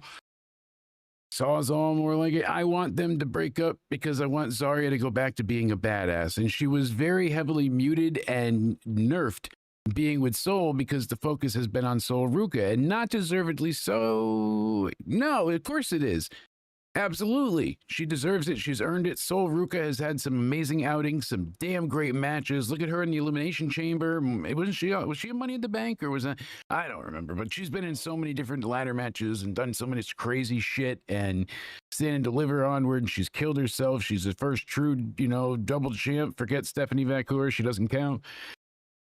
more like it. I want them to break up because I want Zarya to go back to being a badass. And she was very heavily muted and nerfed being with Soul because the focus has been on Soul Ruka, and not deservedly so. No, of course it is. Absolutely. She deserves it. She's earned it. Soul Ruka has had some amazing outings, some damn great matches. Look at her in the Elimination Chamber. Was she a Money in the Bank or was that? I don't remember, but she's been in so many different ladder matches and done so much crazy shit and Stand and Deliver onward. And she's killed herself. She's the first true, double champ. Forget Stephanie Vacour. She doesn't count.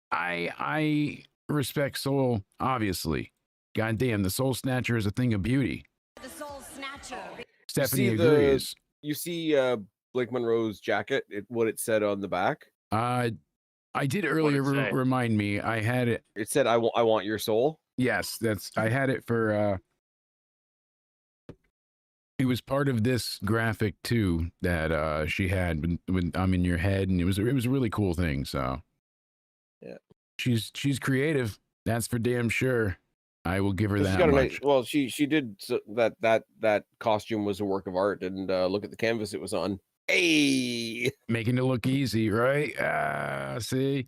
I respect Soul, obviously. God damn, the Soul Snatcher is a thing of beauty. The Soul Snatcher. Stephanie agrees. You see Blake Monroe's jacket, what it said on the back? I did earlier remind me. I had it. It said, I want your soul. Yes, I had it for, it was part of this graphic too that she had when I'm in your head, and it was a really cool thing. So yeah, she's creative. That's for damn sure. I will give her that much. Well, she did that costume was a work of art, and look at the canvas it was on. Hey, making it look easy, right? See,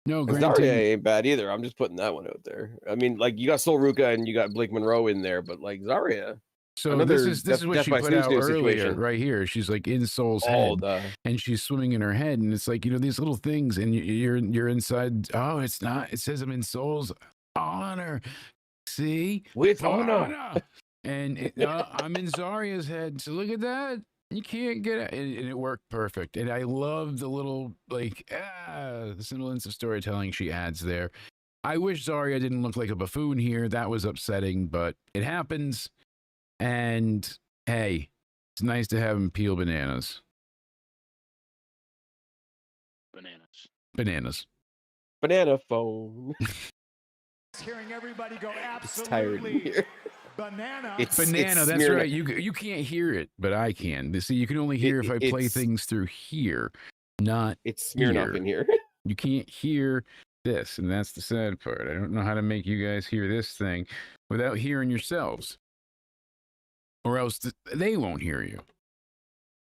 no, Zarya ain't bad either. I'm just putting that one out there. I mean, like you got Soul Ruka and you got Blake Monroe in there, but like Zarya. So this is what she put out earlier, right here. She's like in Soul's head, and she's swimming in her head, and it's like these little things, and you're inside. Oh, it's not. It says I'm in Soul's honor. See, with honor, and I'm in Zarya's head. So look at that. You can't get it, and it worked perfect. And I love the little the semblance of storytelling she adds there. I wish Zarya didn't look like a buffoon here. That was upsetting, but it happens. And hey, it's nice to have him peel bananas. Bananas. Banana phone. Hearing everybody go absolutely here. Banana. It's banana. That's right. You can't hear it, but I can. See, you can only hear if I play things through here, not it's Smirnoff in here. You can't hear this, and that's the sad part. I don't know how to make you guys hear this thing without hearing yourselves, or else they won't hear you.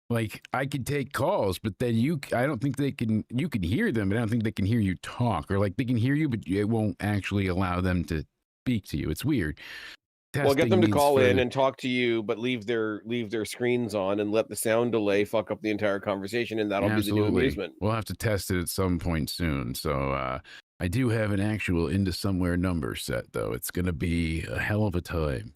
Like I could take calls, but then I don't think they can. You can hear them, but I don't think they can hear you talk. Or like they can hear you, but it won't actually allow them to speak to you. It's weird. Well, get them to call in and talk to you, but leave their screens on and let the sound delay fuck up the entire conversation, and that'll be the new amusement. We'll have to test it at some point soon. So I do have an actual Into Somewhere number set, though. It's going to be a hell of a time.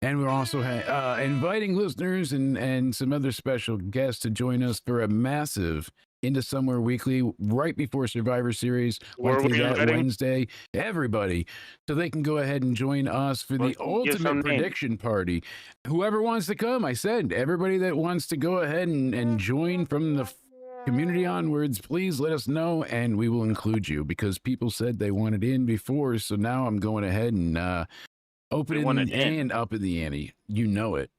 And we're also inviting listeners and some other special guests to join us for a massive Into Somewhere Weekly right before Survivor Series, likely that Wednesday. Everybody, so they can go ahead and join us for the ultimate prediction party. Whoever wants to come, I said, everybody that wants to go ahead and join from the community onwards, please let us know, and we will include you because people said they wanted in before. So now I'm going ahead and open and up in the ante. You know it.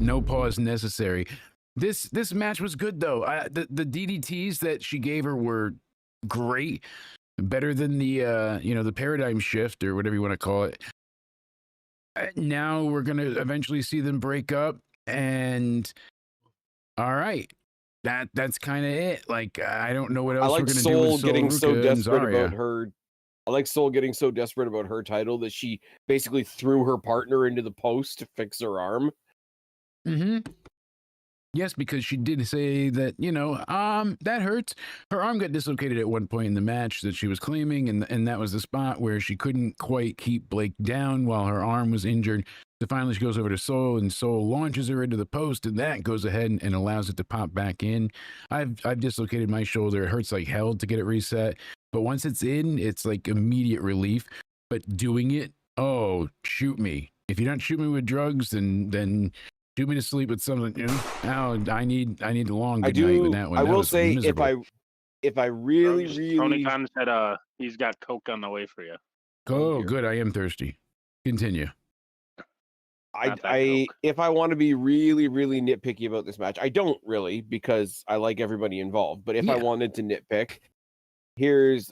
No pause necessary. This match was good though. The DDTs that she gave her were great, better than the the paradigm shift or whatever you want to call it. Now we're gonna eventually see them break up, and all right, that's kind of it. Like I don't know what else we're gonna do with getting so desperate about her. I like Soul getting so desperate about her title that she basically threw her partner into the post to fix her arm. Mm-hmm. Yes, because she did say that, that hurts. Her arm got dislocated at one point in the match that she was claiming, and that was the spot where she couldn't quite keep Blake down while her arm was injured. So finally she goes over to Soul, and Soul launches her into the post, and that goes ahead and allows it to pop back in. I've dislocated my shoulder. It hurts like hell to get it reset. But once it's in, it's like immediate relief. But doing it, oh, shoot me. If you don't shoot me with drugs, then shoot me to sleep with something. Now I need the long good night with that one. I That will was say miserable. if I really Tony Khan said he's got Coke on the way for you. Oh, good. I am thirsty. Continue. If I want to be really, really nitpicky about this match, I don't really, because I like everybody involved. But if I wanted to nitpick,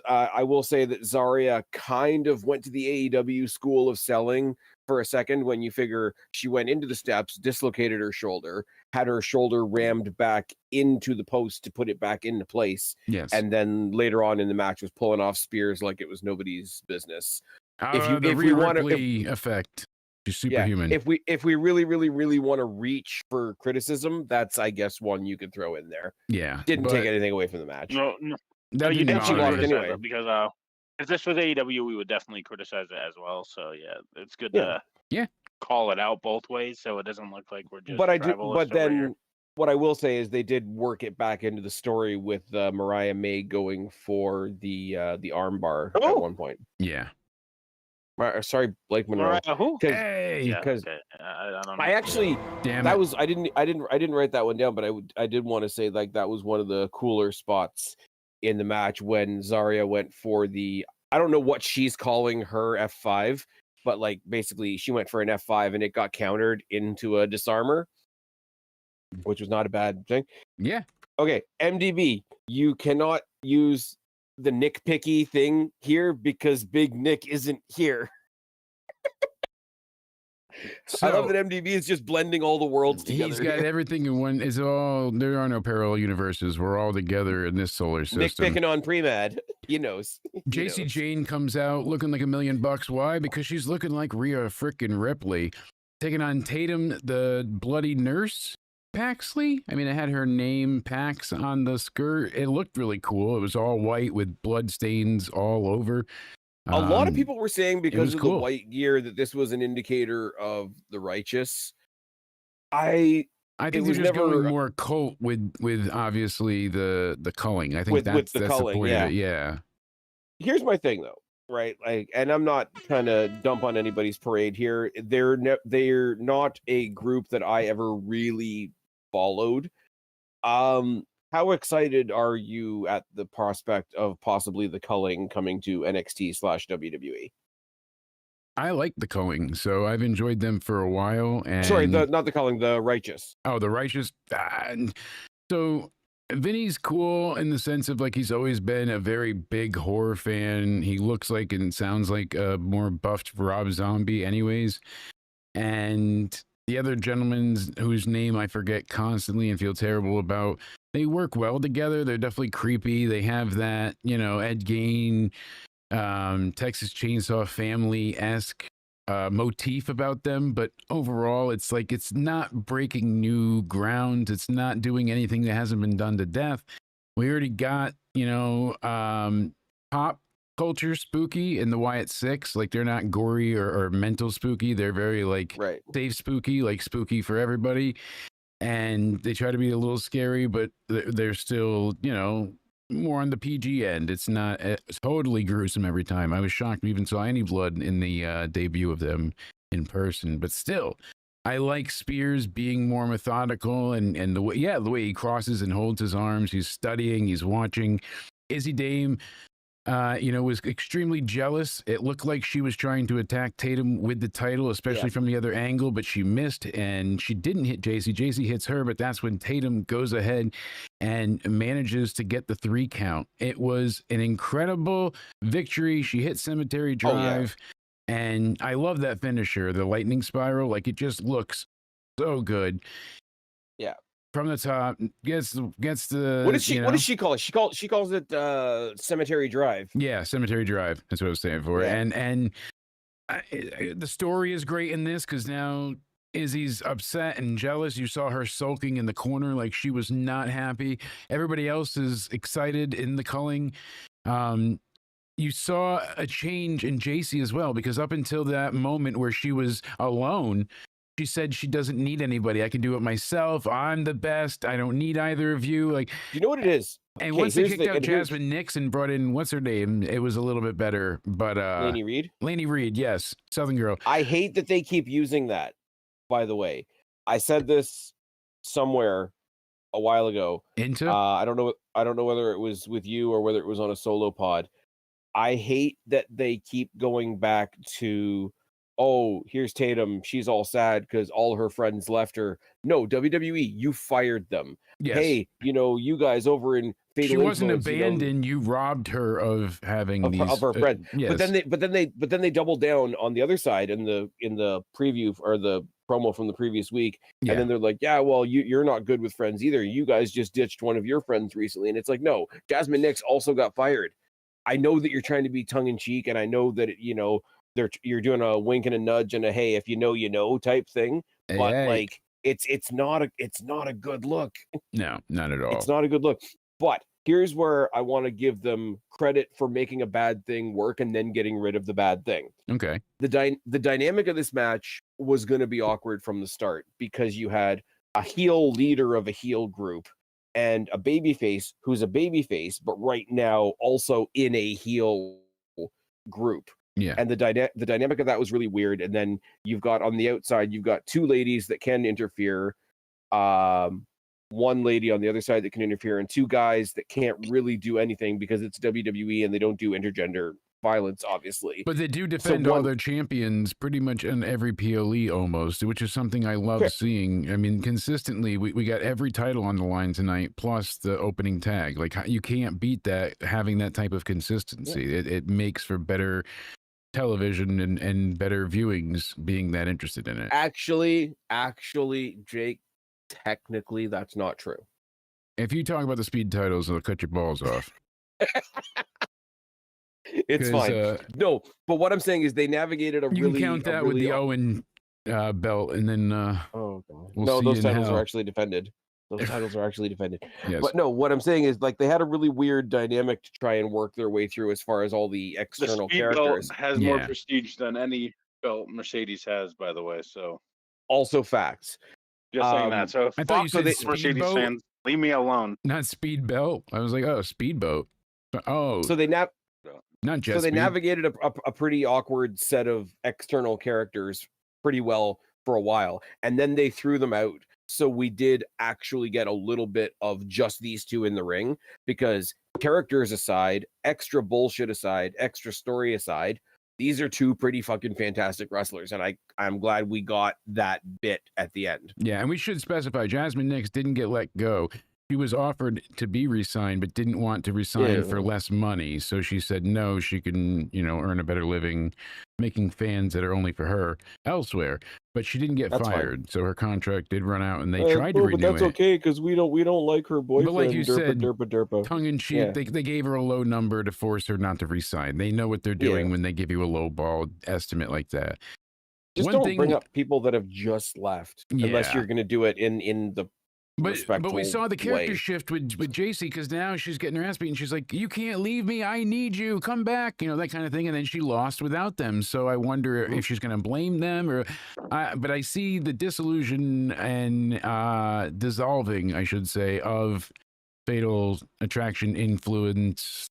I will say that Zarya kind of went to the AEW school of selling for a second when you figure she went into the steps, dislocated her shoulder, had her shoulder rammed back into the post to put it back into place. Yes. And then later on in the match was pulling off spears like it was nobody's business. If we want to effect. She's superhuman. Yeah, if we really, really, really want to reach for criticism, that's, I guess, one you could throw in there. Yeah. Didn't take anything away from the match. No, that you didn't definitely bother me. criticize it because if this was AEW, we would definitely criticize it as well. So yeah, it's good to call it out both ways, so it doesn't look like we're just. But then what I will say is they did work it back into the story with Mariah May going for the armbar at one point. Yeah. Sorry, Blake Monroe. Who? Hey, because I don't know. I actually damn that it. was I didn't write that one down, but I did want to say like that was one of the cooler spots in the match when Zarya went for the, I don't know what she's calling her F5, but like basically she went for an F5 and it got countered into a disarmer, which was not a bad thing. Yeah. Okay, MDB, you cannot use the Nick Picky thing here because Big Nick isn't here. So, I love that MDB is just blending all the worlds together. He's got everything in one. There are no parallel universes. We're all together in this solar system. Nick picking on pre-med. He knows. JC Jane comes out looking like $1 million. Why? Because she's looking like Rhea frickin' Ripley. Taking on Tatum, the bloody nurse. Paxley? I mean, it had her name, Pax, on the skirt. It looked really cool. It was all white with blood stains all over. A lot of people were saying because of cool. the white gear that this was an indicator of the righteous. I think they're just going more cult with obviously the culling. I think that's the culling, point of it. Yeah. Here's my thing though, right? Like, and I'm not trying to dump on anybody's parade here. They're not a group that I ever really followed. How excited are you at the prospect of possibly the culling coming to NXT/WWE? I like the culling, so I've enjoyed them for a while. And sorry, not the culling, the righteous. Oh, the righteous. So Vinny's cool in the sense of like he's always been a very big horror fan. He looks like and sounds like a more buffed Rob Zombie, anyways. And the other gentlemen whose name I forget constantly and feel terrible about, they work well together. They're definitely creepy. They have that, Ed Gein, Texas Chainsaw Family-esque motif about them. But overall, it's like it's not breaking new ground. It's not doing anything that hasn't been done to death. We already got, pop culture spooky in the Wyatt Six. Like they're not gory or mental spooky. They're very safe spooky, like spooky for everybody. And they try to be a little scary, but they're still, more on the PG end. It's not totally gruesome every time. I was shocked we even saw any blood in the debut of them in person. But still, I like Spears being more methodical and the way he crosses and holds his arms. He's studying. He's watching. Izzy Dame, was extremely jealous. It looked like she was trying to attack Tatum with the title, especially from the other angle, but she missed and she didn't hit JC. JC hits her, but that's when Tatum goes ahead and manages to get the 3 count. It was an incredible victory. She hit Cemetery Drive, and I love that finisher, the lightning spiral. Like it just looks so good. Yeah. From the top, gets the. What does she call it? She calls it Cemetery Drive. Yeah, Cemetery Drive. That's what I was saying for. Yeah. And the story is great in this because now Izzy's upset and jealous. You saw her sulking in the corner like she was not happy. Everybody else is excited in the culling. You saw a change in JC as well, because up until that moment where she was alone, she said she doesn't need anybody. I can do it myself. I'm the best. I don't need either of you. Like, You know what it is? and Okay, once they here's kicked the- out and here's- Jasmine Nix and brought in what's her name, it was a little bit better. But Lainey Reed. Lainey Reed, yes, Southern girl. I hate that they keep using that. By the way, I said this somewhere a while ago. Into I don't know whether it was with you or whether it was on a solo pod. I hate that they keep going back to, oh, here's Tatum. She's all sad because all her friends left her. No, WWE, you fired them. yes. Hey, you guys over in Fatal She wasn't Influence, abandoned. You robbed her of having of these her friend. yes. But then they doubled down on the other side in the preview or the promo from the previous week. Yeah. And then they're like, yeah, well, you're not good with friends either. You guys just ditched one of your friends recently. And it's like, no, Jasmine Nix also got fired. I know that you're trying to be tongue in cheek, and I know that you're doing a wink and a nudge and a hey, if you know type thing. But Hey. like it's not a good look. No, not at all. It's not a good look. But here's where I want to give them credit for making a bad thing work and then getting rid of the bad thing. Okay. The dynamic of this match was going to be awkward from the start because you had a heel leader of a heel group and a babyface who's a babyface, but right now also in a heel group. Yeah. And the dynamic of that was really weird. And then you've got on the outside, you've got two ladies that can interfere. One lady on the other side that can interfere, and two guys that can't really do anything because it's WWE and they don't do intergender violence, obviously. But they do defend all their champions pretty much in every PLE almost, which is something I love seeing. I mean, consistently, we got every title on the line tonight, plus the opening tag. Like, you can't beat that, having that type of consistency. Yeah. It makes for better television and better viewings being that interested in it. Actually, Jake, technically, that's not true. If you talk about the speed titles, I'll cut your balls off. It's fine. No, but what I'm saying is they navigated You can count that with the Owen belt, and then oh god, we'll no, see those in titles hell. are actually defended. Those titles are actually defended. Yes. But no, what I'm saying is like they had a really weird dynamic to try and work their way through as far as all the The external speed characters. belt has more Yeah. prestige than any belt Mercedes has, by the way. So Also facts. just saying Um, that. So I thought you fuck said Mercedes speedboat. fans, leave me alone. Not speed belt. I was like, oh, speedboat. Oh, So they not just. so they navigated a pretty awkward set of external characters pretty well for a while, and then they threw them out. So we did actually get a little bit of just these two in the ring, because characters aside, extra bullshit aside, extra story aside, these are two pretty fucking fantastic wrestlers, and I'm glad we got that bit at the end. Yeah, and we should specify Jasmine Nix didn't get let go. She was offered to be re-signed, but didn't want to resign for less money. So she said no, she can, earn a better living making fans that are only for her elsewhere. But she didn't get That's fine. fired, so her contract did run out, and they tried to renew but that's it. okay because we don't like her boyfriend. But like you said, derpa. tongue in cheek, Yeah. they gave her a low number to force her not to resign. They know what they're doing Yeah. when they give you a low ball estimate like that. Just One don't thing- bring up people that have just left unless Yeah. you're going to do it in the But we respectful saw the character way. shift with JC, because now she's getting her ass beaten. She's like, "You can't leave me. I need you. Come back." That kind of thing. And then she lost without them. So I wonder if she's going to blame them or. But I see the disillusion and dissolving, I should say, of Fatal Attraction influence.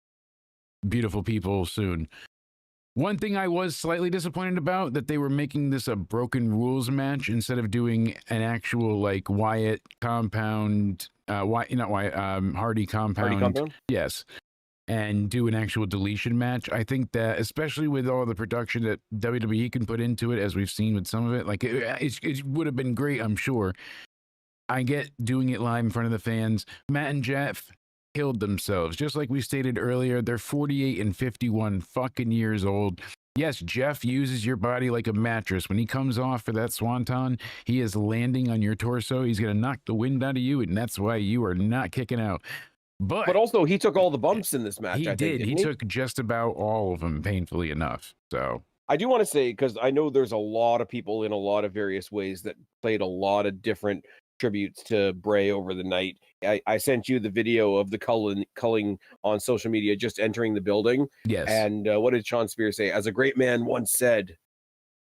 Beautiful people soon. One thing I was slightly disappointed about, that they were making this a broken rules match instead of doing an actual like Wyatt compound, Hardy compound. Yes. And do an actual deletion match. I think that, especially with all the production that WWE can put into it, as we've seen with some of it, like it would have been great, I'm sure. I get doing it live in front of the fans. Matt and Jeff killed themselves. Just like we stated earlier, they're 48 and 51 fucking years old. Yes, Jeff uses your body like a mattress. When he comes off for that swanton, he is landing on your torso. He's going to knock the wind out of you, and that's why you are not kicking out. But also, he took all the bumps in this match. he I think, did. He didn't took just about all of them, painfully enough. So I do want to say, because I know there's a lot of people in a lot of various ways that played a lot of different tributes to Bray over the night. I sent you the video of the culling on social media just entering the building. Yes. And what did Sean Spears say? As a great man once said,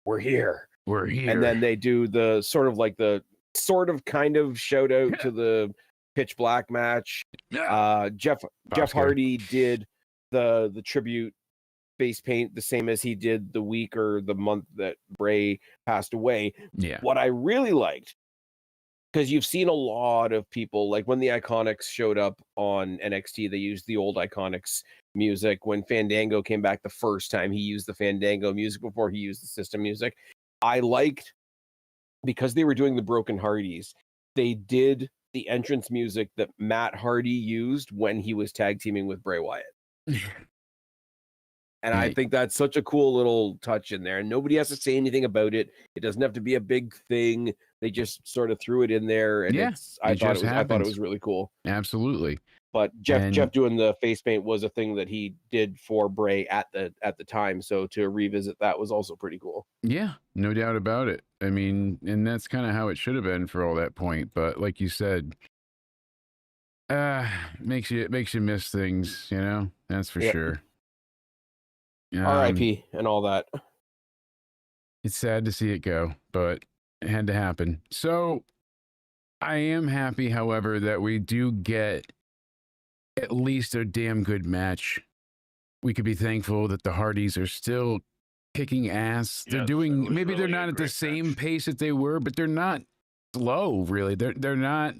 "We're here. We're here." And then they do the sort of kind of shout out to the Pitch Black match. Jeff Hardy did the tribute face paint the same as he did the week or the month that Bray passed away. Yeah. What I really liked, because you've seen a lot of people, like when the Iconics showed up on NXT, they used the old Iconics music. When Fandango came back the first time, he used the Fandango music before he used the system music. I liked, because they were doing the Broken Hardys, they did the entrance music that Matt Hardy used when he was tag teaming with Bray Wyatt. And I think that's such a cool little touch in there. And nobody has to say anything about it. It doesn't have to be a big thing. They just sort of threw it in there. And I thought it was really cool. Absolutely. But Jeff doing the face paint was a thing that he did for Bray at the time. So to revisit that was also pretty cool. Yeah, no doubt about it. I mean, and that's kind of how it should have been for all that point. But like you said, makes you miss things, you know? That's for sure. R.I.P. and all that. It's sad to see it go, but it had to happen. So I am happy, however, that we do get at least a damn good match. We could be thankful that the Hardys are still kicking ass. They're doing, maybe they're not at the same pace that they were, but they're not slow, really. They're not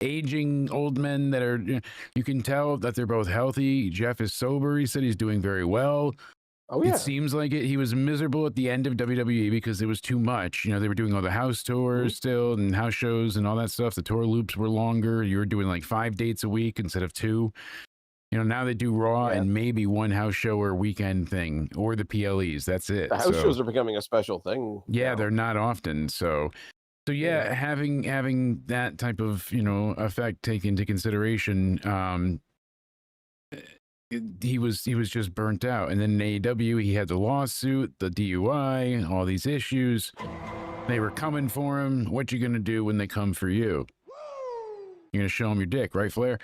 aging old men that are, you can tell that they're both healthy. Jeff is sober. He said he's doing very well. Oh, yeah. It seems like it. He was miserable at the end of WWE because it was too much. You know, they were doing all the house tours still and house shows and all that stuff. The tour loops were longer. You were doing like 5 dates a week instead of 2. You know, now they do Raw and maybe one house show or weekend thing or the PLEs. That's it. The house shows are becoming a special thing. Yeah, they're not often. So yeah, having that type of, you know, effect taken into consideration, he was just burnt out. And then in AEW, he had the lawsuit, the DUI, all these issues. They were coming for him. What you gonna do when they come for you? You're gonna show them your dick, right, Flair?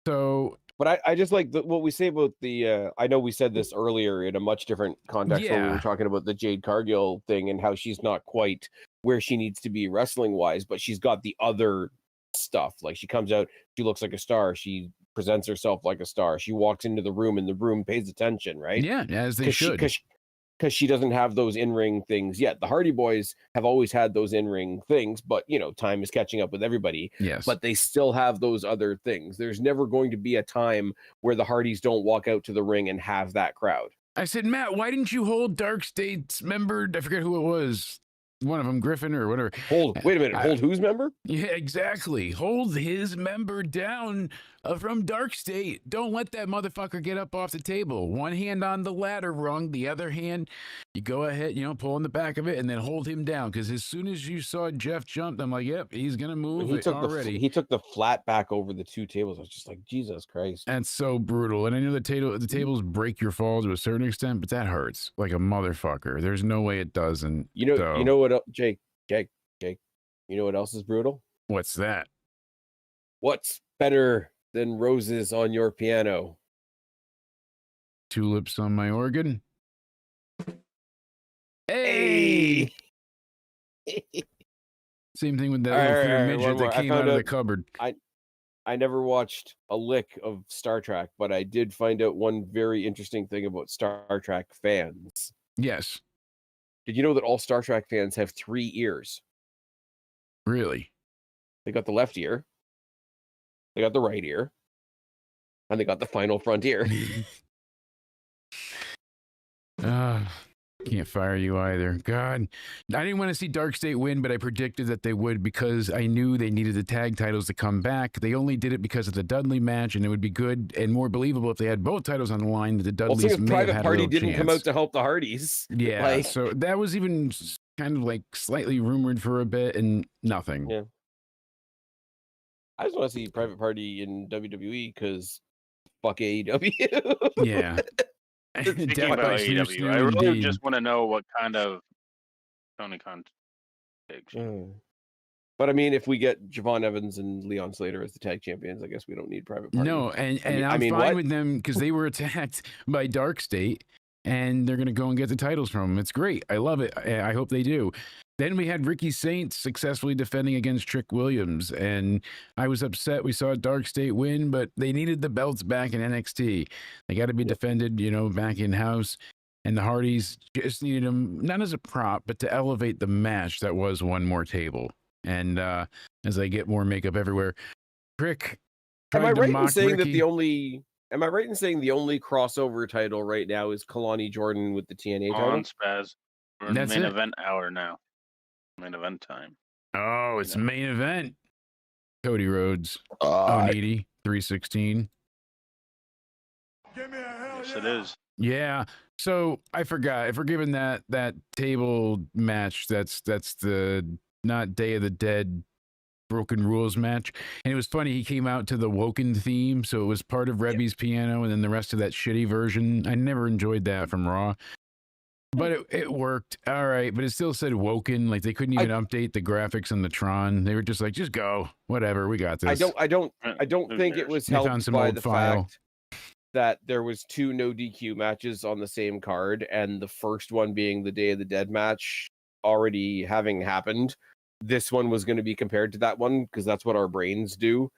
So, but I just like what we say about the. I know we said this earlier in a much different context when we were talking about the Jade Cargill thing and how she's not quite where she needs to be wrestling wise, but she's got the other stuff. Like she comes out, she looks like a star. She presents herself like a star. She walks into the room and the room pays attention, right? Yeah, as they should. Because she doesn't have those in-ring things yet. The Hardy Boys have always had those in-ring things, but, you know, time is catching up with everybody. Yes. But they still have those other things. There's never going to be a time where the Hardys don't walk out to the ring and have that crowd. I said, Matt, why didn't you hold Dark State's member? I forget who it was. One of them, Griffin or whatever. Wait a minute. Hold whose member? Yeah, exactly. Hold his member down from Dark State. Don't let that motherfucker get up off the table. One hand on the ladder rung, the other hand, you go ahead, you know, pull on the back of it and then hold him down. Because as soon as you saw Jeff jump, I'm like, yep, he's going to move already. He took the flat back over the 2 tables. I was just like, Jesus Christ. That's so brutal. And I know the tables break your fall to a certain extent, but that hurts like a motherfucker. There's no way it doesn't. You know what, Jake, you know what else is brutal? What's that? What's better than roses on your piano? Tulips on my organ. Hey! Same thing with that little midget that came out of the cupboard. I never watched a lick of Star Trek, but I did find out one very interesting thing about Star Trek fans. Yes. Did you know that all Star Trek fans have 3 ears? Really? They got the left ear, they got the right ear, and they got the final frontier. Can't fire you either. God, I didn't want to see Dark State win, but I predicted that they would because I knew they needed the tag titles to come back. They only did it because of the Dudley match, and it would be good and more believable if they had both titles on the line. That the Dudleys may Private have had Party a didn't chance. come out to help the Hardys. Yeah, so that was even kind of like slightly rumored for a bit, and nothing. Yeah. I just want to see Private Party in WWE because fuck AEW. Yeah. Speaking Death about by snoo AEW, snoo I really indeed. just want to know what kind of Tony Khan takes. But I mean, if we get Javon Evans and Leon Slater as the tag champions, I guess we don't need Private Party. No, and I'm fine what? with them because they were attacked by Dark State, and they're gonna go and get the titles from them. It's great. I love it. I hope they do. Then we had Ricky Saints successfully defending against Trick Williams, and I was upset we saw Dark State win, but they needed the belts back in NXT. They got to be defended, back in house. And the Hardys just needed them not as a prop, but to elevate the match that was one more table. And as I get more makeup everywhere, Trick. Am I right in saying Ricky. that the only? Am I right in saying the only crossover title right now is Kalani Jordan with the TNA title? On Spaz. We're in That's main it. event hour now. Main event time. Oh, it's main event. Cody Rhodes, Oniti, 316. Give me a hell Yes, yeah. it is. Yeah. So I forgot. If we're given that table match, that's the not Day of the Dead Broken Rules match. And it was funny, he came out to the Woken theme, so it was part of Rebby's piano and then the rest of that shitty version. I never enjoyed that from Raw. But it worked. All right. But it still said Woken. Like they couldn't even update the graphics on the Tron. They were just like, just go. Whatever, we got this. I don't think it was They found helped some by old the file. fact that there was 2 no DQ matches on the same card, and the first one being the Day of the Dead match already having happened. This one was going to be compared to that one because that's what our brains do.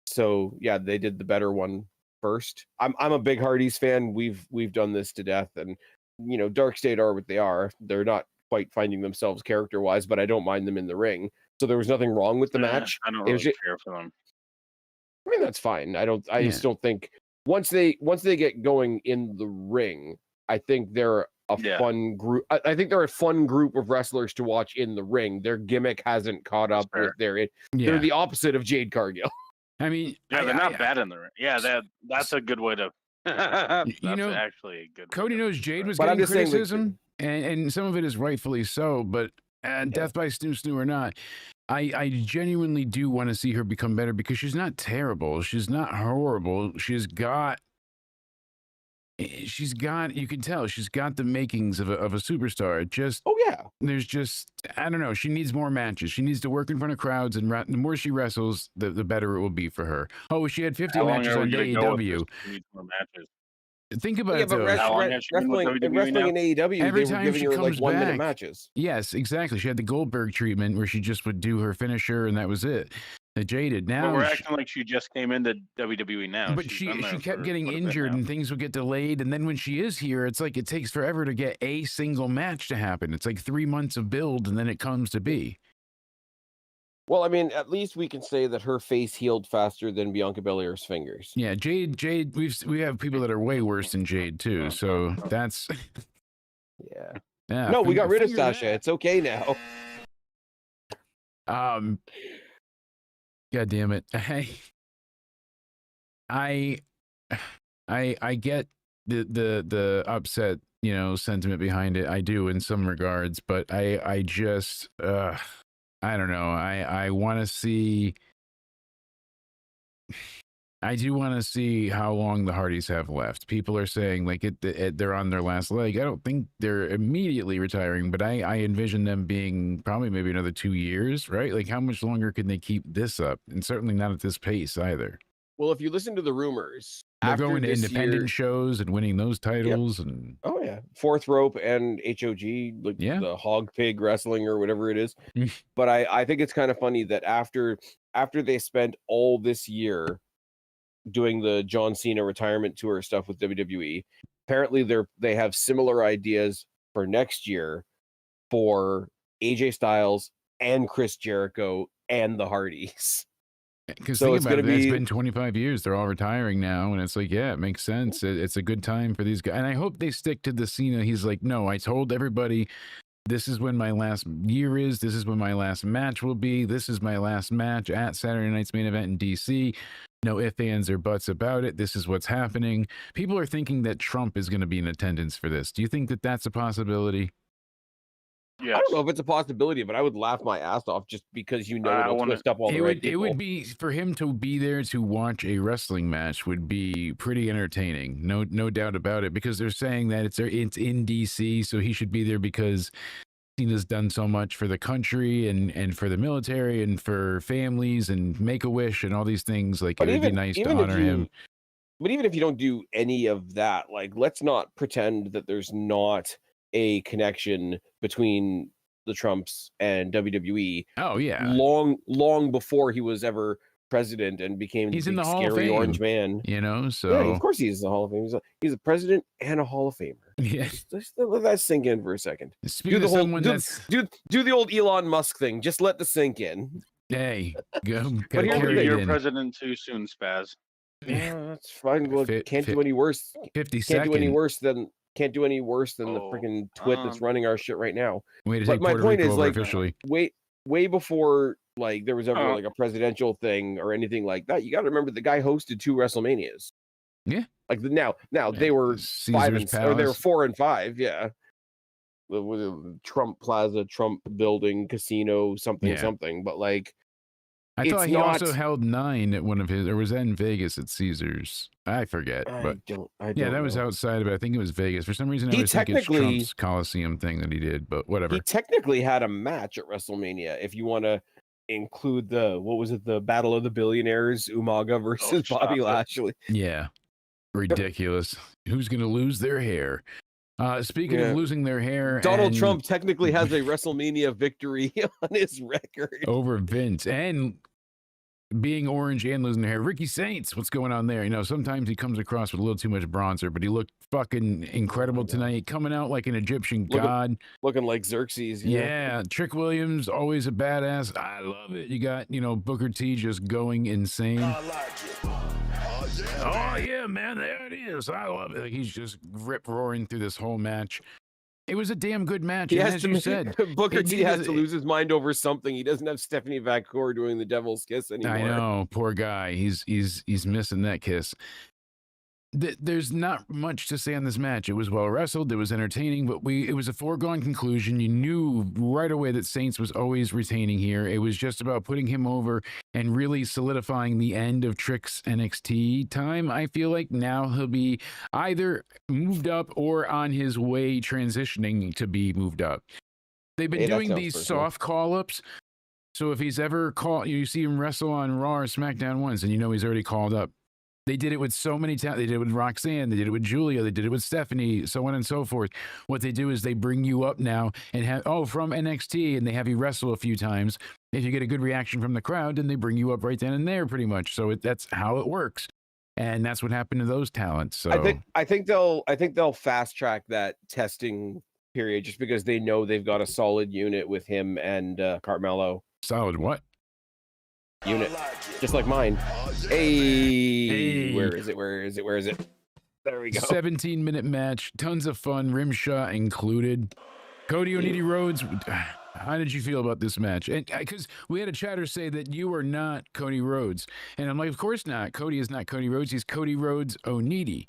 So yeah, they did the better one first. I'm a big Hardys fan. We've done this to death, and Dark State are what they are. They're not quite finding themselves character wise, but I don't mind them in the ring. So there was nothing wrong with the match. I don't It was really care for them. I mean, that's fine. I just don't think once they get going in the ring, I think they're a fun group. I think they're a fun group of wrestlers to watch in the ring. Their gimmick hasn't caught up with their. They're the opposite of Jade Cargill. I mean, they're not bad in the ring. Yeah, that's a good way to. That's actually a good. Cody knows Jade was getting criticism, and some of it is rightfully so. But Death by Snoo Snoo or not, I genuinely do want to see her become better because she's not terrible. She's not horrible. She's got, you can tell she's got the makings of a superstar. There's just, I don't know. She needs more matches. She needs to work in front of crowds, and the more she wrestles, the better it will be for her. Oh, she had 50 matches on AEW. She needs more matches. Think about it, but though. wrestling in AEW, every they were time giving she her comes like 1-minute back, matches. Yes, exactly. She had the Goldberg treatment where she just would do her finisher and that was it. Jaded. Now but we're acting like she just came into WWE now. But she kept getting injured and things would get delayed. And then when she is here, it's like it takes forever to get a single match to happen. It's like 3 months of build and then it comes to be. Well, I mean, at least we can say that her face healed faster than Bianca Belair's fingers. Yeah, Jade. We have people that are way worse than Jade too. So that's yeah. No, we got rid of Sasha. It's okay now. God damn it! I get the upset, sentiment behind it. I do in some regards, but I just I don't know. I want to see. I do want to see how long the Hardys have left. People are saying like they're on their last leg. I don't think they're immediately retiring, but I envision them being probably maybe another 2 years, right? Like how much longer can they keep this up? And certainly not at this pace either. Well, if you listen to the rumors, they're going to independent shows and winning those titles. And oh yeah, Fourth Rope and HOG, like the Hog Pig Wrestling or whatever it is. But I think it's kind of funny that after they spent all this year doing the John Cena retirement tour stuff with WWE, apparently they have similar ideas for next year for AJ Styles and Chris Jericho and the Hardys. Because so think about it, it's been 25 years. They're all retiring now, and it's like, yeah, it makes sense. It's a good time for these guys, and I hope they stick to the Cena. He's like, no, I told everybody this is when my last year is. This is when my last match will be. This is my last match at Saturday night's main event in DC. No ifs, ands, or buts about it. This is what's happening. People are thinking that Trump is going to be in attendance for this. Do you think that that's a possibility? I don't know if it's a possibility, but I would laugh my ass off just because it'll twist up all the right people. It would be for him to be there to watch a wrestling match would be pretty entertaining. No doubt about it, because they're saying that it's in DC, so he should be there because Cena's done so much for the country and for the military and for families and Make-A-Wish and all these things. Like, it would be nice to honor him. But even if you don't do any of that, like, let's not pretend that there's not a connection between the Trumps and WWE. Oh yeah, long before he was ever president and became he's the in the Hall of scary Fame, orange man. You know, so yeah, of course he's in the Hall of Fame. He's a president and a Hall of Famer. Yeah, just let that sink in for a second. Speaking of someone do the old Elon Musk thing. Just let the sink in. Hey, go. But you're president too soon, Spaz. Yeah, that's fine. Well, can't do any worse. 50 Can't do any worse than the Oh, freaking twit that's running our shit right now. Way to But take my Puerto point Rico is, over like, officially. way before like there was ever like a presidential thing or anything like that. You got to remember the guy hosted 2 WrestleManias. Yeah. Like now they were Caesar's 5 and they were Palace. 4 and 5. Yeah. The Trump Plaza, Trump Building, Casino, something. But like, I thought he also held 9 at one of his, or was that in Vegas at Caesars? I forget. But I yeah, that don't was know. outside of it. I think it was Vegas. For some reason, I He was thinking it's technically- Trump's Coliseum thing that he did, but whatever. He technically had a match at WrestleMania. If you want to include the Battle of the Billionaires, Umaga versus Bobby Lashley. Yeah. Ridiculous. Who's going to lose their hair? Speaking of losing their hair, Donald Trump technically has a WrestleMania victory on his record over Vince and being orange and losing their hair. Ricky Saints, what's going on there? You know, sometimes he comes across with a little too much bronzer, but he looked fucking incredible tonight, coming out like an Egyptian god. Looking like Xerxes. Yeah, Trick Williams, always a badass. I love it. You got, Booker T just going insane. Oh, yeah, man, there it is. I love it. He's just rip-roaring through this whole match. It was a damn good match, and as you said. Booker T has to lose his mind over something. He doesn't have Stephanie Vacour doing the Devil's Kiss anymore. I know, poor guy. He's missing that kiss. There's not much to say on this match. It was well wrestled. It was entertaining, but it was a foregone conclusion. You knew right away that Saints was always retaining here. It was just about putting him over and really solidifying the end of Trick's NXT time. I feel like now he'll be either moved up or on his way transitioning to be moved up. They've been doing these soft call-ups. So if he's ever you see him wrestle on Raw or SmackDown once, and he's already called up. They did it with so many times. They did it with Roxanne. They did it with Julia. They did it with Stephanie, so on and so forth. What they do is they bring you up now and have, from NXT, and they have you wrestle a few times. If you get a good reaction from the crowd, then they bring you up right then and there pretty much. So that's how it works. And that's what happened to those talents. So I think they'll fast track that testing period just because they know they've got a solid unit with him and Carmelo. Solid what? Unit, just like mine. Hey, where is it? There we go. 17-minute match, tons of fun, rim shot included. Cody Onidi Rhodes, how did you feel about this match? And because we had a chatter say that you are not Cody Rhodes, and I'm like, of course not. Cody is not Cody Rhodes. He's Cody Rhodes Onidi.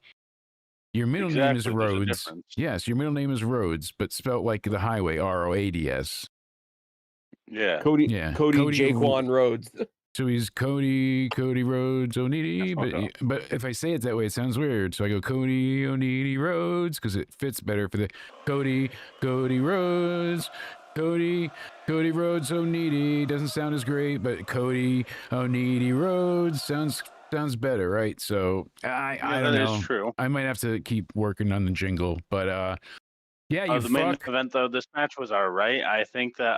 Your middle name is Rhodes. Yes, your middle name is Rhodes, but spelt like the highway, Roads. Yeah. Cody Jaquan Rhodes. So he's Cody Rhodes Onidi, but if I say it that way, it sounds weird. So I go Cody Onidi Rhodes because it fits better for the Cody Rhodes, Cody Rhodes Onidi. Doesn't sound as great, but Cody Onidi Rhodes sounds better, right? So I don't know. That is true. I might have to keep working on the jingle, but yeah, the main event though, this match was all right. I think that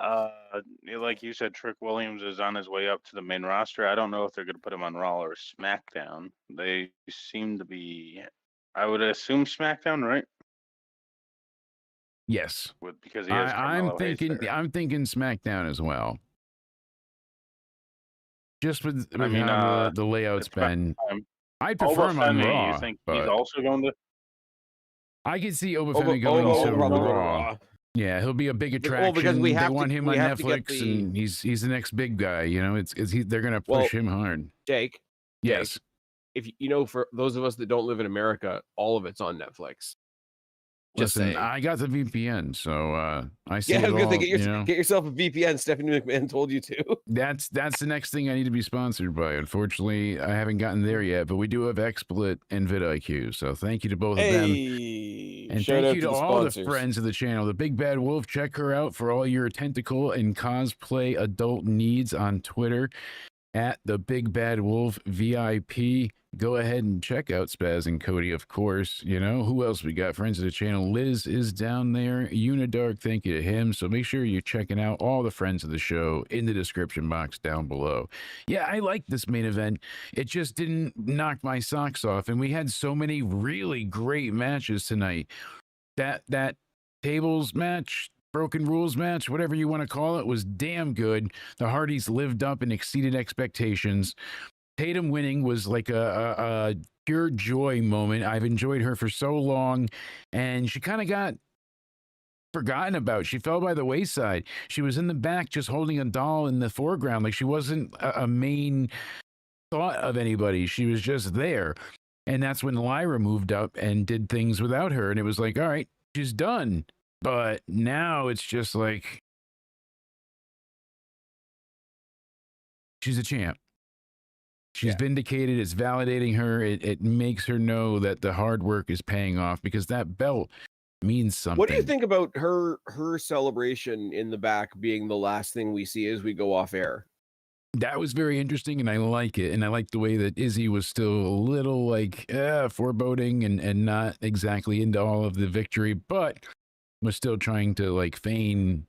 like you said, Trick Williams is on his way up to the main roster. I don't know if they're going to put him on Raw or SmackDown. They seem to be, I would assume SmackDown, right? Yes, because he has I'm thinking SmackDown as well. Just with how the layout's been, I'd prefer him on Raw. You think he's also going to? I could see Obafemi going to Raw. Yeah, he'll be a big attraction. Because they want him on Netflix, and he's the next big guy. They're gonna push him hard. Jake. Yes. If for those of us that don't live in America, all of it's on Netflix. Just Listen, saying. I got the VPN, so I see Yeah, I it was gonna all. say, get yourself a VPN. Stephanie McMahon told you to. That's the next thing I need to be sponsored by. Unfortunately, I haven't gotten there yet, but we do have XSplit and vidIQ, so thank you to both of them. Hey, And shout thank out you to to the all the sponsors. friends of the channel. The Big Bad Wolf, check her out for all your tentacle and cosplay adult needs on Twitter at the Big Bad Wolf VIP. Go ahead and check out Spaz and Cody, of course. You know, who else we got? Friends of the channel. Liz is down there. Unidark, thank you to him. So make sure you're checking out all the friends of the show in the description box down below. Yeah, I like this main event. It just didn't knock my socks off. And we had so many really great matches tonight. That tables match, broken rules match, whatever you want to call it, was damn good. The Hardys lived up and exceeded expectations. Tatum winning was like a pure joy moment. I've enjoyed her for so long, and she kind of got forgotten about. She fell by the wayside. She was in the back just holding a doll in the foreground. Like she wasn't a main thought of anybody. She was just there. And that's when Lyra moved up and did things without her. And it was like, all right, she's done. But now it's just like, she's a champ. She's vindicated. It's validating her. It makes her know that the hard work is paying off because that belt means something. What do you think about her celebration in the back being the last thing we see as we go off air? That was very interesting, and I like it. And I like the way that Izzy was still a little like foreboding and not exactly into all of the victory, but was still trying to like feign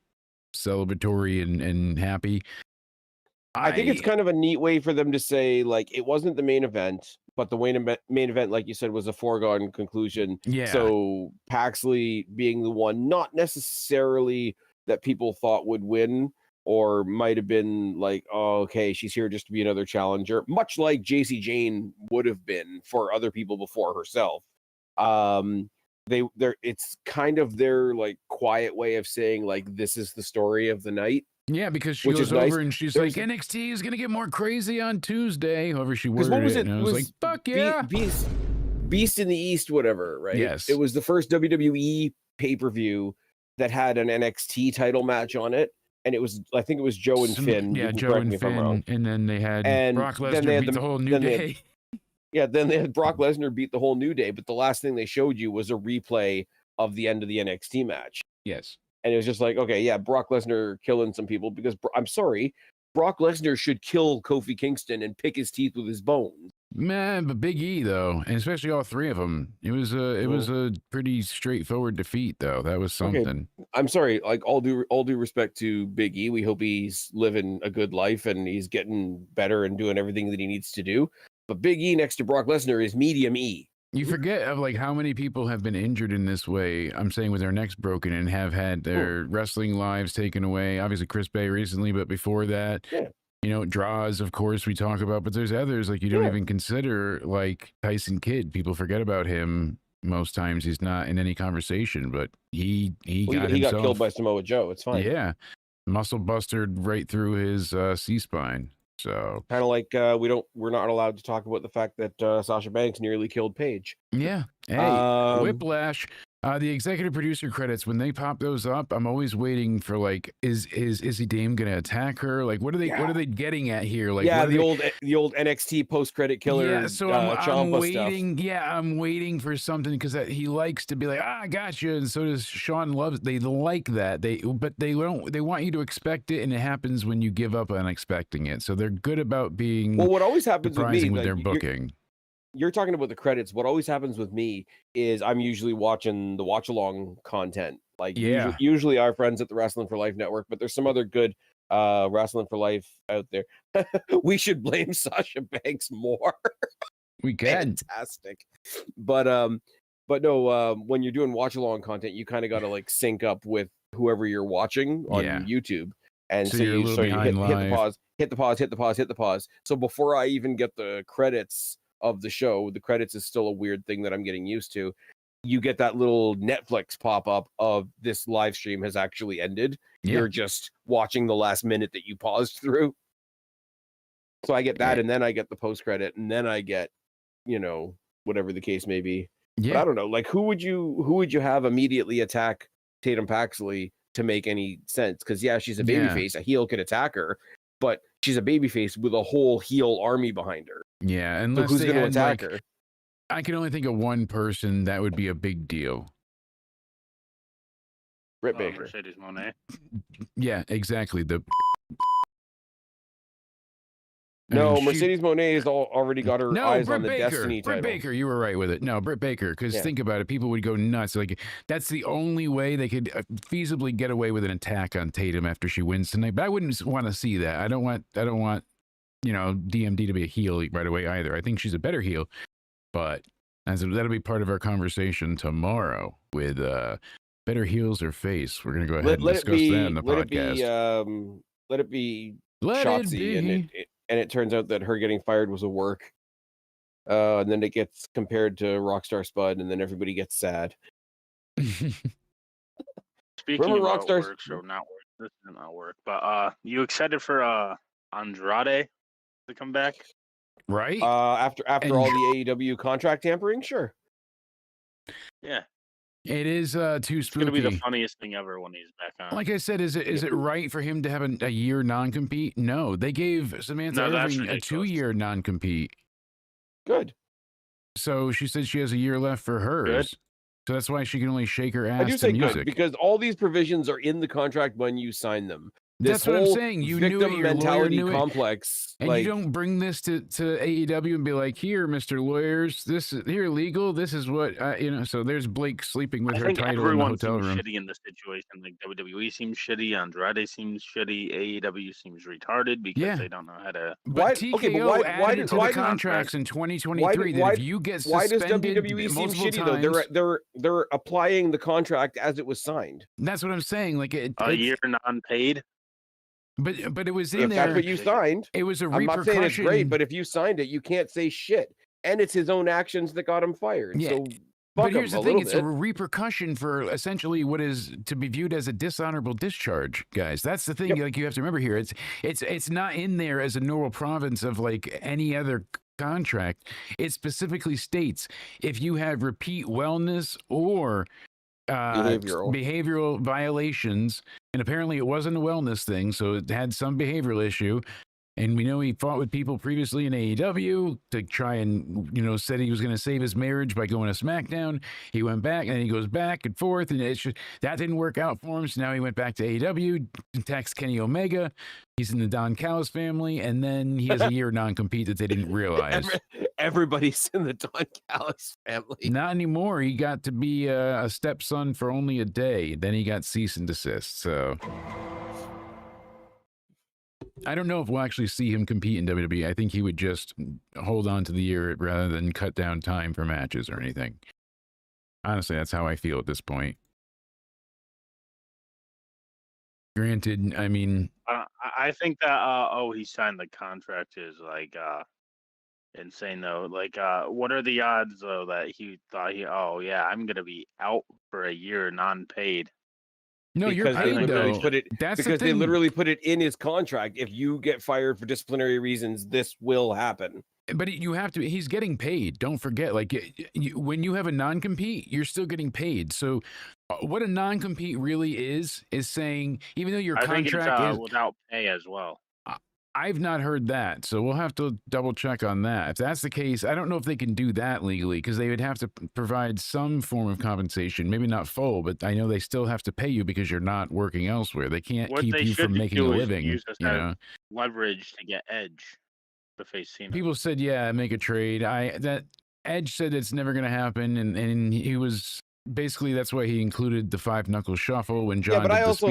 celebratory and happy. I think it's kind of a neat way for them to say, like, it wasn't the main event, but the main event, like you said, was a foregone conclusion. Yeah. So Paxley being the one, not necessarily that people thought would win, or might have been like, oh, okay, she's here just to be another challenger, much like JC Jane would have been for other people before herself. It's kind of their like quiet way of saying like this is the story of the night. Yeah, because she Which goes is over nice. and she's There's- like, NXT is going to get more crazy on Tuesday, however she Because worded what was it? And I was like, fuck yeah. Beast in the East, whatever, right? Yes. It was the first WWE pay-per-view that had an NXT title match on it. And it was, I think it was Joe and Finn. Yeah, You can Joe correct and me if I'm wrong. Finn. And then they had And Brock then they Lesnar had beat the whole New then they had- Day. Yeah, then they had Brock Lesnar beat the whole New Day, but the last thing they showed you was a replay of the end of the NXT match. Yes. And it was just like, okay, yeah, Brock Lesnar killing some people because I'm sorry, Brock Lesnar should kill Kofi Kingston and pick his teeth with his bones. Man, but Big E though, and especially all three of them, it was a pretty straightforward defeat though. That was something. I'm sorry, like all due respect to Big E, we hope he's living a good life and he's getting better and doing everything that he needs to do. But Big E next to Brock Lesnar is medium E. You forget of like how many people have been injured in this way. I'm saying with their necks broken and have had their wrestling lives taken away. Obviously Chris Bay recently, but before that, you know, Draws, of course, we talk about, but there's others like you don't even consider, like Tyson Kidd. People forget about him most times. He's not in any conversation, but he got killed by Samoa Joe. It's fine. Yeah, muscle busted right through his C-spine. So kind of like we're not allowed to talk about the fact that Sasha Banks nearly killed Paige. Yeah. Hey, Whiplash. The executive producer credits, when they pop those up, I'm always waiting for like, is Izzy Dame gonna attack her? Like, what are they getting at here? Like, the old NXT post credit killer. Yeah, so I'm waiting. Stuff. Yeah, I'm waiting for something because he likes to be like, I got you, and so does Sean Loves. They like that. But they don't. They want you to expect it, and it happens when you give up on expecting it. So they're good about being. Well, what always happens with me with their booking. You're talking about the credits. What always happens with me is I'm usually watching the watch along content. Like usually our friends at the Wrestling for Life Network, but there's some other good Wrestling for Life out there. We should blame Sasha Banks more. We can. Fantastic. But no, when you're doing watch along content, you kind of got to like sync up with whoever you're watching on YouTube. And so you hit the pause. So before I even get the credits of the show, the credits is still a weird thing that I'm getting used to. You get that little Netflix pop up of this live stream has actually ended. You're just watching the last minute that you paused through. So I get that, and then I get the post credit, and then I get, you know, whatever the case may be. But Yeah. I don't know. Like, who would you have immediately attack Tatum Paxley to make any sense? Because yeah, she's a Yeah. babyface. A heel could attack her, but she's a babyface with a whole heel army behind her. Yeah. So Unless who's they going to had, attack like, her? I can only think of one person that would be a big deal. Britt Baker. Mercedes Monet. Yeah, exactly. I No, mean, she- Mercedes Monet has already got her No, eyes Britt on the Baker. Destiny Britt title. Baker, you were right with it. No, Britt Baker. Because Yeah. think about it, people would go nuts. Like that's the only way they could feasibly get away with an attack on Tatum after she wins tonight. But I wouldn't want to see that. I don't want DMD to be a heel right away either. I think she's a better heel, but that'll be part of our conversation tomorrow with better heels or face. We're gonna go ahead and discuss that in the podcast. Let it be Let it Shotzi, be. and it turns out that her getting fired was a work. And then it gets compared to Rockstar Spud, and then everybody gets sad. Speaking Remember about Rockstar's- work, so not work. This is not work. But you excited for Andrade to come back? Right? After And- all the AEW contract tampering, sure. Yeah. It is too It's spooky. gonna be the funniest thing ever when he's back on. Like I said, is it right for him to have a year non-compete? No, they gave Samantha No, that's Irving a ridiculous. 2-year non-compete. Good. So she said she has a year left for hers. So that's why she can only shake her I ass do to say music. good because all these provisions are in the contract when you sign them. This That's what I'm whole saying. You knew it, victim your lawyer mentality knew it. complex, And like, you don't bring this to AEW and be like, here, Mr. Lawyers, this is here legal. This is what So there's Blake sleeping with I her think title in the everyone hotel seems room. shitty in this situation. Like WWE seems shitty, Andrade seems shitty, AEW seems retarded because Yeah. they don't know how to. But Why- TKO okay, but why added did- to why the did- contracts in 2023 that if you get why does suspended WWE seem multiple shitty times, though? They're applying the contract as it was signed. that's what I'm saying. Like A it's- year non-paid. but it was in If there. that's what you signed, It was a I'm not saying it's repercussion. great, but if you signed it, you can't say shit. And it's his own actions that got him fired. Yeah, So But fuck here's him the a thing: little it's bit. a repercussion for essentially what is to be viewed as a dishonorable discharge, guys. That's the thing. Yep. Like you have to remember here, it's not in there as a normal province of like any other contract. It specifically states if you have repeat wellness or behavioral violations, and apparently it wasn't a wellness thing, so it had some behavioral issue. And we know he fought with people previously in AEW to try and, said he was going to save his marriage by going to SmackDown. He went back and he goes back and forth, and that didn't work out for him. So now he went back to AEW, attacks Kenny Omega. He's in the Don Callis family, and then he has a year non-compete that they didn't realize. Everybody's in the Don Callis family. Not anymore. He got to be a stepson for only a day. Then he got cease and desist. So I don't know if we'll actually see him compete in WWE. I think he would just hold on to the year rather than cut down time for matches or anything. Honestly, that's how I feel at this point. Granted, I mean, I think that he signed the contract is like insane though. Like what are the odds though that he thought I'm gonna be out for a year non-paid? no, you're Because they paid literally though. put it That's the because they thing. literally put it in his contract. If you get fired for disciplinary reasons, this will happen. But you have to. He's getting paid. Don't forget. Like when you have a non-compete, you're still getting paid. So what a non-compete really is saying even though your I think contract it's is without pay as well. I've not heard that, so we'll have to double check on that. If that's the case, I don't know if they can do that legally because they would have to provide some form of compensation, maybe not full, but I know they still have to pay you because you're not working elsewhere. They can't What keep they you should from making a do is living. use this You as know, leverage to get Edge to face Cena. people said, "Yeah, make a trade." That Edge said it's never going to happen, and he was. Basically, that's why he included the 5-knuckle shuffle when John Yeah, but did I the also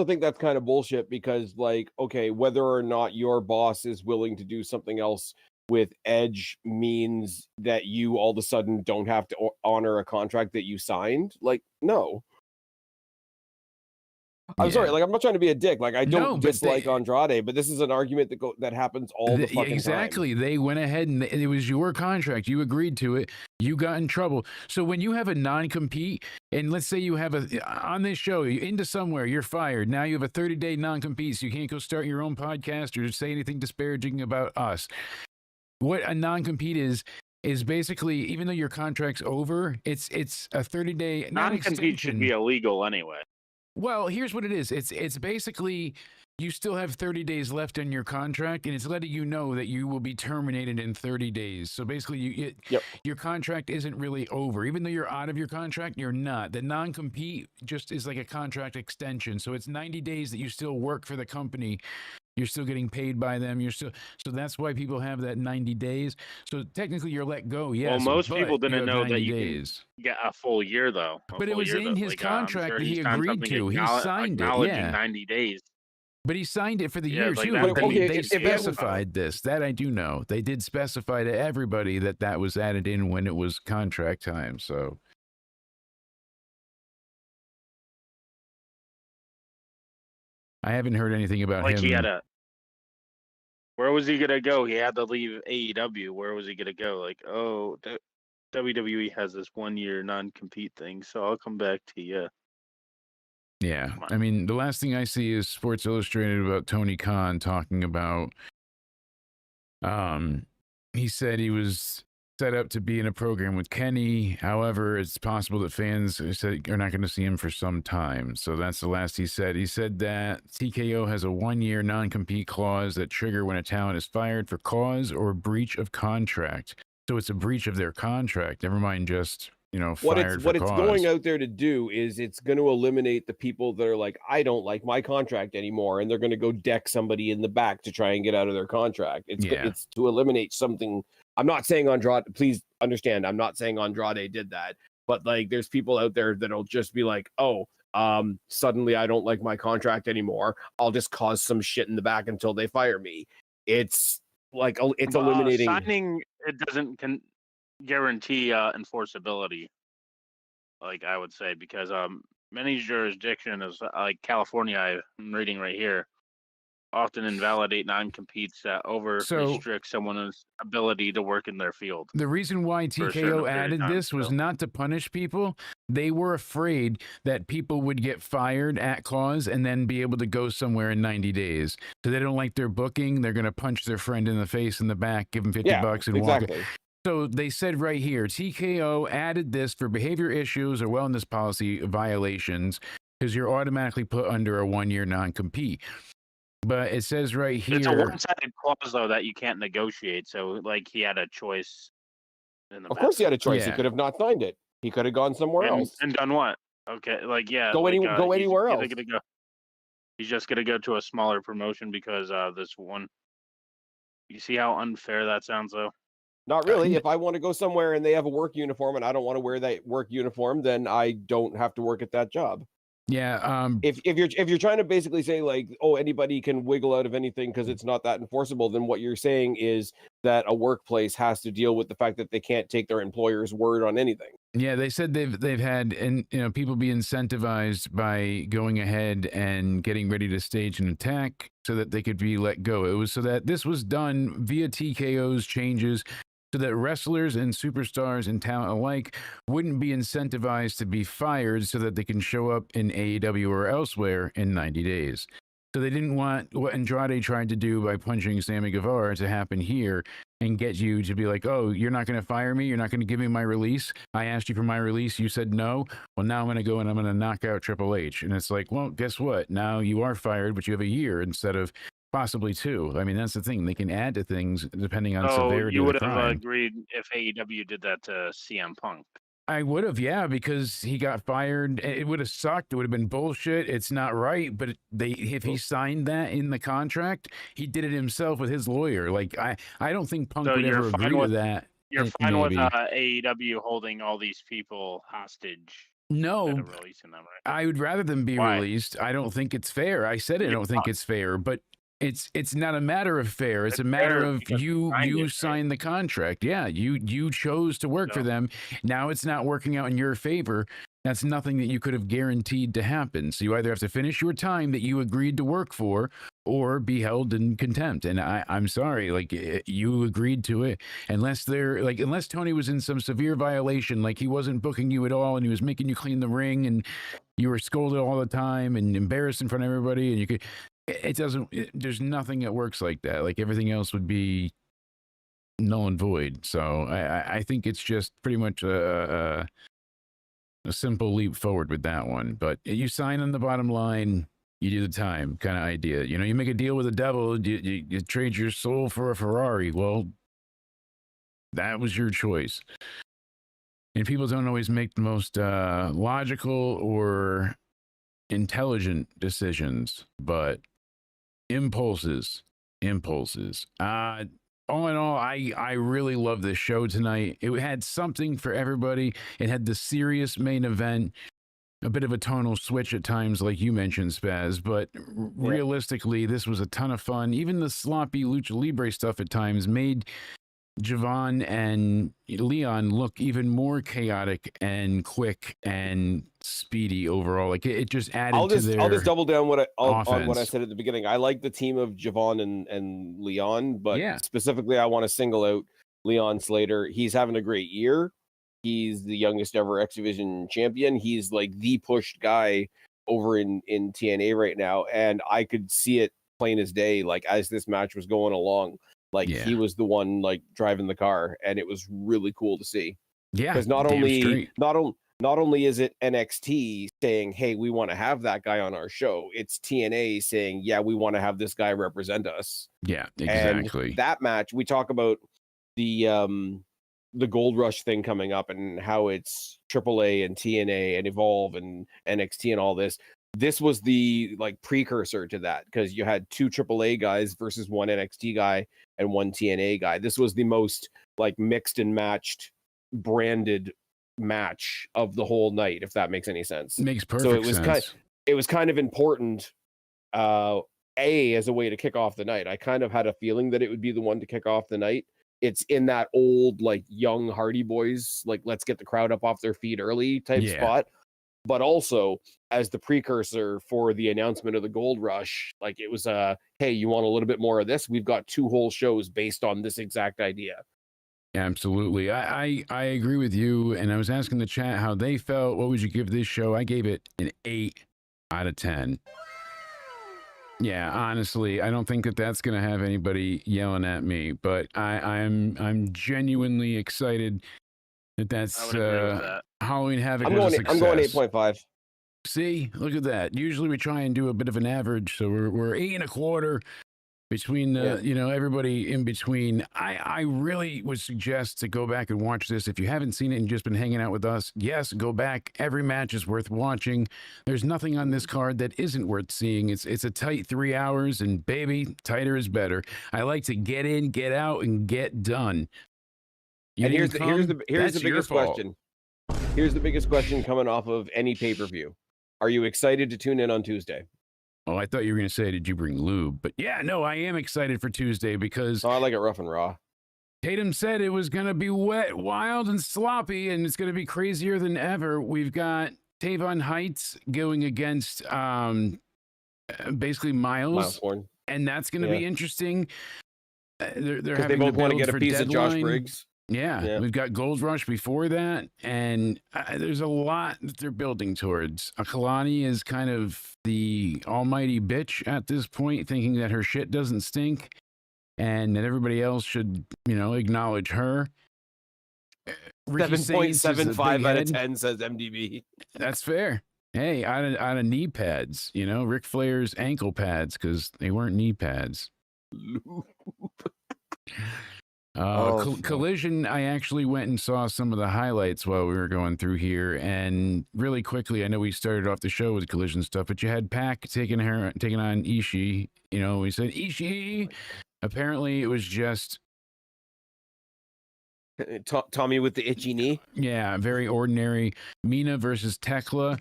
spear. think that's kind of bullshit because, like, okay, whether or not your boss is willing to do something else with Edge means that you all of a sudden don't have to honor a contract that you signed. Like, no. I'm sorry, Yeah. like I'm not trying to be a dick. Like I No, don't but dislike Andrade, but this is an argument that happens all the fucking Exactly. They went ahead and it was your contract. You agreed to it. You got in trouble. So when you have a non-compete, and let's say you have on this show, you're into somewhere, you're fired. Now you have a 30-day non-compete, so you can't go start your own podcast or say anything disparaging about us. What a non-compete is is basically, even though your contract's over, it's a 30-day Non-compete should be illegal anyway. Well, here's what it is. It's basically you still have 30 days left on your contract, and it's letting you know that you will be terminated in 30 days. So basically, your contract isn't really over. Even though you're out of your contract, you're not. The non-compete just is like a contract extension. So it's 90 days that you still work for the company. You're still getting paid by them. So that's why people have that 90 days. So technically, you're let go. Yes. Well, most people but you didn't have know 90 that you days. can get a full year though. But it was in his contract that he agreed to. He signed it. Acknowledging Yeah. 90 days. But he signed it for the Yeah, year it's like too. that. They, Okay, they if that- specified this. That I do know. They did specify to everybody that was added in when it was contract time. So I haven't heard anything about Like him. he had a. Where was he gonna go? He had to leave AEW. Where was he gonna go? Like, oh, WWE has this 1 year non-compete thing, so I'll come back to you. Yeah. Come on. I mean, the last thing I see is Sports Illustrated about Tony Khan talking about. He said he was set up to be in a program with Kenny. However, it's possible that fans are not going to see him for some time. So that's the last he said. He said that TKO has a 1 year non-compete clause that trigger when a talent is fired for cause or breach of contract. So it's a breach of their contract. Never mind just, fired what for it's cause. going out there to do is it's going to eliminate the people that are like, I don't like my contract anymore, and they're going to go deck somebody in the back to try and get out of their contract. It's to eliminate something. I'm not saying Andrade, please understand, I'm not saying Andrade did that, but like there's people out there that'll just be like, oh, suddenly I don't like my contract anymore. I'll just cause some shit in the back until they fire me. It's like it's eliminating signing. It doesn't guarantee enforceability. Like I would say, because many jurisdictions, like California, I'm reading right here, often invalidate non-competes that restrict someone's ability to work in their field. The reason why TKO added this was not to punish people. They were afraid that people would get fired at cause and then be able to go somewhere in 90 days. So they don't like their booking. They're going to punch their friend in the face in the back, give him $50 and walk. So they said right here, TKO added this for behavior issues or wellness policy violations because you're automatically put under a 1 year non-compete. But it says right here, it's a one-sided clause though that you can't negotiate. So like he had a choice. Of course, he had a choice. He could have not signed it. He could have gone somewhere else and done what? Okay, like go anywhere else. He's just gonna go to a smaller promotion because this one. You see how unfair that sounds, though. Not really. If I want to go somewhere and they have a work uniform and I don't want to wear that work uniform, then I don't have to work at that job. Yeah. If you're trying to basically say like, oh, anybody can wiggle out of anything because it's not that enforceable, then what you're saying is that a workplace has to deal with the fact that they can't take their employer's word on anything. Yeah, they said they've had people be incentivized by going ahead and getting ready to stage an attack so that they could be let go. It was so that this was done via TKO's changes so that wrestlers and superstars and talent alike wouldn't be incentivized to be fired so that they can show up in AEW or elsewhere in 90 days. So they didn't want what Andrade tried to do by punching Sammy Guevara to happen here and get you to be like, oh, you're not going to fire me? You're not going to give me my release? I asked you for my release. You said no. Well, now I'm going to go and I'm going to knock out Triple H. And it's like, well, guess what? Now you are fired, but you have a year instead of possibly 2. I mean, that's the thing. They can add to things depending on severity you of would the have crime. agreed if AEW did that to CM Punk. I would have, yeah, because he got fired. It would have sucked. It would have been bullshit. It's not right. But if he signed that in the contract, he did it himself with his lawyer. Like I don't think Punk would ever agree with that. You're fine with AEW holding all these people hostage. No, releasing them, right? I would rather them be released. I don't think it's fair. I said I don't think it's fair, but it's not a matter of fair. It's a matter of you signed the contract. Yeah, you chose to work for them. Now it's not working out in your favor. That's nothing that you could have guaranteed to happen. So you either have to finish your time that you agreed to work for or be held in contempt. And I'm sorry, like you agreed to it. Unless Tony was in some severe violation, like he wasn't booking you at all and he was making you clean the ring and you were scolded all the time and embarrassed in front of everybody and you could there's nothing that works like that. Like everything else would be null and void. So I think it's just pretty much a simple leap forward with that one. But you sign on the bottom line, you do the time kind of idea. You know, you make a deal with the devil, you trade your soul for a Ferrari. Well, that was your choice. And people don't always make the most logical or intelligent decisions, but impulses. All in all, I really love this show tonight. It had something for everybody. It had the serious main event, a bit of a tonal switch at times, like you mentioned, Spaz, but realistically, this was a ton of fun. Even the sloppy Lucha Libre stuff at times made Javon and Leon look even more chaotic and quick and speedy overall. Like it just added to their I'll just double down on what I offense. said at the beginning. I like the team of Javon and Leon, but Yeah. specifically I want to single out Leon Slater. He's having a great year. He's the youngest ever X Division champion. He's like the pushed guy over in TNA right now, and I could see it plain as day. Like as this match was going along, like he was the one like driving the car, and it was really cool to see. Yeah, because not only is it NXT saying, "Hey, we want to have that guy on our show," it's TNA saying, "Yeah, we want to have this guy represent us." Yeah, exactly. And that match, we talk about the Gold Rush thing coming up and how it's AAA and TNA and Evolve and NXT and all this. This was the like precursor to that because you had 2 AAA guys versus 1 NXT guy and 1 TNA guy. This was the most like mixed and matched branded match of the whole night, if that makes any sense. Makes perfect sense. It was kind of important as a way to kick off the night. I kind of had a feeling that it would be the one to kick off the night. It's in that old like young Hardy Boys, like let's get the crowd up off their feet early type spot, but also as the precursor for the announcement of the Gold Rush. Like it was hey, you want a little bit more of this? We've got 2 whole shows based on this exact idea. Absolutely. I agree with you. And I was asking the chat how they felt. What would you give this show? I gave it an 8 out of 10. Yeah, honestly, I don't think that that's going to have anybody yelling at me, but I'm genuinely excited that's Halloween Havoc was a success. I'm going 8.5. See, look at that. Usually we try and do a bit of an average, so we're 8.25 between everybody in between. I really would suggest to go back and watch this if you haven't seen it and just been hanging out with us. Yes, go back. Every match is worth watching. There's nothing on this card that isn't worth seeing. It's a tight 3 hours, and baby, tighter is better. I like to get in, get out, and get done. And here's the biggest question. Here's the biggest question coming off of any pay-per-view. Are you excited to tune in on Tuesday? Oh, I thought you were going to say, did you bring lube? But yeah, no, I am excited for Tuesday because... I like it rough and raw. Tatum said it was going to be wet, wild, and sloppy, and it's going to be crazier than ever. We've got Tavon Heights going against basically Miles Horn. And that's going to be interesting. They're having they both want to get a piece Deadline. of Josh Briggs. Yeah, we've got Gold Rush before that, and there's a lot that they're building towards. Kalani is kind of the almighty bitch at this point, thinking that her shit doesn't stink, and that everybody else should, acknowledge her. 7.75 out of 10 says MDB. That's fair. Hey, out of knee pads, Ric Flair's ankle pads, because they weren't knee pads. Collision, I actually went and saw some of the highlights while we were going through here, and really quickly, I know we started off the show with Collision stuff, but you had Pac taking on Ishii. We said Ishii. Apparently, it was just Tommy with the itchy knee. Yeah, very ordinary. Mina versus Tekla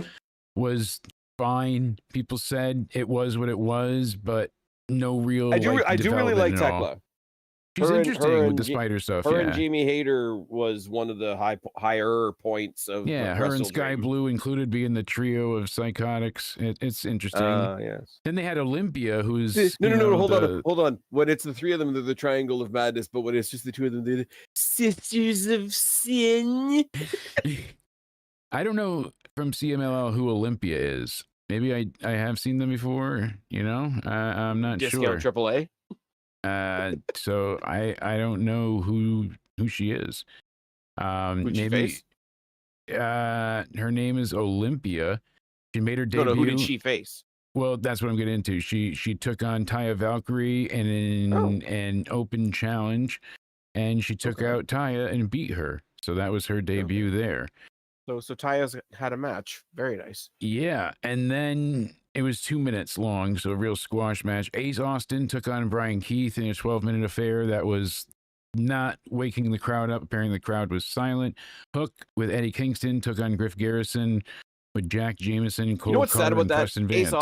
was fine. People said it was what it was, but no real. I do really like Tekla. She's interesting with the spider stuff. Her and Jamie Hayter was one of the higher points of her and Sky Blue included being the trio of psychotics. It's interesting. Yes. Then they had Olympia, who's hold on. When it's the 3 of them, they're the Triangle of Madness, but when it's just the 2 of them, they're the Sisters of Sin. I don't know from CMLL who Olympia is. Maybe I have seen them before. I'm not sure. Discount AAA. So I don't know who she is. Who'd she Maybe face? her name is Olympia. She made her No, debut. who did she face? Well, that's what I'm getting into. She took on Taya Valkyrie in an open challenge, and she took Okay. out Taya and beat her. So that was her debut there. So Taya's had a match. Very nice. Yeah, and then it was 2 minutes long, so a real squash match. Ace Austin took on Brian Keith in a 12-minute affair that was not waking the crowd up. Apparently, the crowd was silent. Hook with Eddie Kingston took on Griff Garrison with Jack Jameson, Cole You know what's sad Carter, about and that? Preston Vance.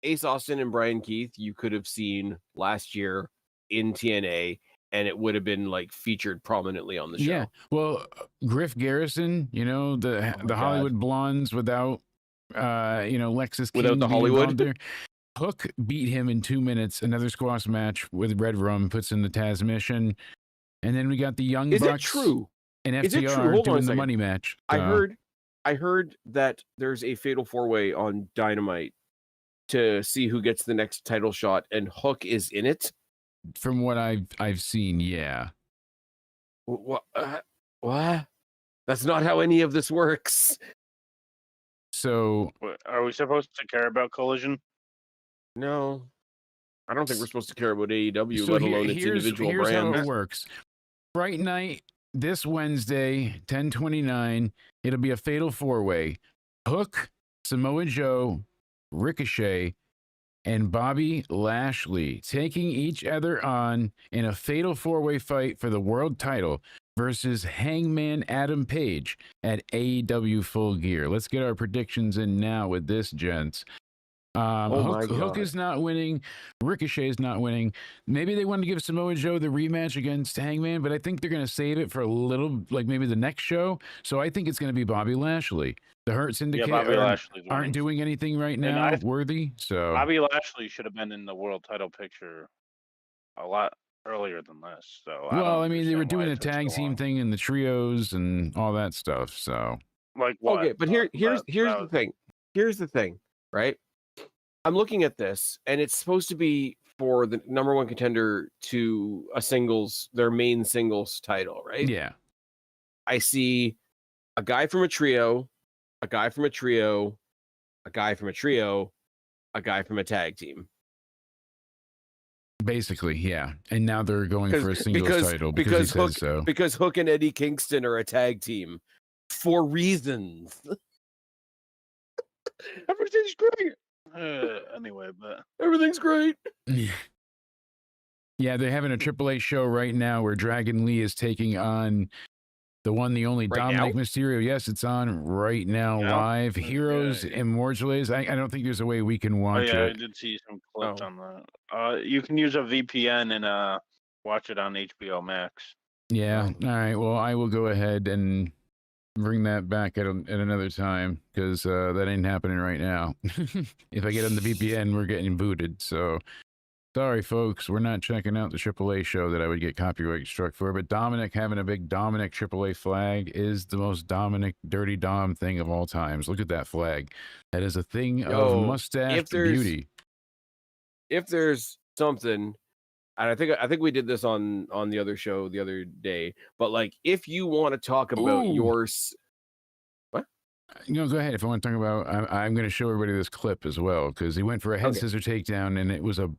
Ace Austin and Brian Keith, you could have seen last year in TNA, and it would have been like featured prominently on the show. Yeah, well, Griff Garrison, the God. Hollywood Blondes without, Lexus King Without the being Hollywood? involved there. Hook beat him in 2 minutes. Another squash match with Red Rum puts in the Taz mission, and then we got the Young Is it Bucks true? and Is it true? FTR Hold on a doing the second. money match. I heard that there's a fatal 4-way on Dynamite to see who gets the next title shot, and Hook is in it. From what I've seen, yeah. What? What? That's not how any of this works. So Are we supposed to care about Collision? No, I don't think we're supposed to care about AEW, So let alone its individual here's brands. how it works. Fright Night this Wednesday, 10/29. It'll be a fatal 4-way. Hook, Samoa Joe, Ricochet, and Bobby Lashley taking each other on in a fatal 4-way fight for the world title versus Hangman Adam Page at AEW Full Gear. Let's get our predictions in now with this, gents. Hook is not winning. Ricochet is not winning. Maybe they wanted to give Samoa Joe the rematch against Hangman, but I think they're going to save it for a little, like maybe the next show. So I think it's going to be Bobby Lashley. The Hurt Syndicate Bobby Lashley's aren't winning. doing anything right now worthy. So Bobby Lashley should have been in the world title picture a lot earlier than this. So well, I mean, they were understand why doing it the took tag so team long. thing and the trios and all that stuff. So Like what? Okay, but here's the thing. Here's the thing, right? I'm looking at this, and it's supposed to be for the number one contender to their main singles title, right? yeah, I see a guy from a trio, a guy from a trio, a guy from a trio, a guy from a tag team. basically, yeah. And now they're going for a singles title because he says so. Because Hook and Eddie Kingston are a tag team for reasons. Everything's great. Anyway, but Everything's great. Yeah, they're having a AAA show right now where Dragon Lee is taking on the one, the only Right Dominic now? Mysterio. Yes, it's on right now Yeah. live. Heroes Immortales. I don't think there's a way we can watch I it. did see some clips Oh. on that. You can use a VPN and watch it on HBO Max. Yeah. All right. Well, I will go ahead and bring that back at another time because that ain't happening right now. If I get on the VPN, we're getting booted. So sorry, folks. We're not checking out the AAA show that I would get copyright struck for. But Dominic having a big Dominic AAA flag is the most Dominic Dirty Dom thing of all times. Look at that flag. That is a thing of mustache beauty. If there's something, and I think we did this on the other show the other day, but like if you want to talk about Ooh. yours, what? Go ahead. If I want to talk about, I'm going to show everybody this clip as well because he went for a head scissor takedown and it was a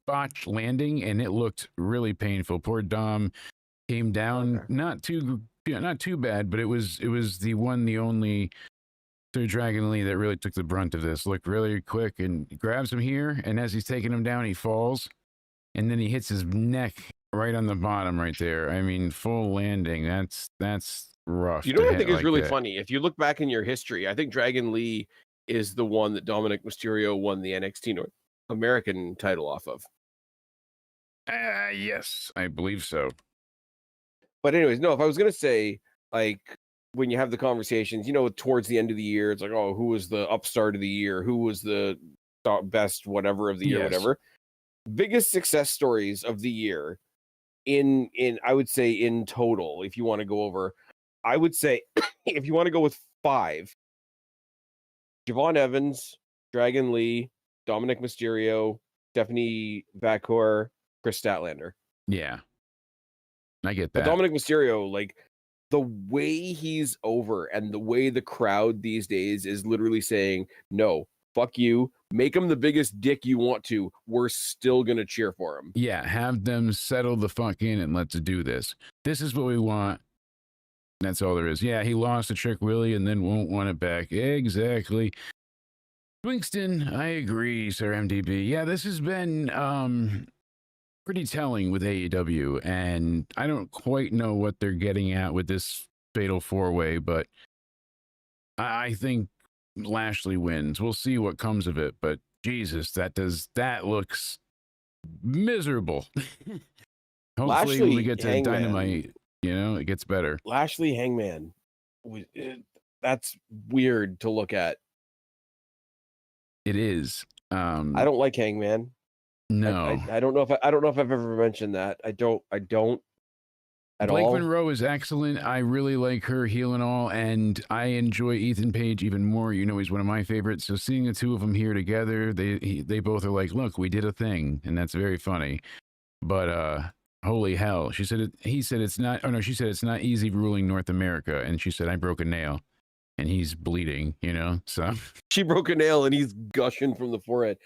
botched landing and it looked really painful. Poor Dom came down, not too bad, but it was the one, the only Sir Dragon Lee that really took the brunt of this. Looked really quick and grabs him here, and as he's taking him down, he falls, and then he hits his neck right on the bottom right there. I mean, full landing. That's rough. You know to what I hit think is like really that. funny? If you look back in your history, I think Dragon Lee is the one that Dominic Mysterio won the NXT North American title off of. Yes, I believe so. But anyways, no, if I was going to say, like, when you have the conversations, towards the end of the year, it's like, oh, who was the upstart of the year? Who was the best whatever of the year, Yes. whatever. Biggest success stories of the year in I would say in total, if you want to go over, I would say if you want to go with 5, Javon Evans, Dragon Lee, Dominic Mysterio, Stephanie Vacour, Chris Statlander. Yeah, I get But that. Dominic Mysterio, like the way he's over and the way the crowd these days is literally saying, no, fuck you. Make him the biggest dick you want to. We're still going to cheer for him. Yeah, have them settle the fuck in and let's do this. This is what we want. That's all there is. Yeah, he lost to Trick Willie and then won't want it back. Exactly. Winston, I agree, Sir MDB. Yeah, this has been pretty telling with AEW, and I don't quite know what they're getting at with this fatal four-way, but I think Lashley wins. We'll see what comes of it, but Jesus, that looks miserable. Hopefully, Lashley, when we get to Hangman. Dynamite, it gets better. Lashley Hangman. That's weird to look at. It is. I don't like Hangman. No. I don't know if I don't know if I've ever mentioned that. I don't at Blake all. Monroe is excellent. I really like her heel and all, and I enjoy Ethan Page even more. He's one of my favorites. So seeing the two of them here together, they both are like, look, we did a thing, and that's very funny. But holy hell, she said it's not. Oh no, she said it's not easy ruling North America, and she said I broke a nail, and he's bleeding. So She broke a nail and he's gushing from the forehead.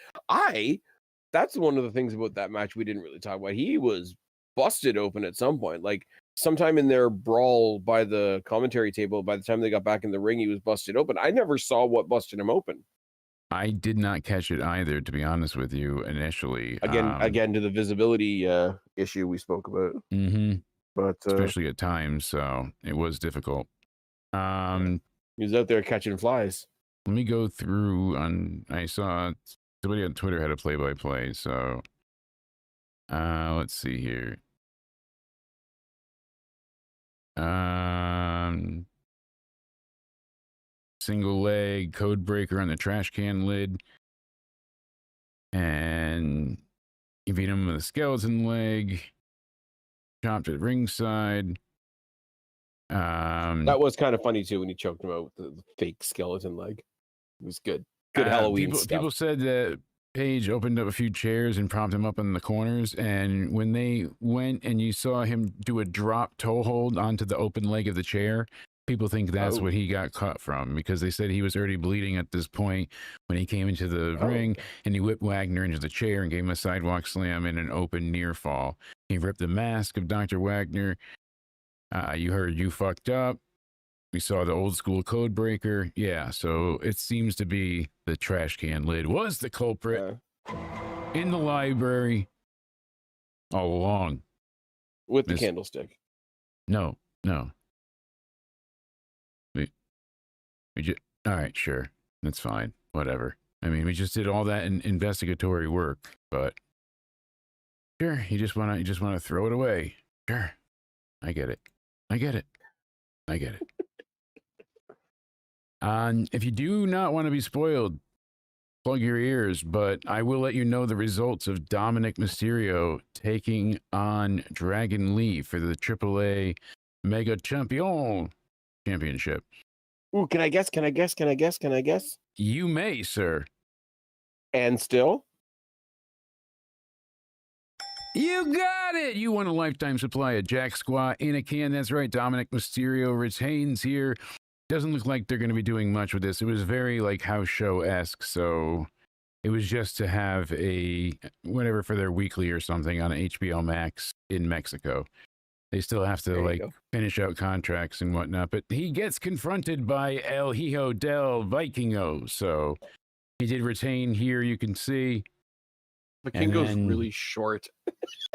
That's one of the things about that match we didn't really talk about. He was busted open at some point. Like sometime in their brawl by the commentary table, by the time they got back in the ring, he was busted open. I never saw what busted him open. I did not catch it either, to be honest with you, initially. Again, to the visibility issue we spoke about. Mm-hmm. But especially at times, so it was difficult. He was out there catching flies. Let me go through I saw somebody on Twitter had a play-by-play, so let's see here. Single leg code breaker on the trash can lid, and he beat him with a skeleton leg, chopped at ringside. That was kind of funny too when he choked him out with the fake skeleton leg. It was good. Good Halloween stuff. People said that Page opened up a few chairs and propped him up in the corners, and when they went and you saw him do a drop toe hold onto the open leg of the chair, people think that's what he got cut from, because they said he was already bleeding at this point when he came into the ring, and he whipped Wagner into the chair and gave him a sidewalk slam and an open near fall. He ripped the mask of Dr. Wagner. You heard you fucked up. We saw the old school code breaker. Yeah, so it seems to be the trash can lid was the culprit in the library all along. With the candlestick. No. All right, sure. That's fine. Whatever. I mean, we just did all that investigatory work, but sure, you just want to throw it away. Sure. I get it. If you do not want to be spoiled, plug your ears, but I will let you know the results of Dominic Mysterio taking on Dragon Lee for the AAA Mega Championship. Ooh, can I guess? You may, sir. And still? You got it! You won a lifetime supply of Jack Squat in a can. That's right, Dominic Mysterio retains here. Doesn't look like they're going to be doing much with this. It was very like house show-esque, so it was just to have a whatever for their weekly or something on HBO Max in Mexico. They still have to finish out contracts and whatnot, but he gets confronted by El Hijo del Vikingo, so he did retain here, you can see. Vikingo's really short.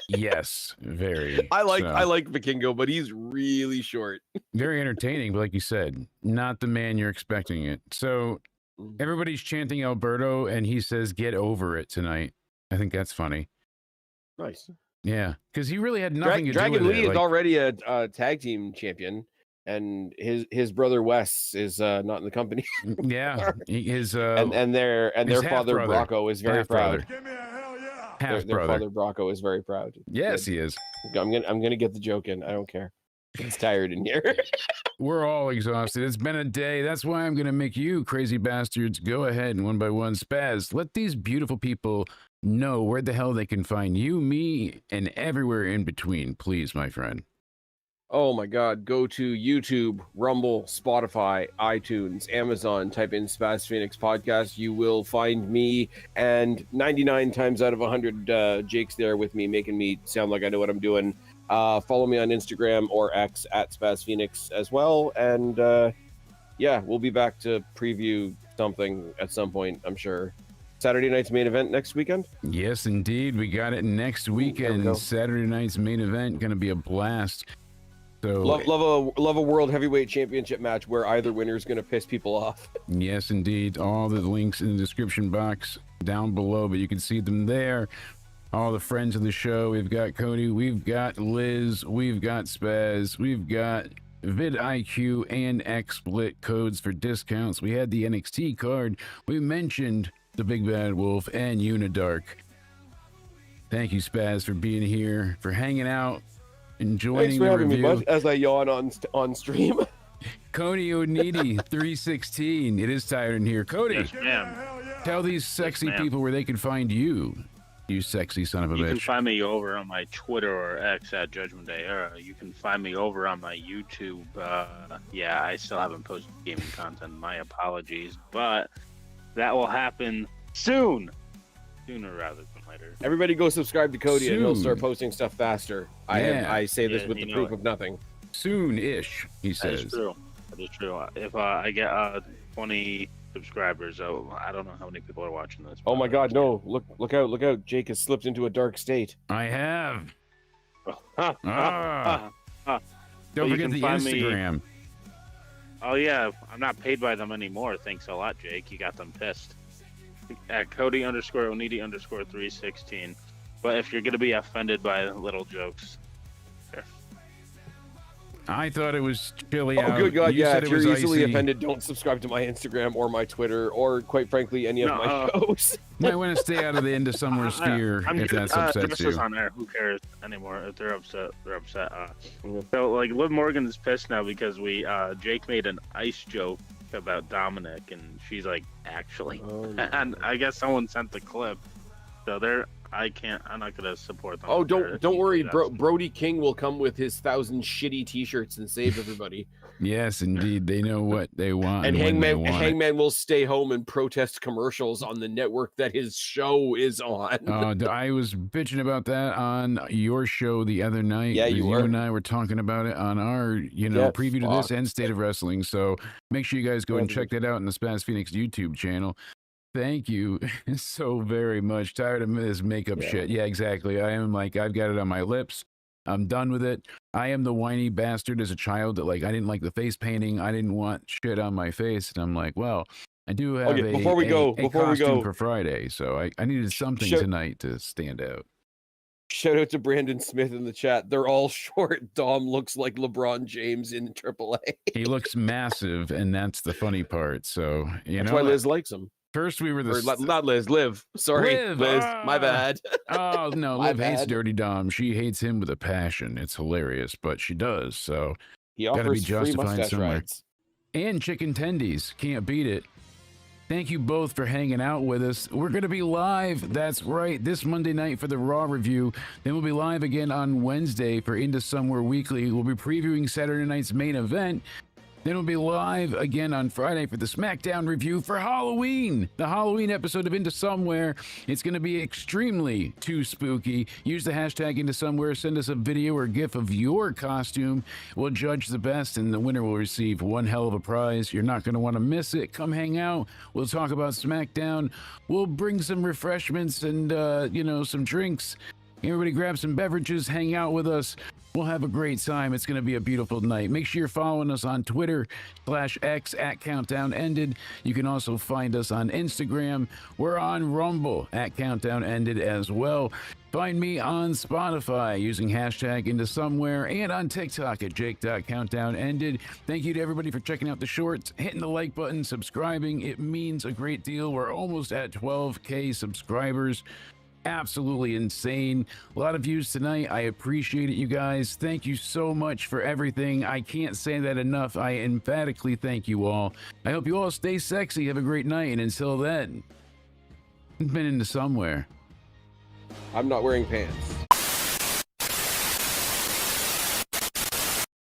Yes, very. I like Vikingo, but he's really short. Very entertaining, but like you said, not the man you're expecting it. So everybody's chanting Alberto, and he says, "Get over it" tonight. I think that's funny. Nice. Yeah, because he really had nothing to do with Dragon Lee it. is already a tag team champion, and his brother Wes is not in the company. Yeah, his and their father Brocco is very proud. Give me a hell yeah. Their father Brocco is very proud. Yes, he is. I'm gonna get the joke in. I don't care. It's tired in here. We're all exhausted. It's been a day. That's why I'm gonna make you crazy bastards go ahead and one by one Spaz. Let these beautiful people know where the hell they can find you, me, and everywhere in between, please, my friend. Oh my God. Go to YouTube, Rumble, Spotify, iTunes, Amazon, type in Spaz Phoenix Podcast. You will find me and 99 times out of 100 Jake's there with me, making me sound like I know what I'm doing. Follow me on Instagram or X at Spaz Phoenix as well. And yeah, we'll be back to preview something at some point, I'm sure. Saturday night's main event next weekend? Yes, indeed. We got it next There we go. weekend. Saturday night's main event. Going to be a blast. So Love a world heavyweight championship match where either winner is going to piss people off. yes, indeed. All the links in the description box down below, but you can see them there. All the friends of the show. We've got Cody, we've got Liz, we've got Spaz, we've got vidIQ and XSplit codes for discounts. We had the NXT card. We mentioned the Big Bad Wolf and Unidark. Thank you, Spaz, for being here, for hanging out, and joining Thanks for the having me, review. bud, as I yawn on stream. Cody O'Needy, 316. It is tired in here. Cody, Yes, ma'am. tell these sexy ma'am. people where they can find you. You sexy son of a You can bitch. find me over on my Twitter or X at Judgment Day Era. You can find me over on my YouTube. Yeah, I still haven't posted gaming content. My apologies, but that will happen soon. Sooner rather than later. Everybody go subscribe to Cody and he'll start Soon. posting stuff faster. Yeah. I say this Yeah, with you the know proof it. of nothing. Soon-ish, he That says. is true. That is true. If I get 20 subscribers, I don't know how many people are watching this. Oh but, my God, no! Look out! Jake has slipped into a dark state. I have. Ah, Ah. But Don't you forget can the find me- Instagram. Oh yeah, I'm not paid by them anymore. Thanks a lot, Jake. You got them pissed. At Cody_Oneedy_316. But if you're gonna be offended by little jokes, there. I thought it was chilly Oh, out. good God, You yeah! said If it was you're easily icy. offended, don't subscribe to my Instagram or my Twitter or, quite frankly, any of No, my shows. Might want to stay out of the end of summer sphere I'm if just, that upsets just you. as on there. Who cares anymore? If they're upset, they're upset. So like, Liv Morgan is pissed now because Jake made an ice joke about Dominic, and she's like, actually, Oh, no. and I guess someone sent the clip. So I'm not gonna support them. Oh, They're don't worry, easily Brody King will come with his 1,000 shitty T-shirts and save everybody. Yes, indeed. They know what they want. And when they want it. Hangman will stay home and protest commercials on the network that his show is on. I was bitching about that on your show the other night. Yeah, you were. and I were talking about it on our, Get preview to this fucked. and State of Wrestling. So make sure you guys go and check that out on the Spaz Phoenix YouTube channel. Thank you so very much. Tired of this makeup Yeah. shit. Yeah, exactly. I am like, I've got it on my lips. I'm done with it. I am the whiny bastard as a child that I didn't like the face painting. I didn't want shit on my face. And I'm like, well, I do have Okay, a before we go- costume for Friday. So I needed something Sure. tonight to stand out. Shout out to Brandon Smith in the chat. They're all short. Dom looks like LeBron James in AAA. He looks massive, and that's the funny part. So, That's why Liz likes him. first we were Or the... not Liz, Liv. Sorry, Liv, Liz. ah! My bad. Oh, no, My Liv hates bad. Dirty Dom. She hates him with a passion. It's hilarious, but she does. So, He Gotta be offers free justified mustache somewhere. rides. and chicken tendies. Can't beat it. Thank you both for hanging out with us. We're going to be live, that's right, this Monday night for the Raw review. Then we'll be live again on Wednesday for Into Somewhere Weekly. We'll be previewing Saturday night's main event. Then we'll be live again on Friday for the SmackDown review for Halloween. The Halloween episode of Into Somewhere. It's going to be extremely too spooky. Use the hashtag Into Somewhere. Send us a video or GIF of your costume. We'll judge the best, and the winner will receive one hell of a prize. You're not going to want to miss it. Come hang out. We'll talk about SmackDown. We'll bring some refreshments and, some drinks. Everybody grab some beverages, hang out with us. We'll have a great time. It's going to be a beautiful night. Make sure you're following us on Twitter/X at Countdown Ended. You can also find us on Instagram. We're on Rumble at Countdown Ended as well. Find me on Spotify using hashtag Into Somewhere and on TikTok at Jake.CountdownEnded. Thank you to everybody for checking out the shorts, hitting the like button, subscribing. It means a great deal. We're almost at 12K subscribers. Absolutely insane. A lot of views tonight. I appreciate it, you guys. Thank you so much for everything. I can't say that enough. I emphatically thank you all. I hope you all stay sexy. Have a great night. And until then, it's been Into Somewhere. I'm not wearing pants.